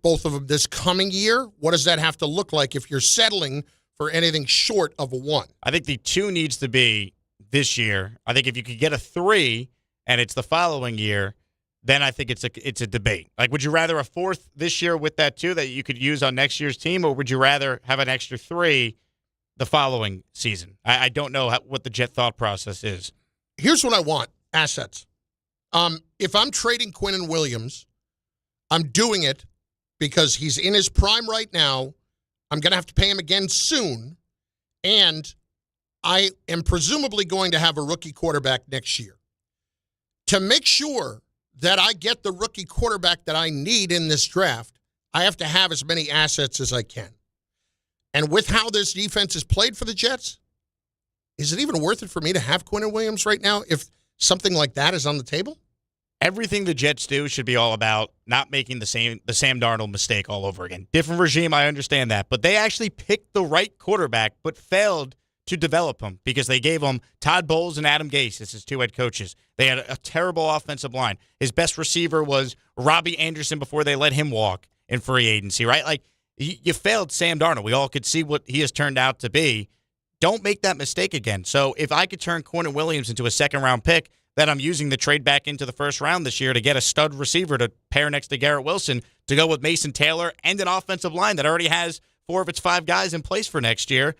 both of them this coming year? What does that have to look like if you're settling for anything short of a 1? I think the 2 needs to be this year. I think if you could get a 3 and it's the following year, then I think it's a debate. Like, would you rather a 4th this year with that 2 that you could use on next year's team, or would you rather have an extra 3 the following season? I don't know what the Jet thought process is. Here's what I want: assets. If I'm trading Quinnen Williams, I'm doing it because he's in his prime right now. I'm going to have to pay him again soon, and I am presumably going to have a rookie quarterback next year. To make sure that I get the rookie quarterback that I need in this draft, I have to have as many assets as I can. And with how this defense is played for the Jets, is it even worth it for me to have Quinnen Williams right now if something like that is on the table? Everything the Jets do should be all about not making the Sam Darnold mistake all over again. Different regime, I understand that. But they actually picked the right quarterback but failed to develop him because they gave him Todd Bowles and Adam Gase as his two head coaches. They had a terrible offensive line. His best receiver was Robbie Anderson before they let him walk in free agency, right? Like, you failed Sam Darnold. We all could see what he has turned out to be. Don't make that mistake again. So if I could turn Quinnen Williams into a second-round pick, that I'm using to trade back into the first round this year to get a stud receiver to pair next to Garrett Wilson to go with Mason Taylor and an offensive line that already has 4 of its 5 guys in place for next year,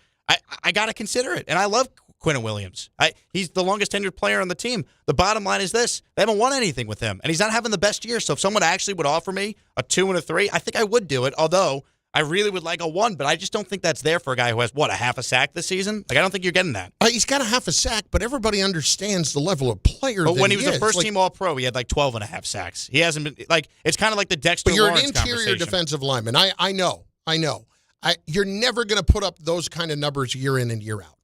I got to consider it. And I love Quinnen Williams. He's the longest tenured player on the team. The bottom line is this. They haven't won anything with him, and he's not having the best year. So if someone actually would offer me a 2 and a 3, I think I would do it, although I really would like a 1, but I just don't think that's there for a guy who has, a half a sack this season? Like, I don't think you're getting that. He's got a half a sack, but everybody understands the level of player But that when he was is. a first-team All-Pro, he had like 12 and a half sacks. He hasn't been, like, it's kind of like the Dexter But you're Lawrence an interior conversation. defensive lineman. I know. You're never going to put up those kind of numbers year in and year out.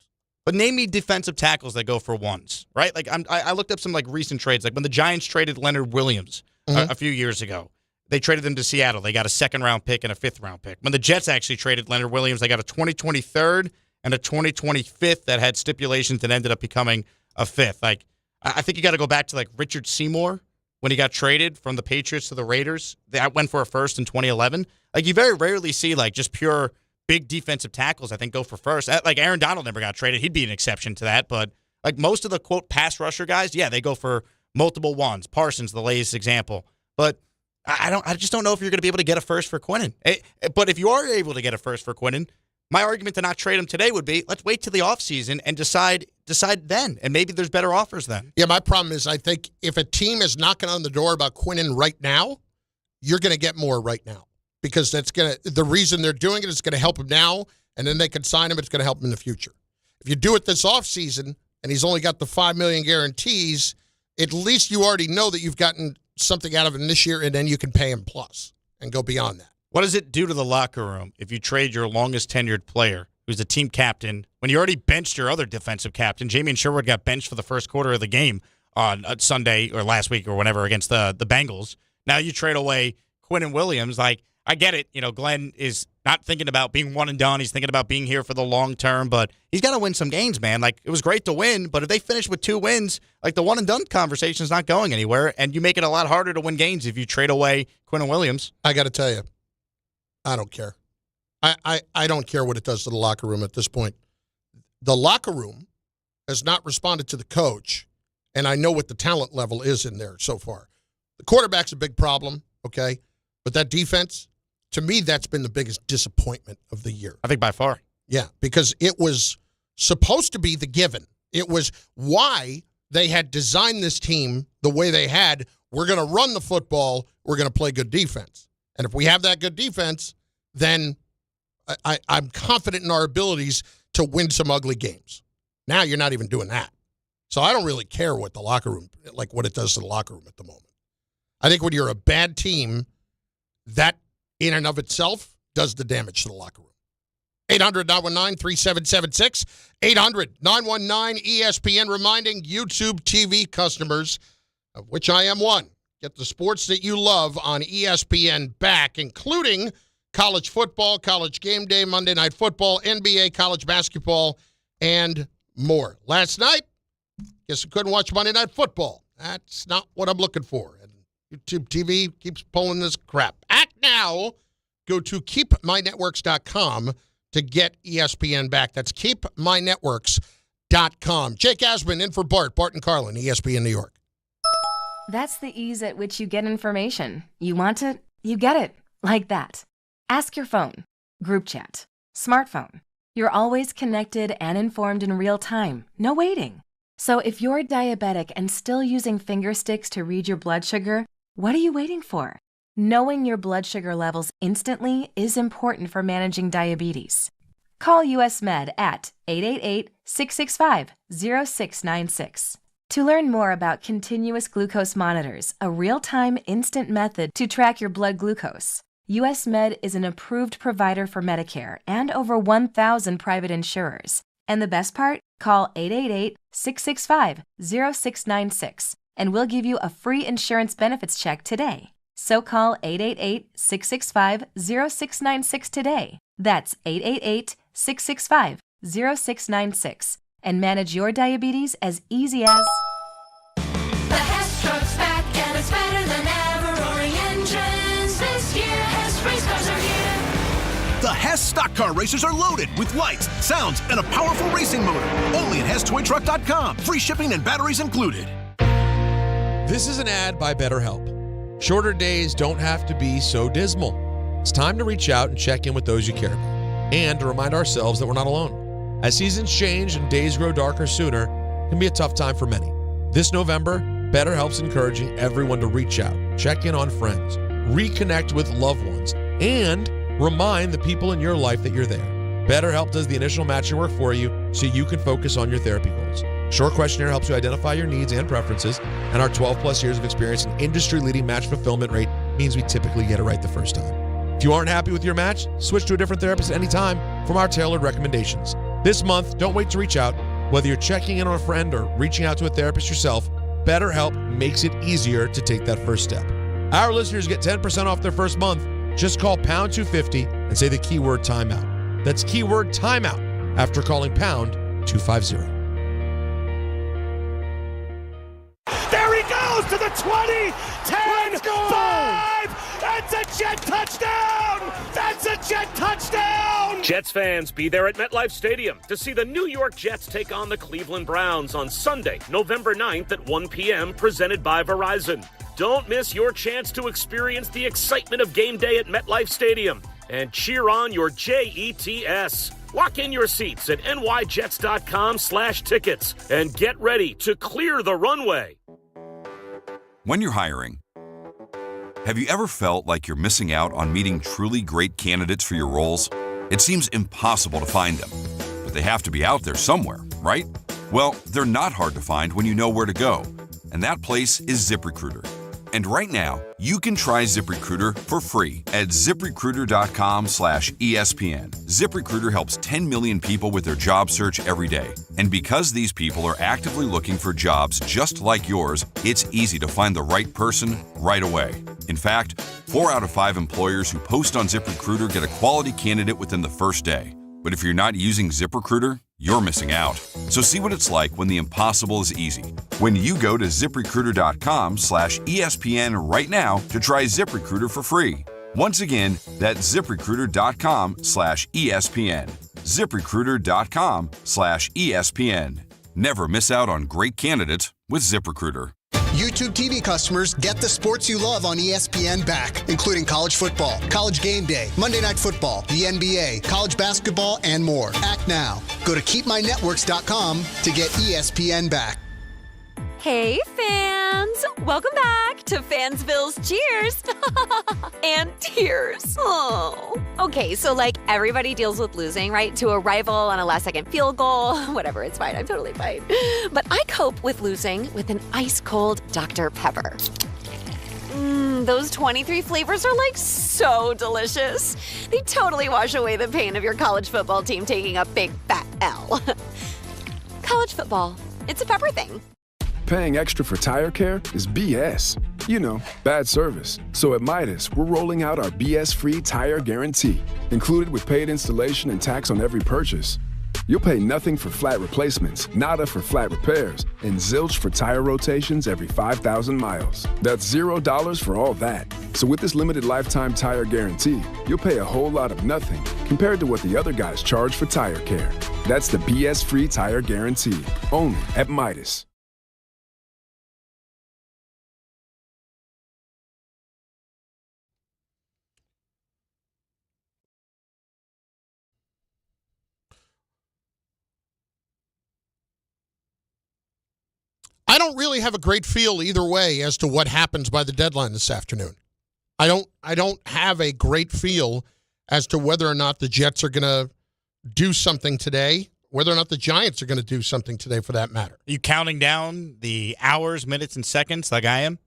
But name me defensive tackles that go for 1s, right? Like, I looked up some, like, recent trades. Like, when the Giants traded Leonard Williams a few years ago, they traded him to Seattle. They got a 2nd-round pick and a 5th-round pick. When the Jets actually traded Leonard Williams, they got a 2023 and a 2025 that had stipulations that ended up becoming a 5th. Like, I think you got to go back to, like, Richard Seymour when he got traded from the Patriots to the Raiders. That went for a 1st in 2011. Like, you very rarely see, like, just pure big defensive tackles, I think, go for 1st. Like, Aaron Donald never got traded. He'd be an exception to that. But, like, most of the, quote, pass rusher guys, yeah, they go for multiple 1s. Parsons, the latest example. But I just don't know if you're going to be able to get a 1st for Quinnen. But if you are able to get a 1st for Quinnen, my argument to not trade him today would be, let's wait till the offseason and decide then. And maybe there's better offers then. Yeah, my problem is I think if a team is knocking on the door about Quinnen right now, you're going to get more right now. Because the reason they're doing it is going to help him now, and then they can sign him, it's going to help him in the future. If you do it this offseason, and he's only got the $5 million guarantees, at least you already know that you've gotten something out of him this year, and then you can pay him plus and go beyond that. What does it do to the locker room if you trade your longest tenured player, who's the team captain, when you already benched your other defensive captain? Jamie Sherwood got benched for the first quarter of the game on Sunday or last week or whenever against the Bengals. Now you trade away Quinnen Williams. Like, I get it. You know, Glenn is not thinking about being one and done. He's thinking about being here for the long term, but he's got to win some games, man. Like, it was great to win, but if they finish with 2 wins, like, the one and done conversation is not going anywhere, and you make it a lot harder to win games if you trade away Quinnen Williams. I got to tell you, I don't care. I don't care what it does to the locker room at this point. The locker room has not responded to the coach, and I know what the talent level is in there so far. The quarterback's a big problem, okay? But that defense, to me, that's been the biggest disappointment of the year. I think by far. Yeah, because it was supposed to be the given. It was why they had designed this team the way they had. We're going to run the football. We're going to play good defense. And if we have that good defense, then I'm confident in our abilities to win some ugly games. Now you're not even doing that. So I don't really care what the locker room, like what it does to the locker room at the moment. I think when you're a bad team, that in and of itself does the damage to the locker room. 800-919-3776, 800-919-ESPN, reminding YouTube TV customers, of which I am one, get the sports that you love on ESPN back, including college football, college game day, Monday Night Football, NBA, college basketball, and more. Last night, guess I couldn't watch Monday Night Football. That's not what I'm looking for. And YouTube TV keeps pulling this crap. Act now. Go to keepmynetworks.com to get ESPN back. That's keepmynetworks.com. Jake Asman in for Bart and Carlin, ESPN New York. That's the ease at which you get information. You want it, you get it. Like that. Ask your phone. Group chat. Smartphone. You're always connected and informed in real time. No waiting. So if you're diabetic and still using finger sticks to read your blood sugar, what are you waiting for? Knowing your blood sugar levels instantly is important for managing diabetes. Call US Med at 888-665-0696. To learn more about continuous glucose monitors, a real-time instant method to track your blood glucose, US Med is an approved provider for Medicare and over 1,000 private insurers. And the best part? Call 888-665-0696 and we'll give you a free insurance benefits check today. So call 888-665-0696 today. That's 888-665-0696. 0696 and manage your diabetes as easy as... The Hess truck's back and it's better than ever. Roaring engines this year. Hess race cars are here. The Hess stock car racers are loaded with lights, sounds, and a powerful racing motor. Only at HessToyTruck.com. Free shipping and batteries included. This is an ad by BetterHelp. Shorter days don't have to be so dismal. It's time to reach out and check in with those you care about, and to remind ourselves that we're not alone. As seasons change and days grow darker sooner, it can be a tough time for many. This November, BetterHelp's encouraging everyone to reach out, check in on friends, reconnect with loved ones, and remind the people in your life that you're there. BetterHelp does the initial matching work for you so you can focus on your therapy goals. Short questionnaire helps you identify your needs and preferences, and our 12-plus years of experience and industry-leading match fulfillment rate means we typically get it right the first time. If you aren't happy with your match, switch to a different therapist at any time from our tailored recommendations. This month, don't wait to reach out. Whether you're checking in on a friend or reaching out to a therapist yourself, BetterHelp makes it easier to take that first step. Our listeners get 10% off their first month. Just call pound 250 and say the keyword timeout. That's keyword timeout after calling pound 250. There he goes to the 20, 10, 5. That's a Jet touchdown. That's a Jet touchdown. Jets fans, be there at MetLife Stadium to see the New York Jets take on the Cleveland Browns on Sunday, November 9th at 1 p.m., presented by Verizon. Don't miss your chance to experience the excitement of game day at MetLife Stadium and cheer on your Jets. Lock in your seats at nyjets.com/tickets and get ready to clear the runway. When you're hiring, have you ever felt like you're missing out on meeting truly great candidates for your roles? It seems impossible to find them, but they have to be out there somewhere, right? Well, they're not hard to find when you know where to go, and that place is ZipRecruiter. And right now, you can try ZipRecruiter for free at ZipRecruiter.com/ESPN. ZipRecruiter helps 10 million people with their job search every day. And because these people are actively looking for jobs just like yours, it's easy to find the right person right away. In fact, 4 out of 5 employers who post on ZipRecruiter get a quality candidate within the first day. But if you're not using ZipRecruiter, you're missing out. So see what it's like when the impossible is easy. When you go to ZipRecruiter.com/ESPN right now to try ZipRecruiter for free. Once again, that's ZipRecruiter.com/ESPN. ZipRecruiter.com/ESPN. Never miss out on great candidates with ZipRecruiter. YouTube TV customers, get the sports you love on ESPN back, including college football, college game day, Monday Night Football, the NBA, college basketball, and more. Act now. Go to keepmynetworks.com to get ESPN back. Hey, fans! Welcome back to Fansville's Cheers and Tears. Oh. Okay, so like everybody deals with losing, right? To a rival on a last-second field goal. Whatever, it's fine. I'm totally fine. But I cope with losing with an ice-cold Dr. Pepper. Those 23 flavors are like so delicious. They totally wash away the pain of your college football team taking a big fat L. College football, it's a pepper thing. Paying extra for tire care is BS. You know, bad service. So at Midas, we're rolling out our BS-free tire guarantee, included with paid installation and tax on every purchase. You'll pay nothing for flat replacements, nada for flat repairs, and zilch for tire rotations every 5,000 miles. That's $0 for all that. So with this limited lifetime tire guarantee, you'll pay a whole lot of nothing compared to what the other guys charge for tire care. That's the BS-free tire guarantee, only at Midas. I don't really have a great feel either way as to what happens by the deadline this afternoon. I don't have a great feel as to whether or not the Jets are going to do something today, whether or not the Giants are going to do something today for that matter. Are you counting down the hours, minutes, and seconds like I am?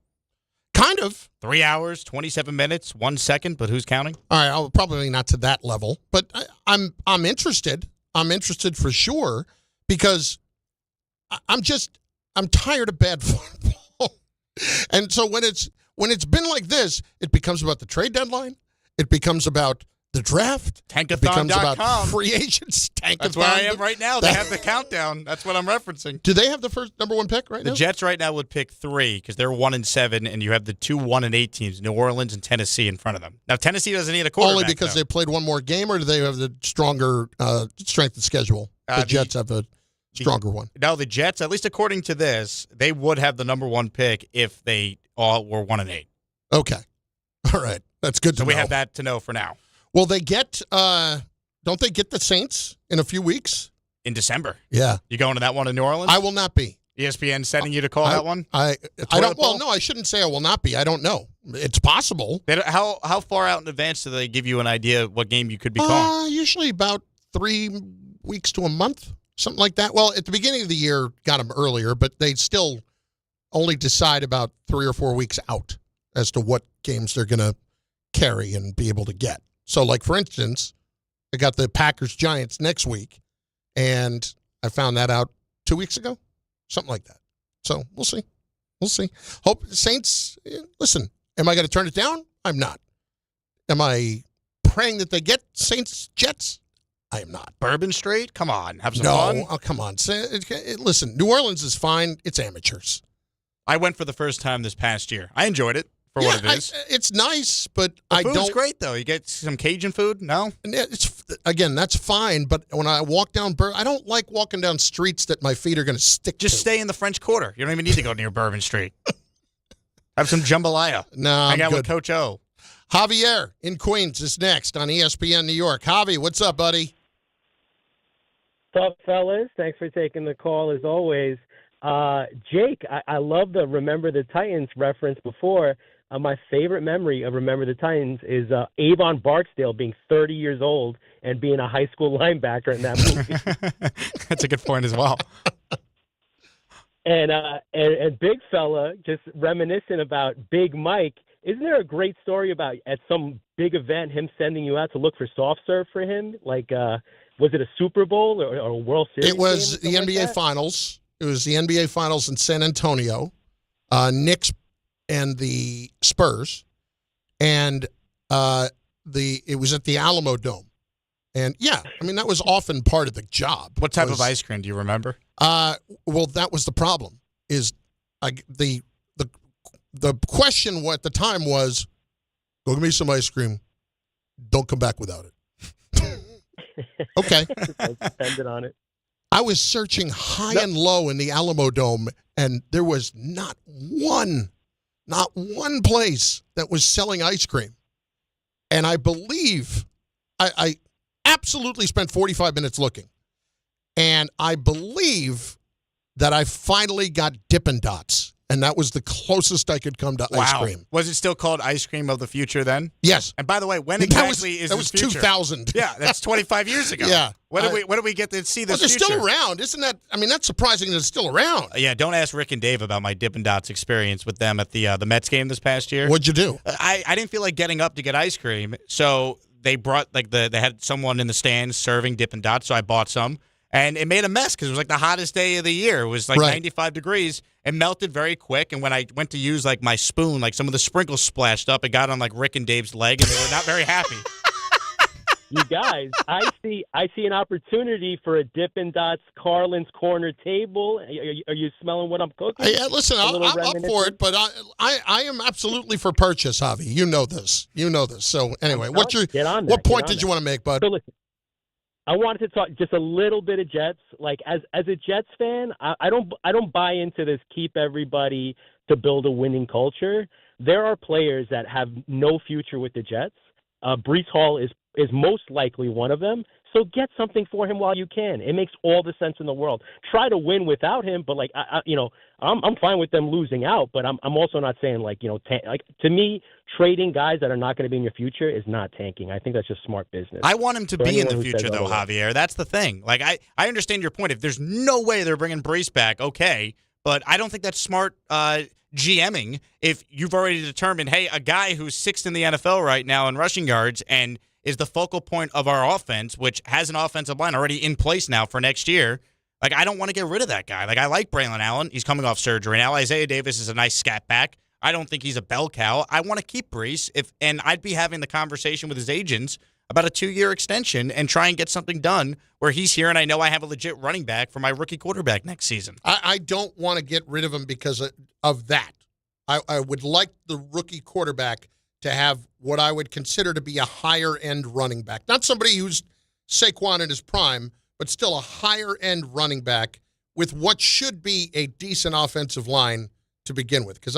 Kind of. 3 hours, 27 minutes, 1 second, but who's counting? All right, I'll probably not to that level, but I'm interested. I'm interested for sure because I'm tired of bad football. And so when it's been like this, it becomes about the trade deadline. It becomes about the draft. Tankathon.com. Becomes about free agents. Tankathon. That's where I am right now. They have the countdown. That's what I'm referencing. Do they have the first number 1 pick right now? The Jets right now would pick 3 because they're 1-7, and you have the 2 1-8 teams, New Orleans and Tennessee, in front of them. Now Tennessee doesn't need a quarterback. Only because they played one more game, or do they have the stronger strength of schedule? The Jets have a stronger one. No, the Jets, at least according to this, they would have the number 1 pick if they all were 1-8. Okay, all right, that's good to know. So we have that to know for now. Will they get? Don't they get the Saints in a few weeks? In December. Yeah. You going to that one in New Orleans? I will not be. ESPN sending you to call that one? I don't. Well, no, I shouldn't say I will not be. I don't know. It's possible. How far out in advance do they give you an idea of what game you could be calling? Usually about 3 weeks to a month, something like that. Well, at the beginning of the year, got them earlier, but they still only decide about 3 or 4 weeks out as to what games they're going to carry and be able to get. So, like, for instance, I got the Packers-Giants next week, and I found that out 2 weeks ago, something like that. So, we'll see. We'll see. Hope Saints, listen, am I going to turn it down? I'm not. Am I praying that they get Saints-Jets? I am not. Bourbon Street? Come on. Have some fun. No, come on. Listen, New Orleans is fine. It's amateurs. I went for the first time this past year. I enjoyed it. For what it is. It's nice, but the food's great, though. You get some Cajun food? No? Again, that's fine, but when I walk down I don't like walking down streets that my feet are going to stick to. Just stay in the French Quarter. You don't even need to go near Bourbon Street. Have some jambalaya. No, Hang out with Coach O. Javier in Queens is next on ESPN New York. Javi, what's up, buddy? What's up, fellas? Thanks for taking the call, as always. Jake, I love the Remember the Titans reference before. My favorite memory of Remember the Titans is Avon Barksdale being 30 years old and being a high school linebacker in that movie. That's a good point as well. And Big Fella, just reminiscent about Big Mike, isn't there a great story about at some big event him sending you out to look for soft serve for him? Like, was it a Super Bowl or a World Series? It was the NBA like Finals. It was the NBA Finals in San Antonio. Knicks and the Spurs, and it was at the Alamo Dome. And, yeah, I mean, that was often part of the job. What type of ice cream do you remember? Well, that was the problem, is the question at the time was, go get me some ice cream. Don't come back without it. Okay. Depended on it. I was searching high and low in the Alamo Dome, and there was not one place that was selling ice cream. And I believe I absolutely spent 45 minutes looking. And I believe that I finally got Dippin' Dots. And that was the closest I could come to ice cream. Was it still called Ice Cream of the Future then? Yes. And by the way, when exactly is that this was future? 2000. Yeah, that's 25 years ago. Yeah. When did we get to see this they're future? still around. Isn't that, I mean, that's surprising that it's still around. Yeah, don't ask Rick and Dave about my Dippin' Dots experience with them at the Mets game this past year. What'd you do? I didn't feel like getting up to get ice cream, so they brought, they had someone in the stands serving Dippin' Dots, so I bought some. And it made a mess because it was like the hottest day of the year. It was like 95 degrees. It melted very quick. And when I went to use like my spoon, like some of the sprinkles splashed up. It got on like Rick and Dave's leg, and they were not very happy. You guys, I see an opportunity for a Dippin' Dots Carlin's Corner table. Are you smelling what I'm cooking? Hey, listen, I'm up for it, but I am absolutely for purchase, Javi. You know this. So anyway, what point did you want to make, bud? So listen, I wanted to talk just a little bit of Jets. Like as a Jets fan, I don't buy into this keep everybody to build a winning culture. There are players that have no future with the Jets. Breece Hall is most likely one of them. So get something for him while you can. It makes all the sense in the world. Try to win without him, but I'm fine with them losing out. But I'm also not saying to me, trading guys that are not going to be in your future is not tanking. I think that's just smart business. I want him to be in the future, though, Javier. That's the thing. Like I understand your point. If there's no way they're bringing Breece back, okay, but I don't think that's smart GMing. If you've already determined, hey, a guy who's sixth in the NFL right now in rushing yards and is the focal point of our offense, which has an offensive line already in place now for next year. Like, I don't want to get rid of that guy. Like, I like Braylon Allen. He's coming off surgery now. Isaiah Davis is a nice scat back. I don't think he's a bell cow. I want to keep Brees, and I'd be having the conversation with his agents about a 2-year extension and try and get something done where he's here and I know I have a legit running back for my rookie quarterback next season. I don't want to get rid of him because of that. I would like the rookie quarterback to have what I would consider to be a higher-end running back. Not somebody who's Saquon in his prime, but still a higher-end running back with what should be a decent offensive line to begin with. Because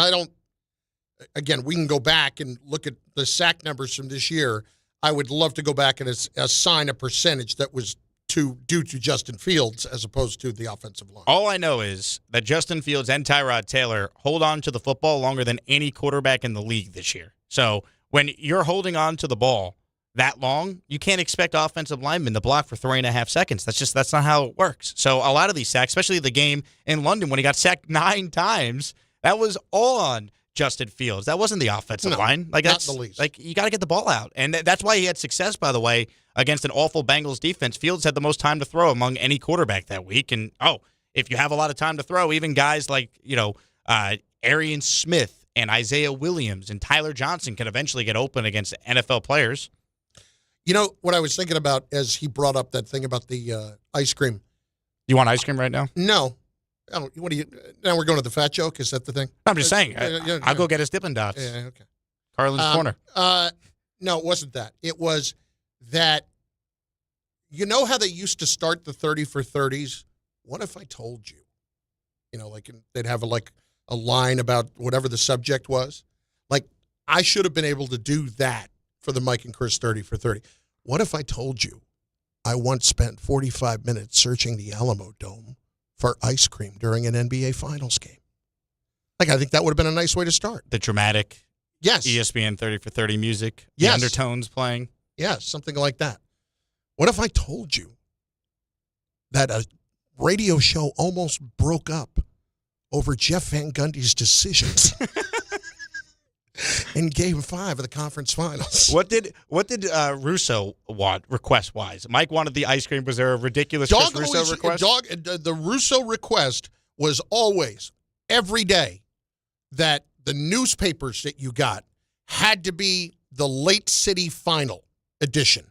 again, we can go back and look at the sack numbers from this year. I would love to go back and assign a percentage that was due to Justin Fields as opposed to the offensive line. All I know is that Justin Fields and Tyrod Taylor hold on to the football longer than any quarterback in the league this year. So when you're holding on to the ball that long, you can't expect offensive linemen to block for 3.5 seconds. That's not how it works. So a lot of these sacks, especially the game in London when he got sacked 9 times, that was all on Justin Fields. That wasn't the offensive line. That's not the least. You got to get the ball out. And that's why he had success, by the way, against an awful Bengals defense. Fields had the most time to throw among any quarterback that week. And, if you have a lot of time to throw, even guys like, Arian Smith and Isaiah Williams and Tyler Johnson can eventually get open against NFL players. You know what I was thinking about as he brought up that thing about the ice cream? You want ice cream right now? No. Now we're going to the fat joke? Is that the thing? I'm just saying. I'll go get his Dippin' Dots. Yeah, okay. Carlin's Corner. No, it wasn't that. It was that, you know how they used to start the 30 for 30s? What if I told you? They'd have a line about whatever the subject was. I should have been able to do that for the Mike and Chris 30 for 30. What if I told you I once spent 45 minutes searching the Alamo Dome for ice cream during an NBA Finals game? I think that would have been a nice way to start. The dramatic ESPN 30 for 30 music, the undertones playing. Yes, something like that. What if I told you that a radio show almost broke up over Jeff Van Gundy's decisions in Game 5 of the conference finals? What did Russo want request-wise? Mike wanted the ice cream. Was there a ridiculous Russo request? The Russo request was always, every day, that the newspapers that you got had to be the late city final edition.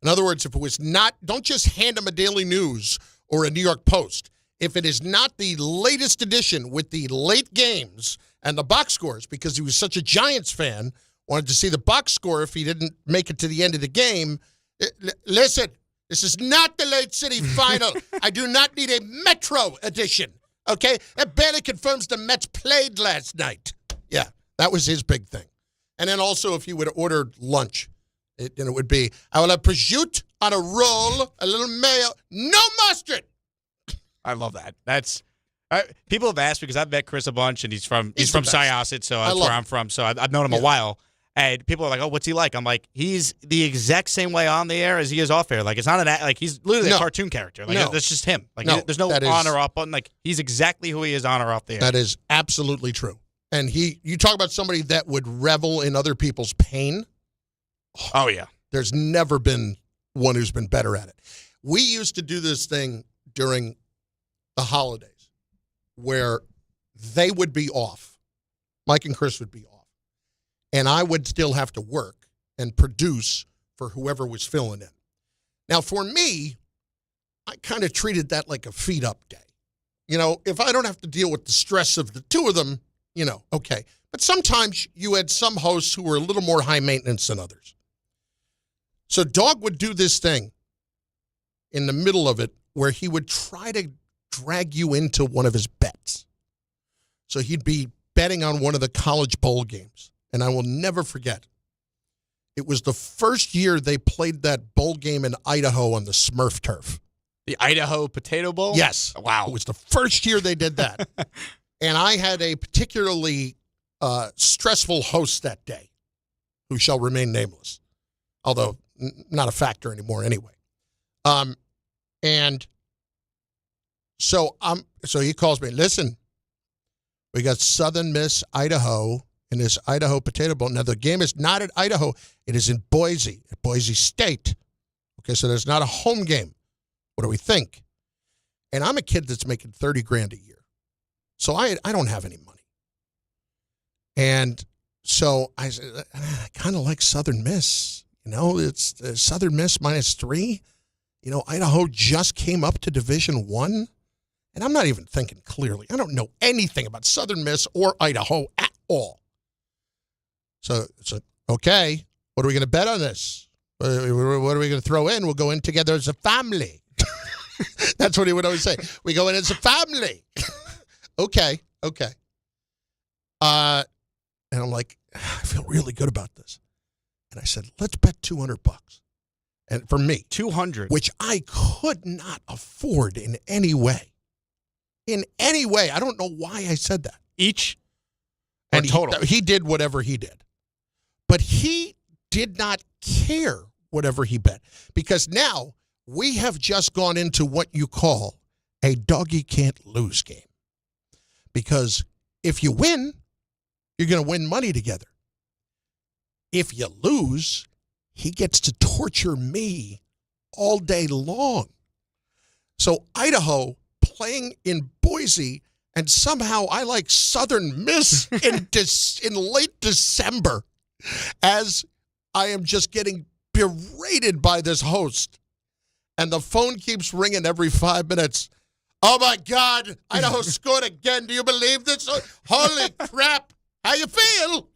In other words, if it was not, don't just hand them a Daily News or a New York Post. If it is not the latest edition with the late games and the box scores, because he was such a Giants fan, wanted to see the box score if he didn't make it to the end of the game. Listen, this is not the late city final. I do not need a Metro edition, okay? That barely confirms the Mets played last night. Yeah, that was his big thing. And then also if you would order lunch, it would be, I will have prosciutto on a roll, a little mayo, no mustard. I love that. That's people have asked because I've met Chris a bunch, and he's from Syosset, so that's where I'm from. So I've known him a while. And people are like, "Oh, what's he like?" I'm like, "He's the exact same way on the air as he is off air. It's not he's literally a cartoon character. That's just him. There's no on or off button. He's exactly who he is on or off the air." That is absolutely true. And you talk about somebody that would revel in other people's pain. Oh yeah, there's never been one who's been better at it. We used to do this thing during the holidays where they would be off. Mike and Chris would be off. And I would still have to work and produce for whoever was filling in. Now, for me, I kind of treated that like a feed-up day. If I don't have to deal with the stress of the two of them, okay. But sometimes you had some hosts who were a little more high maintenance than others. So Dog would do this thing in the middle of it where he would try to drag you into one of his bets. So he'd be betting on one of the college bowl games. And I will never forget. It was the first year they played that bowl game in Idaho on the Smurf turf. The Idaho Potato Bowl? Yes. Wow. It was the first year they did that. And I had a particularly stressful host that day who shall remain nameless, although not a factor anymore anyway. And so he calls me, listen, we got Southern Miss Idaho in this Idaho Potato Bowl. Now, the game is not at Idaho. It is in Boise, at Boise State. Okay, so there's not a home game. What do we think? And I'm a kid that's making $30,000 a year. So I don't have any money. And so I said, I kind of like Southern Miss. It's Southern Miss -3. Idaho just came up to Division I. And I'm not even thinking clearly. I don't know anything about Southern Miss or Idaho at all. So okay, what are we going to bet on this? What are we going to throw in? We'll go in together as a family. That's what he would always say. We go in as a family. Okay. And I'm like, I feel really good about this. And I said, let's bet $200. And for me, $200, which I could not afford in any way. In any way. I don't know why I said that. Each? And total? He did whatever he did. But he did not care whatever he bet. Because now we have just gone into what you call a doggy can't lose game. Because if you win, you're going to win money together. If you lose, he gets to torture me all day long. So Idaho playing in Boise, and somehow I like Southern Miss in late December as I am just getting berated by this host. And the phone keeps ringing every 5 minutes. Oh, my God, Idaho scored again. Do you believe this? Holy crap. How you feel?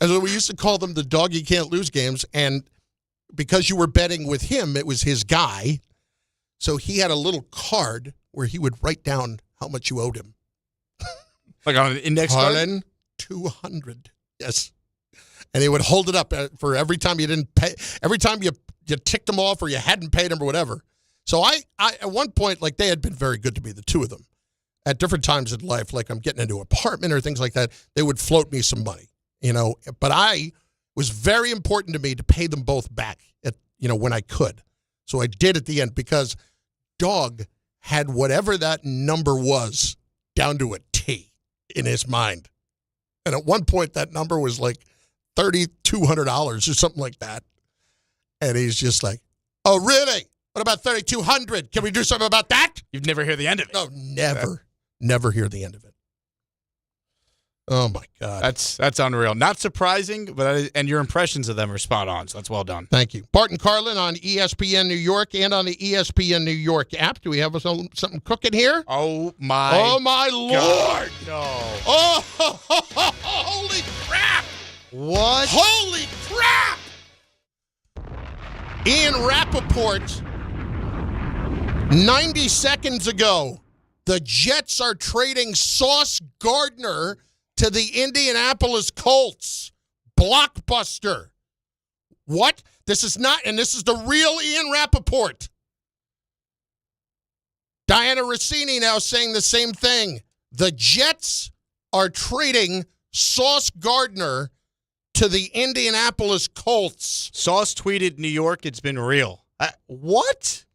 And so we used to call them the dog you can't lose games. And because you were betting with him, it was his guy. So he had a little card where he would write down how much you owed him. Like on an index Carlin, card? $200. Yes. And he would hold it up for every time you didn't pay, every time you ticked him off or you hadn't paid him or whatever. So I at one point, like, they had been very good to me, the two of them. At different times in life, like I'm getting into an apartment or things like that, they would float me some money, But I was very important to me to pay them both back when I could. So I did at the end because Dog had whatever that number was down to a T in his mind. And at one point, that number was like $3,200 or something like that. And he's just like, oh, really? What about $3,200? Can we do something about that? You'd never hear the end of it. No, never. Never hear the end of it. Oh, my God. That's unreal. Not surprising, and your impressions of them are spot on, so that's well done. Thank you. Bart Carlin on ESPN New York and on the ESPN New York app. Do we have something cooking here? Oh, my Lord. No. Oh, holy crap. What? Holy crap. Ian Rappaport, 90 seconds ago, the Jets are trading Sauce Gardner to the Indianapolis Colts. Blockbuster. What? This is not, and this is the real Ian Rappaport. Dianna Russini now saying the same thing. The Jets are trading Sauce Gardner to the Indianapolis Colts. Sauce tweeted, New York, it's been real. What?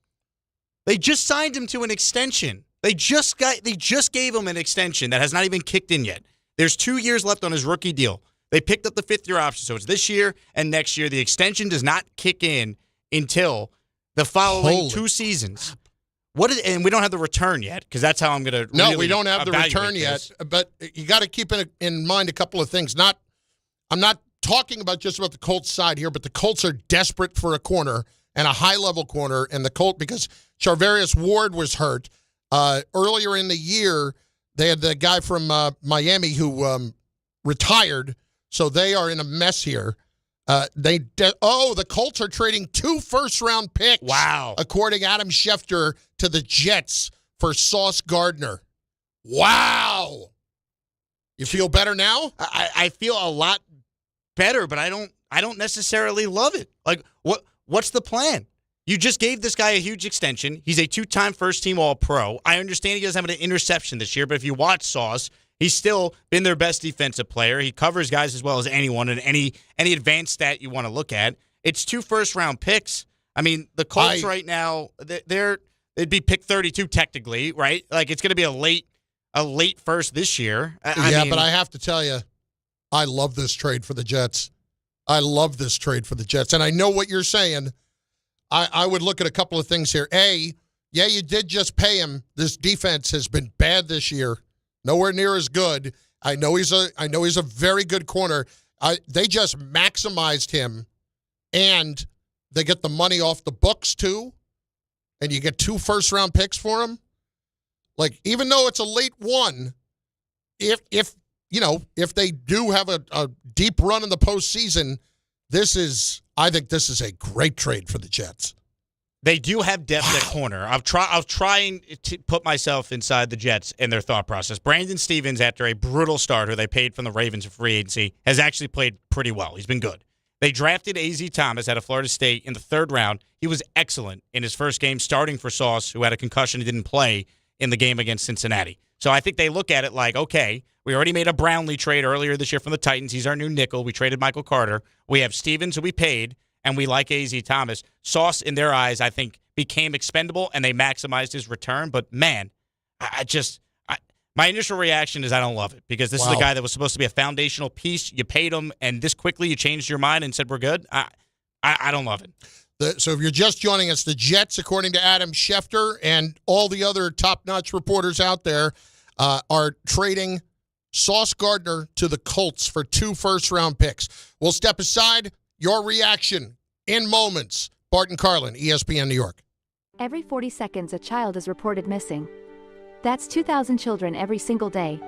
They just signed him to an extension. They just gave him an extension that has not even kicked in yet. There's 2 years left on his rookie deal. They picked up the fifth-year option, so it's this year and next year. The extension does not kick in until the following 2 seasons. And we don't have the return yet, because that's how I'm going to. No, we don't have the return yet. But you got to keep in mind a couple of things. I'm not talking just about the Colts side here, but the Colts are desperate for a corner and a high-level corner, and the Colts, because Charvarius Ward was hurt earlier in the year. They had the guy from Miami who retired, so they are in a mess here. The Colts are trading 2 first-round picks. Wow. According to Adam Schefter, to the Jets for Sauce Gardner. Wow. You feel better now? I feel a lot better, but I don't necessarily love it. Like, what's the plan? You just gave this guy a huge extension. He's a 2-time first-team All-Pro. I understand he doesn't have an interception this year, but if you watch Sauce, he's still been their best defensive player. He covers guys as well as anyone, and any advanced stat you want to look at. It's 2 first-round picks. I mean, the Colts right now, it'd be pick 32 technically, right? Like, it's going to be a late first this year. But I have to tell you, I love this trade for the Jets. And I know what you're saying. I would look at a couple of things here. You did just pay him. This defense has been bad this year. Nowhere near as good I know he's a very good corner. They just maximized him, and they get the money off the books too, and you get 2 first-round picks for him. Like, even though it's a late one, if they do have a deep run in the postseason, I think this is a great trade for the Jets. They do have depth at corner. I'm trying to put myself inside the Jets and their thought process. Brandon Stevens, after a brutal start, who they paid from the Ravens in free agency, has actually played pretty well. He's been good. They drafted A.Z. Thomas out of Florida State in the 3rd round. He was excellent in his first game starting for Sauce, who had a concussion and didn't play in the game against Cincinnati. So I think they look at it like, okay, we already made a Brownlee trade earlier this year from the Titans. He's our new nickel. We traded Michael Carter. We have Stevens, who we paid, and we like A.Z. Thomas. Sauce, in their eyes, I think, became expendable, and they maximized his return. But, man, my initial reaction is I don't love it, because this is a guy that was supposed to be a foundational piece. You paid him, and this quickly you changed your mind and said we're good. I don't love it. So if you're just joining us, the Jets, according to Adam Schefter and all the other top-notch reporters out there, are trading Sauce Gardner to the Colts for 2 first-round picks. We'll step aside. Your reaction in moments. Bart Carlin, ESPN New York. Every 40 seconds, a child is reported missing. That's 2,000 children every single day.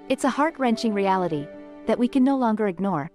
It's a heart-wrenching reality that we can no longer ignore.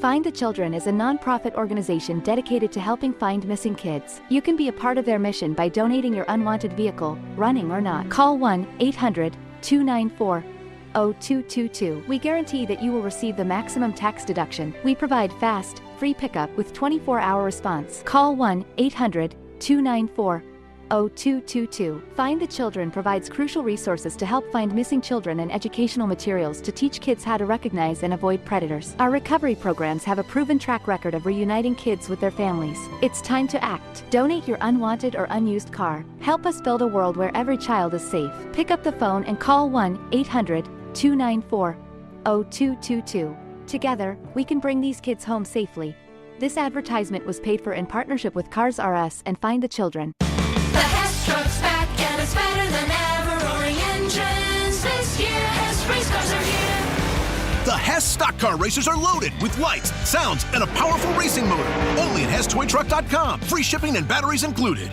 Find the Children is a non-profit organization dedicated to helping find missing kids. You can be a part of their mission by donating your unwanted vehicle, running or not. Call 1-800-294-0222. We guarantee that you will receive the maximum tax deduction. We provide fast, free pickup with 24-hour response. Call 1-800-294-0222. Find the Children provides crucial resources to help find missing children and educational materials to teach kids how to recognize and avoid predators. Our recovery programs have a proven track record of reuniting kids with their families. It's time to act. Donate your unwanted or unused car. Help us build a world where every child is safe. Pick up the phone and call 1-800-294-0222. Together, we can bring these kids home safely. This advertisement was paid for in partnership with Cars R Us and Find the Children. The Hess truck's back and it's better than ever. Roaring engines this year. Hess race cars are here. The Hess stock car racers are loaded with lights, sounds, and a powerful racing motor. Only at HessToyTruck.com. Free shipping and batteries included.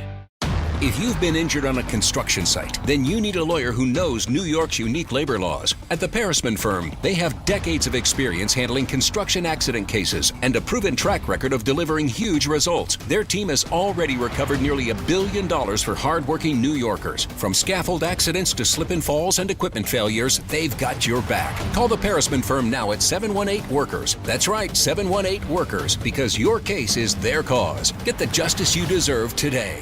If you've been injured on a construction site, then you need a lawyer who knows New York's unique labor laws. At the Parisman Firm, they have decades of experience handling construction accident cases and a proven track record of delivering huge results. Their team has already recovered nearly $1 billion for hardworking New Yorkers. From scaffold accidents to slip and falls and equipment failures, they've got your back. Call the Parisman Firm now at 718-WORKERS. That's right, 718-WORKERS, because your case is their cause. Get the justice you deserve today.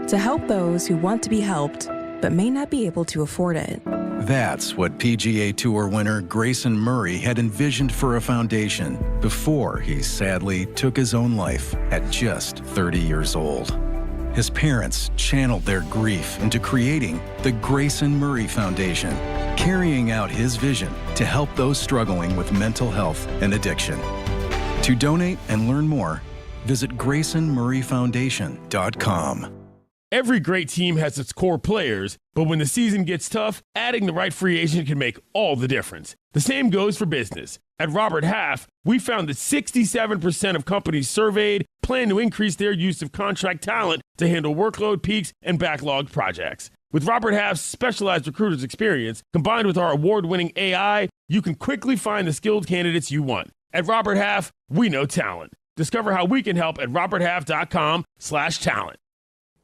To help those who want to be helped, but may not be able to afford it. That's what PGA Tour winner Grayson Murray had envisioned for a foundation before he sadly took his own life at just 30 years old. His parents channeled their grief into creating the Grayson Murray Foundation, carrying out his vision to help those struggling with mental health and addiction. To donate and learn more, visit GraysonMurrayFoundation.com. Every great team has its core players, but when the season gets tough, adding the right free agent can make all the difference. The same goes for business. At Robert Half, we found that 67% of companies surveyed plan to increase their use of contract talent to handle workload peaks and backlogged projects. With Robert Half's specialized recruiters' experience, combined with our award-winning AI, you can quickly find the skilled candidates you want. At Robert Half, we know talent. Discover how we can help at roberthalf.com/talent.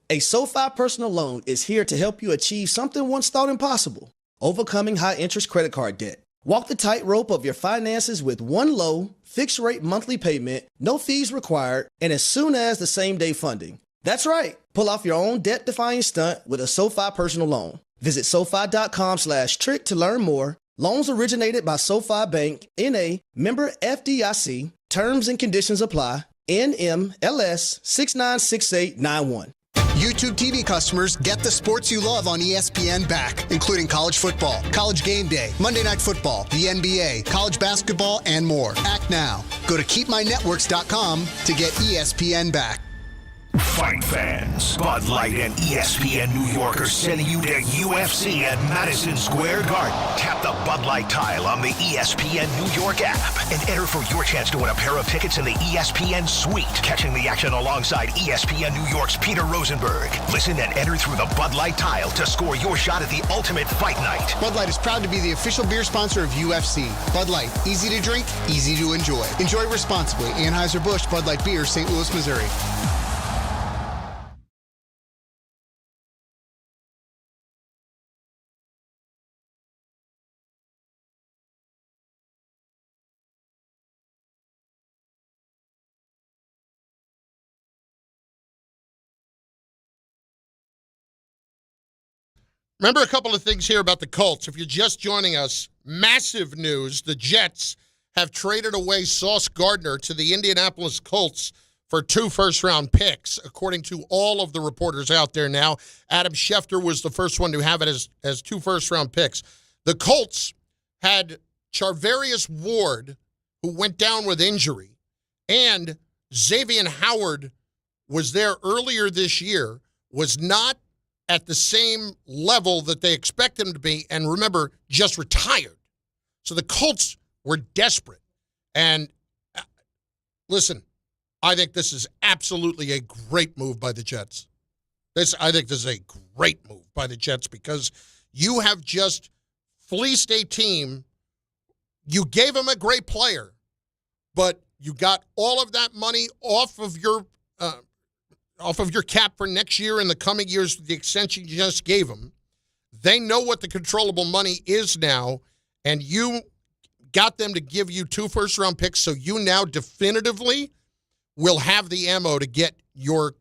A SoFi personal loan is here to help you achieve something once thought impossible: overcoming high-interest credit card debt. Walk the tightrope of your finances with one low, fixed-rate monthly payment, no fees required, and as soon as the same-day funding. That's right. Pull off your own debt-defying stunt with a SoFi personal loan. Visit SoFi.com/trick to learn more. Loans originated by SoFi Bank, N.A., member FDIC. Terms and conditions apply. NMLS 696891. YouTube TV customers, get the sports you love on ESPN back, including college football, college game day, Monday Night Football, the NBA, college basketball, and more. Act now. Go to keepmynetworks.com to get ESPN back. Fight fans, Bud Light and ESPN New York are sending you to UFC at Madison Square Garden. Tap the Bud Light tile on the ESPN New York app and enter for your chance to win a pair of tickets in the ESPN Suite. Catching the action alongside ESPN New York's Peter Rosenberg. Listen and enter through the Bud Light tile to score your shot at the ultimate fight night. Bud Light is proud to be the official beer sponsor of UFC. Bud Light, easy to drink, easy to enjoy. Enjoy responsibly. Anheuser-Busch Bud Light Beer, St. Louis, Missouri. Remember a couple of things here about the Colts. If you're just joining us, massive news. The Jets have traded away Sauce Gardner to the Indianapolis Colts for 2 first-round picks, according to all of the reporters out there now. Adam Schefter was the first one to have it as 2 first-round picks. The Colts had Charvarius Ward, who went down with injury, and Xavier Howard was there earlier this year, was not at the same level that they expect him to be, and remember, just retired. So the Colts were desperate. And listen, I think this is absolutely a great move by the Jets. I think this is a great move by the Jets because you have just fleeced a team. You gave them a great player, but you got all of that money off of your cap for next year and the coming years with the extension you just gave them. They know what the controllable money is now, and you got them to give you 2 first-round picks, so you now definitively will have the ammo to get your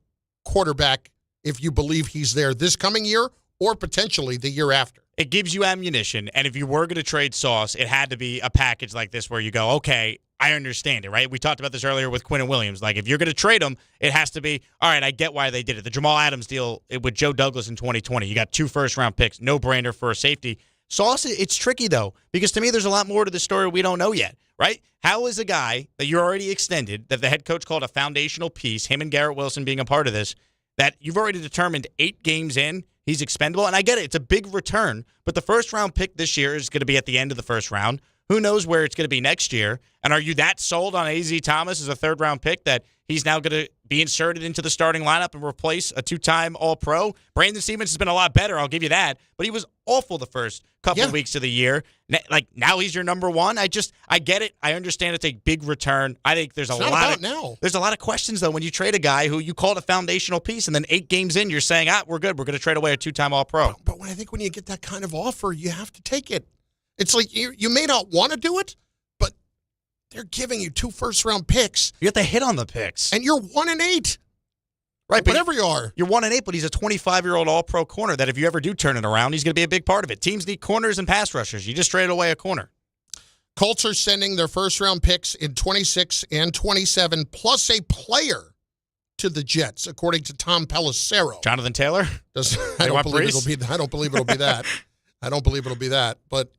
quarterback if you believe he's there this coming year or potentially the year after. It gives you ammunition, and if you were going to trade Sauce, it had to be a package like this where you go, okay, I understand it, right? We talked about this earlier with Quinnen Williams. Like, if you're going to trade him, it has to be, all right, I get why they did it. The Jamal Adams deal with Joe Douglas in 2020, you got 2 first-round picks, no-brainer for a safety. Sauce, it's tricky, though, because to me there's a lot more to the story we don't know yet, right? How is a guy that you're already extended, that the head coach called a foundational piece, him and Garrett Wilson being a part of this, that you've already determined 8 games in, he's expendable? And I get it, it's a big return, but the first-round pick this year is going to be at the end of the first round. Who knows where it's going to be next year? And are you that sold on A.Z. Thomas as a third-round pick that he's now going to be inserted into the starting lineup and replace a 2-time All-Pro? Brandon Stevens has been a lot better, I'll give you that, but he was awful the first couple of weeks of the year. Like, now he's your number one. I get it. I understand it's a big return. I think there's a lot of questions, though, when you trade a guy who you called a foundational piece, and then 8 games in, you're saying, we're good. We're going to trade away a 2-time All-Pro. But when you get that kind of offer, you have to take it. It's like you may not want to do it, but they're giving you 2 first-round picks. You have to hit on the picks. And you're 1-8. Right, but whatever you are. You're 1-8, but he's a 25-year-old All-Pro corner that if you ever do turn it around, he's going to be a big part of it. Teams need corners and pass rushers. You just traded away a corner. Colts are sending their first-round picks in 26 and 27, plus a player to the Jets, according to Tom Pelissero. Jonathan Taylor? I don't believe it'll be that. I don't believe it'll be that. But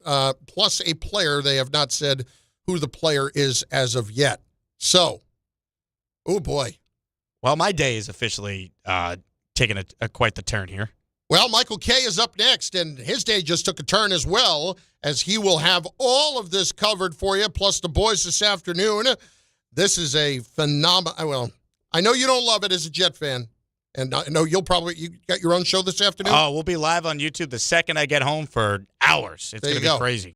plus a player, they have not said who the player is as of yet. So, oh boy. Well, my day is officially taking quite the turn here. Well, Michael Kay is up next, and his day just took a turn as well, as he will have all of this covered for you, plus the boys this afternoon. This is a phenomenal. Well, I know you don't love it as a Jet fan. And I know you got your own show this afternoon? Oh, we'll be live on YouTube the second I get home for hours. It's going to be crazy.